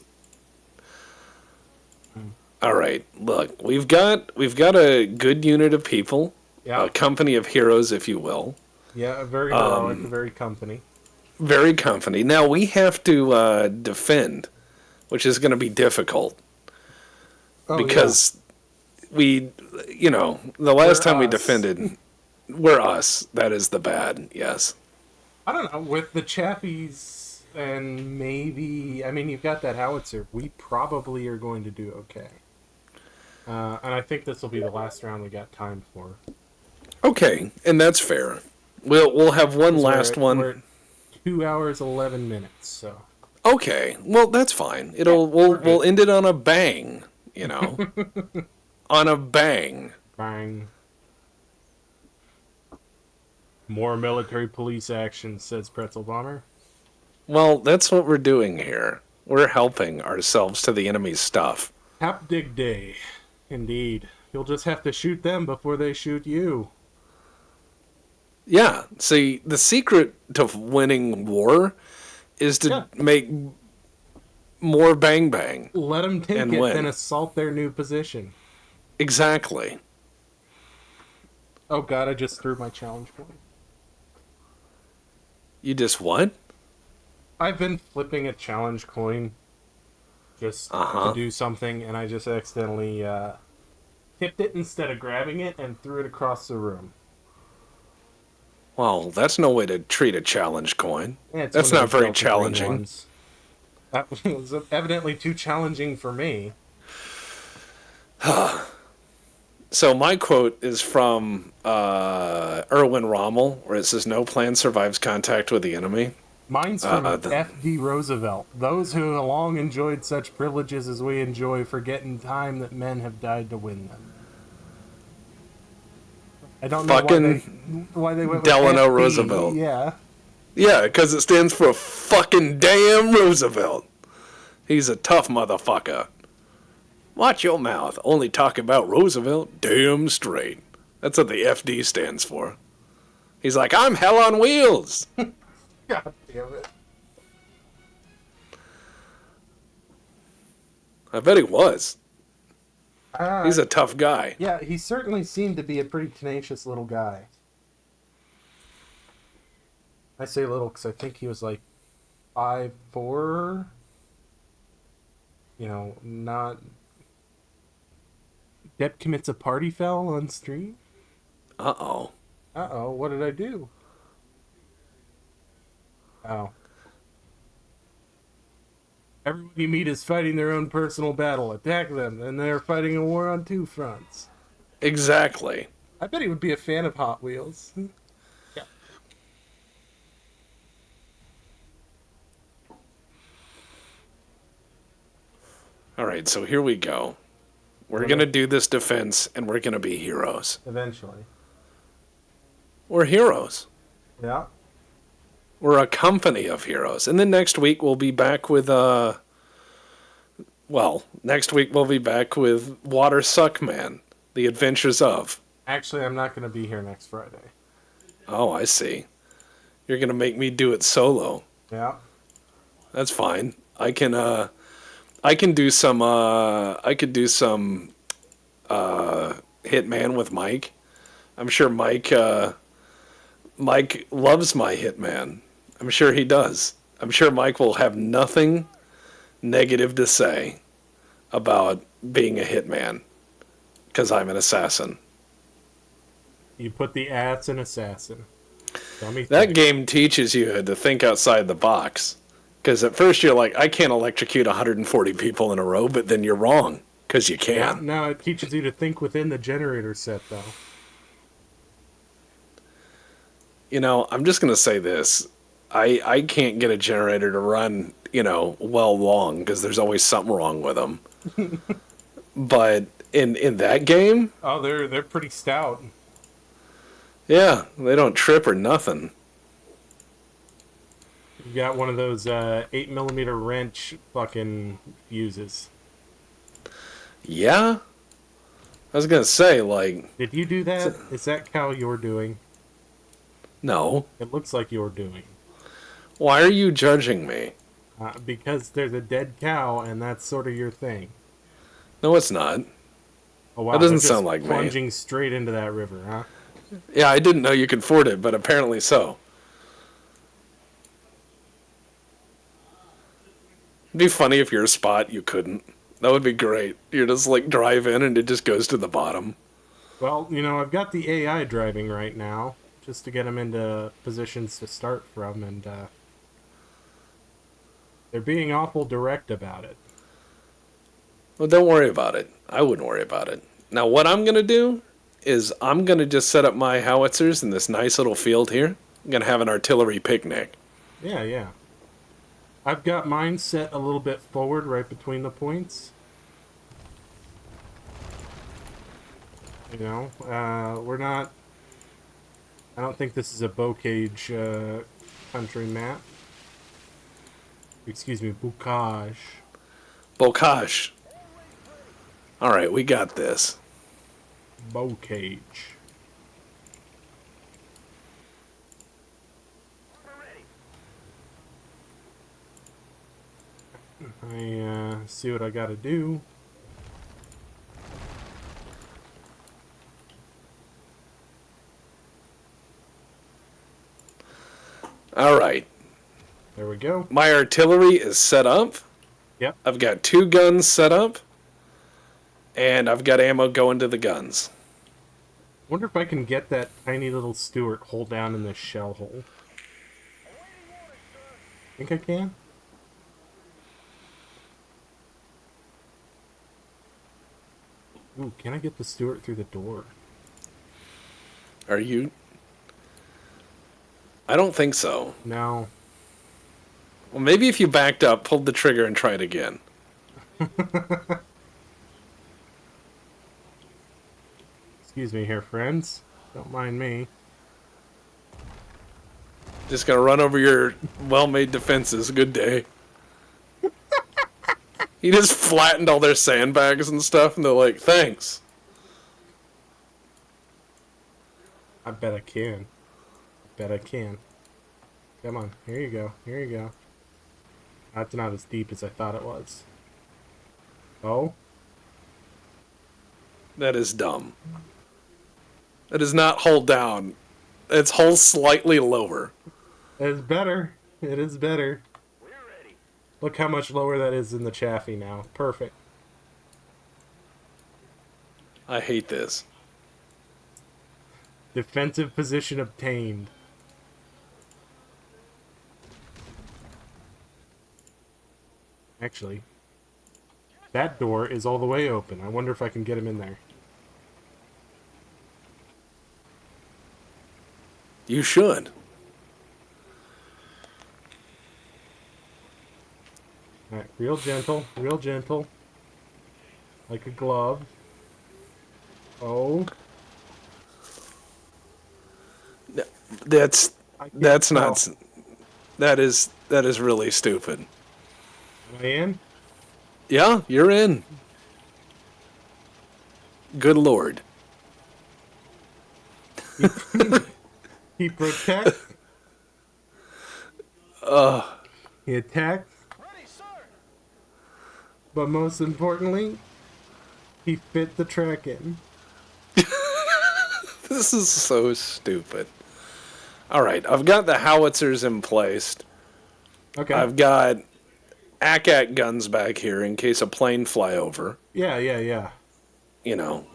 All right, look, we've got a good unit of people, Yeah. a company of heroes, if you will. Yeah, a very heroic, very company. Very company. Now we have to defend, which is going to be difficult because the last time we defended, we're us. That is the bad. Yes. I don't know, with the Chappies and maybe, I mean, you've got that howitzer. We probably are going to do okay. And I think this will be the last round we got time for. Okay, and that's fair. We'll have one last one. We're at 2 hours 11 minutes. So. Okay, well that's fine. We'll end it on a bang. You know, on a bang. Bang. More military police action, says Pretzel Bomber. Well, that's what we're doing here. We're helping ourselves to the enemy's stuff. Hapdig Day. Indeed. You'll just have to shoot them before they shoot you. Yeah. See, the secret to winning war is to make more bang bang. Let them take and it, win. then assault their new position. Exactly. Oh god, I just threw my challenge point. You just what? I've been flipping a challenge coin just to do something, and I just accidentally tipped it instead of grabbing it and threw it across the room. Well, that's no way to treat a challenge coin. Yeah, it's That's one of not the very Delta Green challenging. ones. That was evidently too challenging for me. So my quote is from Erwin Rommel, where it says, "No plan survives contact with the enemy." Mine's from The- F.D. Roosevelt. Those who have long enjoyed such privileges as we enjoy forget in time that men have died to win them. I don't know why they went with Delano FD. Roosevelt. Yeah. Yeah, because it stands for fucking damn Roosevelt. He's a tough motherfucker. Watch your mouth. Only talk about Roosevelt damn straight. That's what the FD stands for. He's like, I'm hell on wheels. God damn it. I bet he was. Uh, He's a tough guy. Yeah, he certainly seemed to be a pretty tenacious little guy. I say little because I think he was like 5'4". You know, not. Dep commits a party foul on stream? Uh-oh. Uh-oh, what did I do? Oh. Everyone you meet is fighting their own personal battle. Attack them, and they're fighting a war on two fronts. Exactly. I bet he would be a fan of Hot Wheels. Yeah. All right, so here we go. We're going to do this defense, and we're going to be heroes. Eventually. We're heroes. Yeah. We're a company of heroes. And then next week we'll be back with next week we'll be back with Water Suck Man, The Adventures of. Actually, I'm not going to be here next Friday. Oh, I see. You're going to make me do it solo. Yeah. That's fine. I can do some Hitman with Mike. I'm sure Mike loves my Hitman. I'm sure he does. I'm sure Mike will have nothing negative to say about being a hitman because I'm an assassin. You put the ass in assassin. That game teaches you to think outside the box. Because at first you're like, I can't electrocute 140 people in a row, but then you're wrong because you can. Now it teaches you to think within the generator set, though. You know, I'm just going to say this. I can't get a generator to run, well long because there's always something wrong with them. But in that game, Oh, they're pretty stout. yeah, they don't trip or nothing. You got one of those 8mm wrench fucking fuses. Yeah? I was going to say, like, Did you do that? Is that cow you're doing? no. It looks like you're doing. Why are you judging me? Because there's a dead cow, and that's sort of your thing. No, it's not. Oh, wow, That doesn't they're just sound like me. plunging straight into that river, huh? Yeah, I didn't know you could ford it, but apparently so. It'd be funny if you're a spot you couldn't. That would be great. You're just like drive in and it just goes to the bottom. Well, I've got the AI driving right now, just to get them into positions to start from, and they're being awful direct about it. Well, don't worry about it. I wouldn't worry about it. Now, what I'm going to do is I'm going to just set up my howitzers in this nice little field here. I'm going to have an artillery picnic. Yeah. I've got mine set a little bit forward, right between the points. We're not... I don't think this is a bocage country map. Excuse me, bocage. Bokash. All right, we got this. Bocage. I see what I gotta do. All right. There we go. My artillery is set up. Yep. I've got 2 guns set up. And I've got ammo going to the guns. Wonder if I can get that tiny little Stuart hole down in this shell hole. Think I can? Ooh, can I get the Stuart through the door? Are you? I don't think so. No. Well, maybe if you backed up, pulled the trigger, and tried again. Excuse me here, friends. Don't mind me. Just gonna run over your well-made defenses. Good day. He just flattened all their sandbags and stuff, and they're like, thanks. I bet I can. Bet I can. Come on, here you go. Here you go. That's not as deep as I thought it was. Oh? That is dumb. That is not hold down. It's hold slightly lower. It is better. It is better. We're ready. Look how much lower that is in the Chaffee now. Perfect. I hate this. Defensive position obtained. Actually, that door is all the way open. I wonder if I can get him in there. You should. Alright, real gentle, real gentle. Like a glove. Oh. That's I can't that's tell. not. That is really stupid. Am I in? Yeah, you're in. Good lord. He protects. He attacks. Ready, sir. But most importantly, he fit the track in. This is so stupid. Alright, I've got the howitzers in place. Okay. I've got ACAT guns back here in case a plane fly over. Yeah. You know,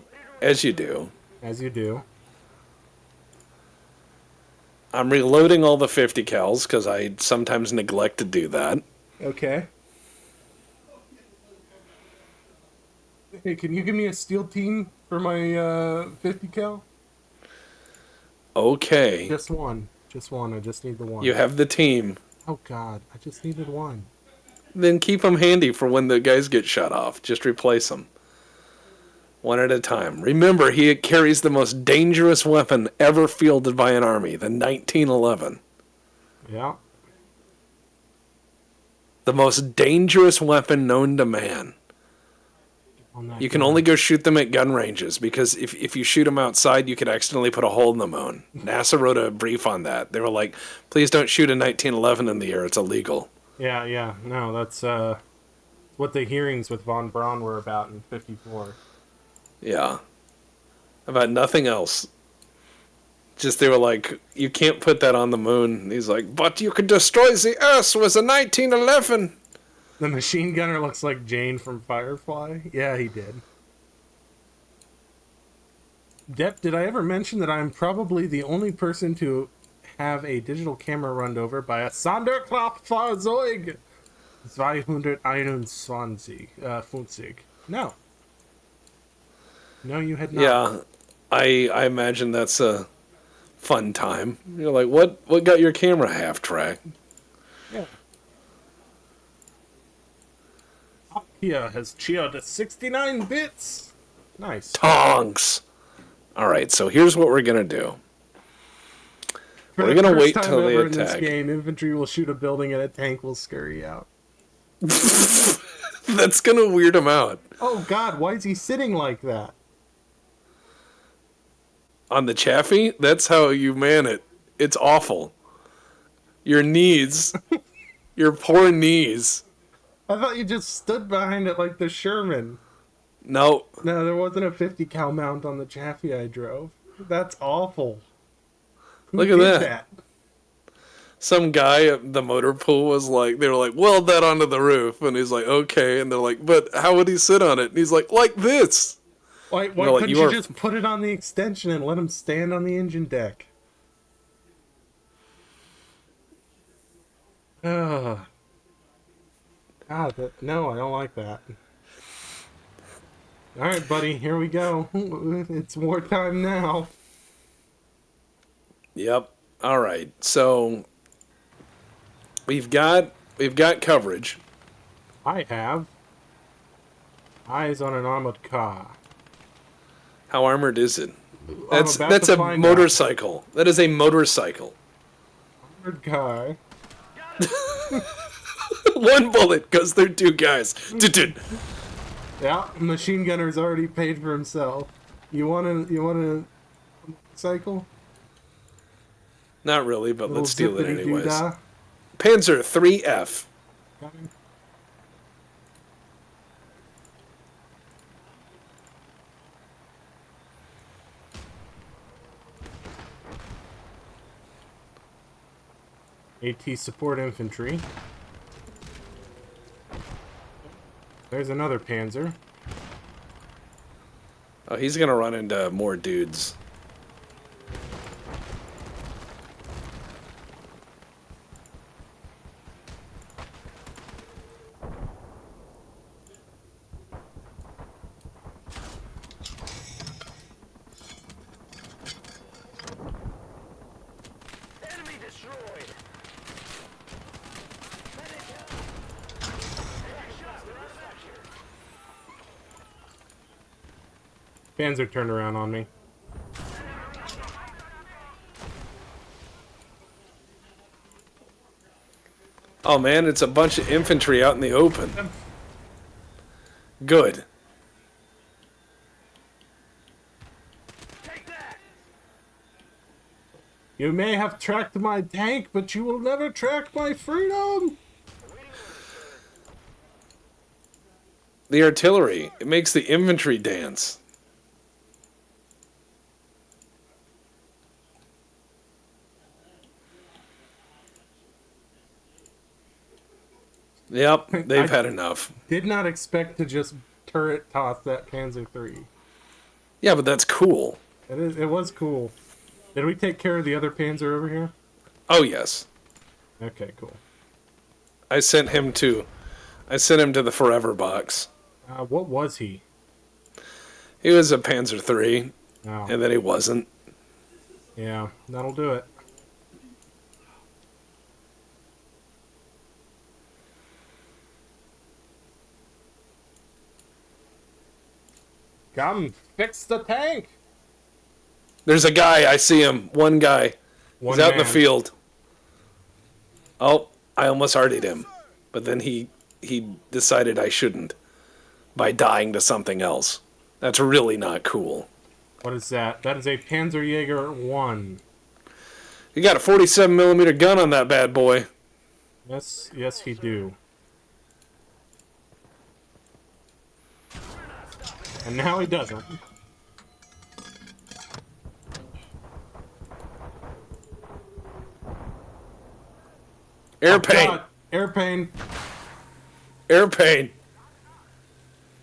as you do. As you do. I'm reloading all the 50 cals because I sometimes neglect to do that. Okay. Hey, can you give me a steel team for my 50 cal? Okay. Just one. Just one. I just need the one. You have the team. Oh, God. I just needed one. Then keep them handy for when the guys get shut off. Just replace them. One at a time. Remember, he carries the most dangerous weapon ever fielded by an army, the 1911. Yeah. The most dangerous weapon known to man. On that You can gun. only go shoot them at gun ranges, because if you shoot them outside, you could accidentally put a hole in the moon. NASA wrote a brief on that. They were like, please don't shoot a 1911 in the air, it's illegal. Yeah. No, that's what the hearings with von Braun were about in 54. Yeah. About nothing else. Just they were like, you can't put that on the moon. And he's like, but you could destroy the Earth with a 1911. The machine gunner looks like Jane from Firefly. Yeah, he did. Dep, did I ever mention that I'm probably the only person to have a digital camera run over by a Sonderkraftfahrzeug 221 No. No, you had not. Yeah. I imagine that's a fun time. You're like, what got your camera half track? Yeah. Here has cheered at 69 bits. Nice. Tonks. Alright, so here's what we're gonna do. For We're the gonna first wait time till they ever in this attack. game, infantry will shoot a building and a tank will scurry out. That's gonna weird him out. Oh God, why is he sitting like that? On the Chaffee, that's how you man it. It's awful. Your knees, your poor knees. I thought you just stood behind it like the Sherman. No, No, there wasn't a 50 cal mount on the Chaffee I drove. That's awful. Who Look at did that. Some guy at the motor pool was like, they were like, weld that onto the roof. And he's like, okay. And they're like, but how would he sit on it? And he's like this. Why Well, couldn't you you are just put it on the extension and let him stand on the engine deck? Ugh. God, no, I don't like that. All right, buddy, here we go. It's wartime now. Yep. All right. So we've got coverage. I have eyes on an armored car. How armored is it? I'm about to That's a find out. motorcycle. That is a motorcycle. Armored car. One bullet goes through two guys. Yeah, machine gunner's already paid for himself. You want a cycle? Not really, but Little let's steal it zippity anyways. doo-dah. Panzer 3F. Coming. AT support infantry. There's another panzer. Oh, he's gonna run into more dudes. Enemy destroyed. Panzer turned around on me. Oh man, it's a bunch of infantry out in the open. Good. Take that. You may have tracked my tank, but you will never track my freedom! The artillery. It makes the infantry dance. Yep, they've had enough. Did not expect to just turret toss that Panzer III. Yeah, but that's cool. It was cool. Did we take care of the other Panzer over here? Oh yes. Okay, cool. I sent him to the forever box. What was he? He was a Panzer III, Oh, and then he wasn't. yeah, that'll do it. Come, fix the tank! There's a guy, I see him. One guy. One He's out in the man. field. Oh, I almost hearted him. But then he decided I shouldn't by dying to something else. That's really not cool. What is that? That is a Panzerjäger 1. You got a 47 millimeter gun on that bad boy. Yes, yes, he do. And now he doesn't. Airplane. God, airplane. Airplane.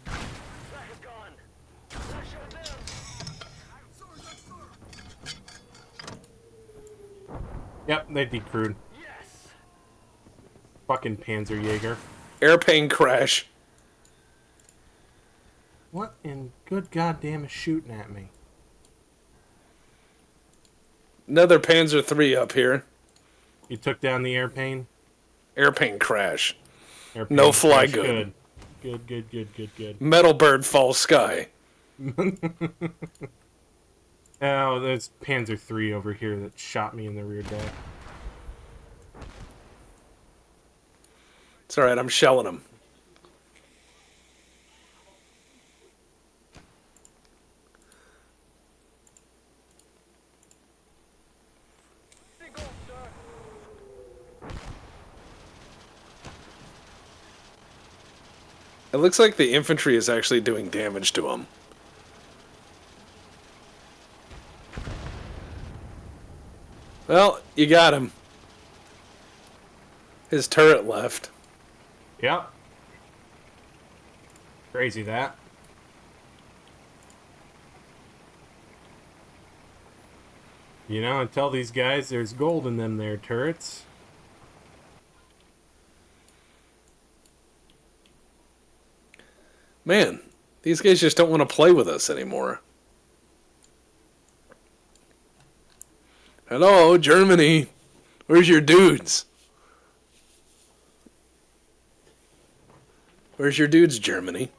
Back is gone. That showed them. Yep, they decrewed. Yes. Fucking Panzerjäger. Airplane crash. What in good goddamn is shooting at me? Another Panzer III up here. You took down the airplane? Airplane crash. Airplane No fly crash good. Good. Metal bird falls sky. Oh, there's Panzer III over here that shot me in the rear deck. It's alright, I'm shelling him. Big old star. It looks like the infantry is actually doing damage to him. Well, you got him. His turret left. Yep. Crazy that. You know, and tell these guys there's gold in them there turrets. Man, these guys just don't want to play with us anymore. Hello, Germany. Where's your dudes? Where's your dudes, Germany?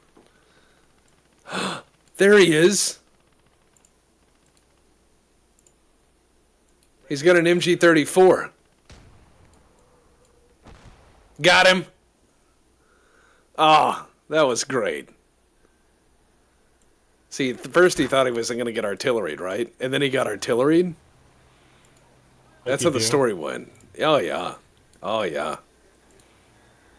There he is. He's got an MG34. Got him. Ah, that was great. See, at first he thought he wasn't going to get artilleried, right? And then he got artilleried. That's how the story went. Oh, yeah. Oh, yeah.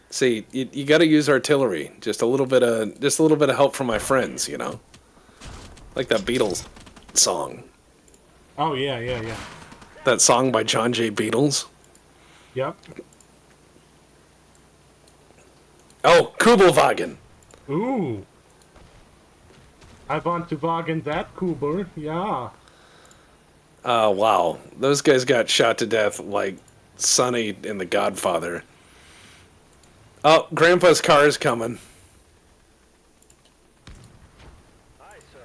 See, you got to use artillery. Just a little bit of help from my friends, you know? Like that Beatles song. Oh, yeah. That song by John J. Beatles. Yep. Oh, Kubelwagen. Ooh. I want to wagen that Kuber, yeah. Oh, wow. Those guys got shot to death like Sonny in The Godfather. Oh, Grandpa's car is coming. Hi, sir.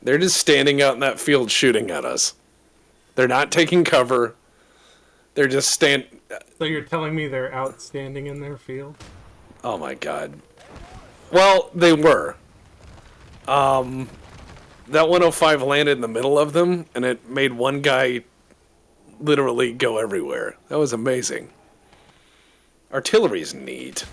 They're just standing out in that field shooting at us. They're not taking cover. They're just So you're telling me they're outstanding in their field? Oh my god. Well, they were. That 105 landed in the middle of them, and it made one guy literally go everywhere. That was amazing. Artillery's neat.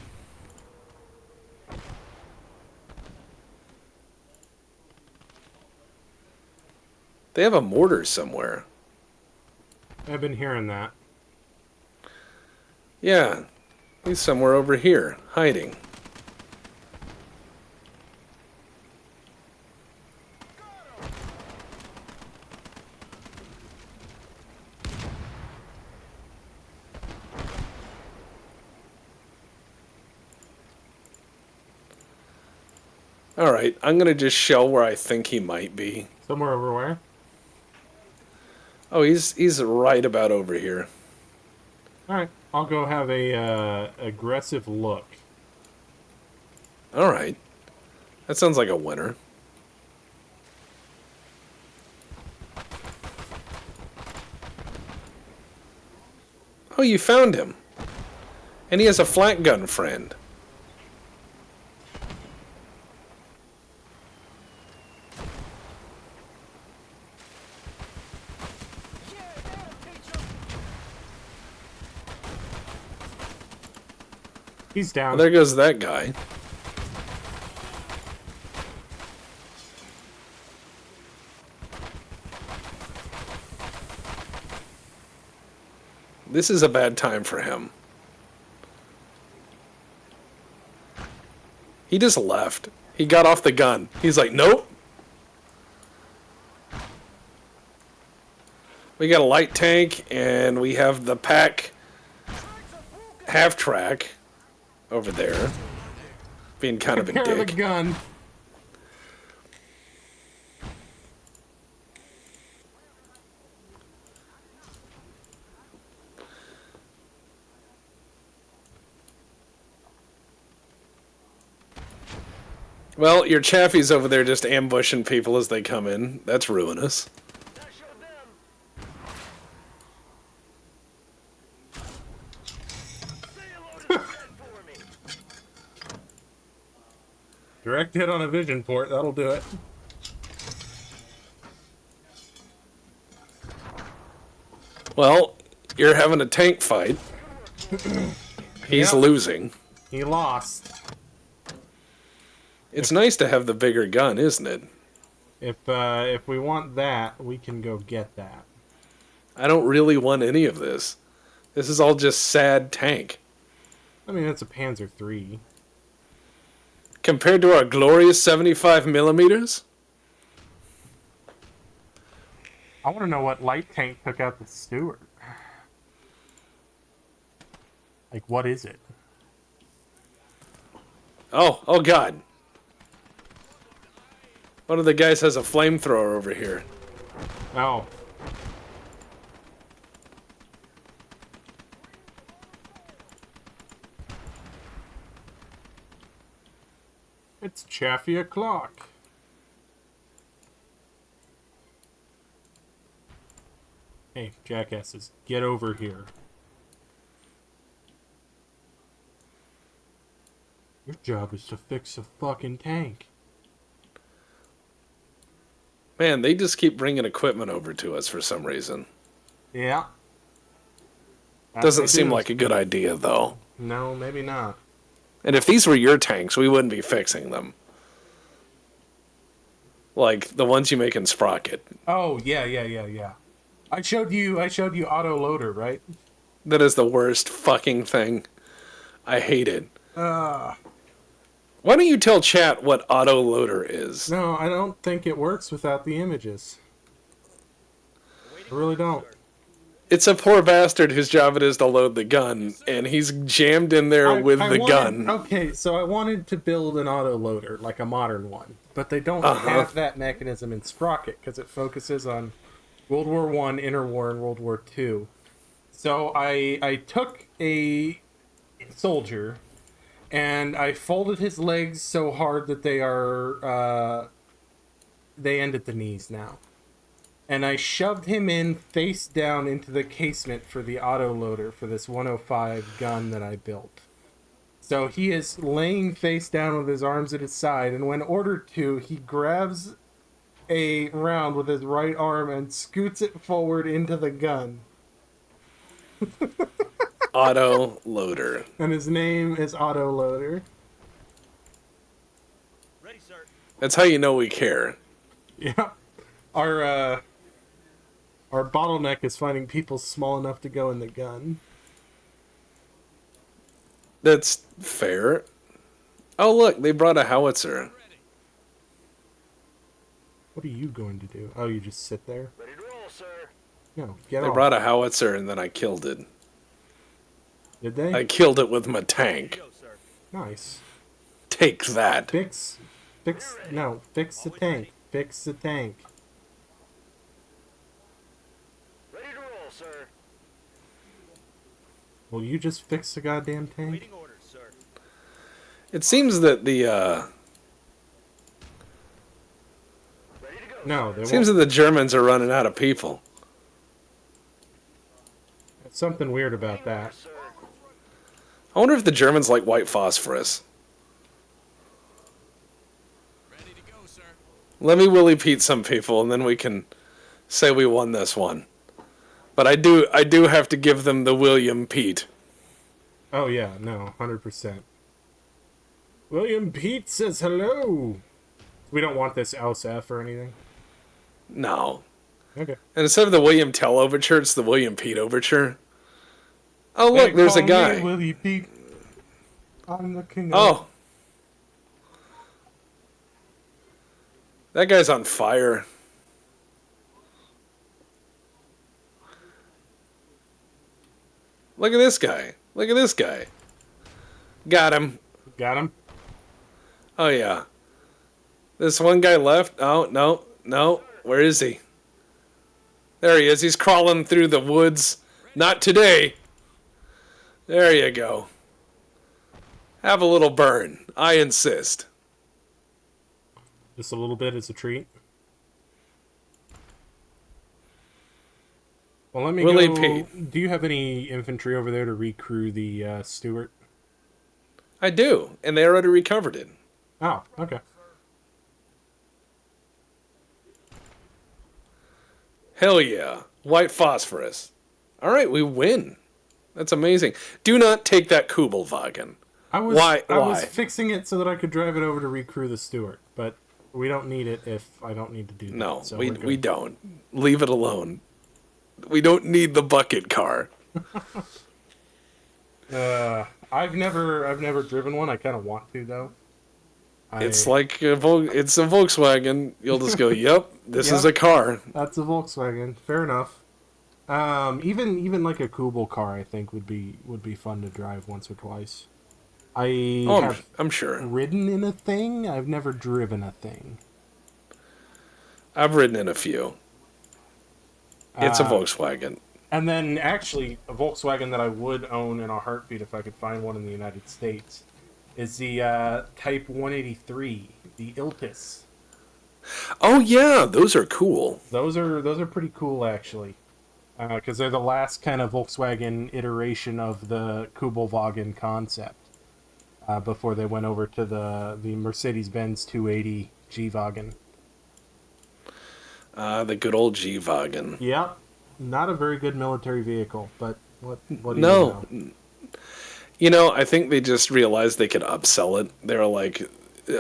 They have a mortar somewhere. I've been hearing that. Yeah, he's somewhere over here, hiding. Alright, I'm gonna just show where I think he might be. Somewhere over where? Oh, he's right about over here. Alright, I'll go have a aggressive look. Alright. That sounds like a winner. Oh, you found him. And he has a flat gun friend. He's Well, down. there goes that guy. This is a bad time for him. He just left. He got off the gun. He's like, nope. We got a light tank, and we have the pack half-track over there. Being kind of a Prepare the dick. gun. Well, your Chaffee's over there just ambushing people as they come in. That's ruinous. That showed them. Say hello to the dead for me. Direct hit on a vision port, that'll do it. Well, you're having a tank fight. He's Yep. losing. He lost. It's nice to have the bigger gun, isn't it? If we want that, we can go get that. I don't really want any of this. This is all just sad tank. I mean, it's a Panzer III. Compared to our glorious 75 millimeters? I want to know what light tank took out the Stewart. Like, what is it? Oh God. One of the guys has a flamethrower over here. Oh. It's Chaffee o'clock. Hey, jackasses, get over here. Your job is to fix a fucking tank. Man, they just keep bringing equipment over to us for some reason. Yeah. Doesn't seem like a good idea, though. No, maybe not. And if these were your tanks, we wouldn't be fixing them. Like the ones you make in Sprocket. Oh, yeah. I showed you auto loader, right? That is the worst fucking thing. I hate it. Why don't you tell chat what auto loader is? No, I don't think it works without the images. I really don't. It's a poor bastard whose job it is to load the gun, and he's jammed in there with the gun. Okay, so I wanted to build an auto loader, like a modern one, but they don't have that mechanism in Sprocket because it focuses on World War I, Interwar, and World War II. So I took a soldier and I folded his legs so hard that they end at the knees now. And I shoved him in face down into the casement for the autoloader for this 105 gun that I built. So he is laying face down with his arms at his side, and when ordered to, he grabs a round with his right arm and scoots it forward into the gun. Auto loader. And his name is Autoloader. Ready, sir. That's how you know we care. Yeah. Our bottleneck is finding people small enough to go in the gun. That's fair. Oh, look, they brought a howitzer. What are you going to do? Oh, you just sit there? Ready to roll, sir. No, get They off. brought a howitzer, and then I killed it. Did they? I killed it with my tank. Go, sir. Nice. Take that. Fix the tank. Fix the tank. Ready to roll, sir. Will you just fix the goddamn tank? Waiting orders, sir. It seems that the Ready to go. No, there seems that won't. the Germans are running out of people. There's something weird about that. Sir. I wonder if the Germans like white phosphorus. Ready to go, sir. Let me Willie Pete some people, and then we can say we won this one. But I do have to give them the William Pete. Oh yeah, no, 100%. William Pete says hello. We don't want this else F or anything. No. Okay. And instead of the William Tell overture, it's the William Pete overture. Oh, look, They there's a call guy. me Willie Pete. I'm the king of... Oh. That guy's on fire. Look at this guy. Look at this guy. Got him. Got him? Oh, yeah. This one guy left. Oh, no. Where is he? There he is. He's crawling through the woods. Not today. There you go. Have a little burn. I insist. Just a little bit as a treat. Well, let me Willie go... Pete. Do you have any infantry over there to recrew the Stuart? I do. And they already recovered it. Oh, okay. Hell yeah. White phosphorus. All right, we win. That's amazing. Do not take that Kubelwagen. I was Why? fixing it so that I could drive it over to recrew the Stuart, but we don't need it if I don't need to do that. No, so we we're good. we don't. Leave it alone. We don't need the bucket car. I've never driven one. I kind of want to though. It's like it's a Volkswagen. You'll just go, "Yep, this is Yep. a car." That's a Volkswagen. Fair enough. Even like a Kubel car, I think would be fun to drive once or twice. I Oh, have I'm sure. ridden in a thing. I've never driven a thing. I've ridden in a few. It's a Uh, Volkswagen. And then actually, a Volkswagen that I would own in a heartbeat if I could find one in the United States is the Type 183, the Iltis. Oh yeah, those are cool. Those are pretty cool actually, because they're the last kind of Volkswagen iteration of the Kubelwagen concept before they went over to the Mercedes-Benz 280 G-Wagen. The good old G-Wagen. Yeah, not a very good military vehicle, but what do you No, know? I think they just realized they could upsell it. They were like,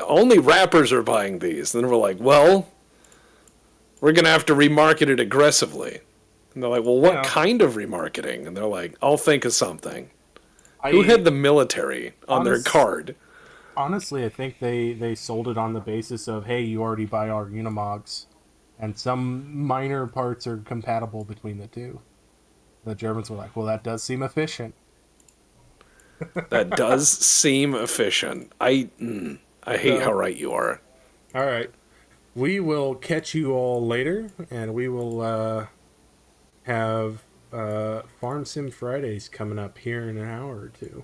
only rappers are buying these. And then we're like, well, we're gonna have to remarket it aggressively. And they're like, well, what Yeah. kind of remarketing? And they're like, I'll think of something. I, Who had the military on their Honest- card? Honestly, I think they sold it on the basis of, hey, you already buy our Unimogs, and some minor parts are compatible between the two. The Germans were like, well, that does seem efficient. That does seem efficient. I hate how right you are. All right. We will catch you all later, and we will have Farm Sim Fridays coming up here in an hour or two.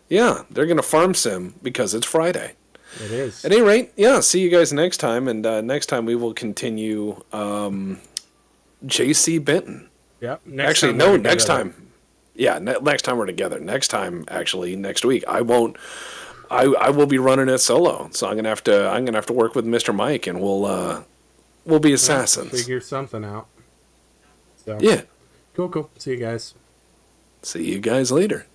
Yeah, they're gonna farm sim because it's Friday. It is. At any rate, yeah, see you guys next time, and next time we will continue J.C. Benton. Yep. Actually, time no, we're next together. time. Yeah, next time we're together. Next time, actually, next week. I won't. I will be running it solo, so I'm gonna have to work with Mr. Mike, and we'll be assassins. Figure something out. So Yeah. cool. See you guys. See you guys later.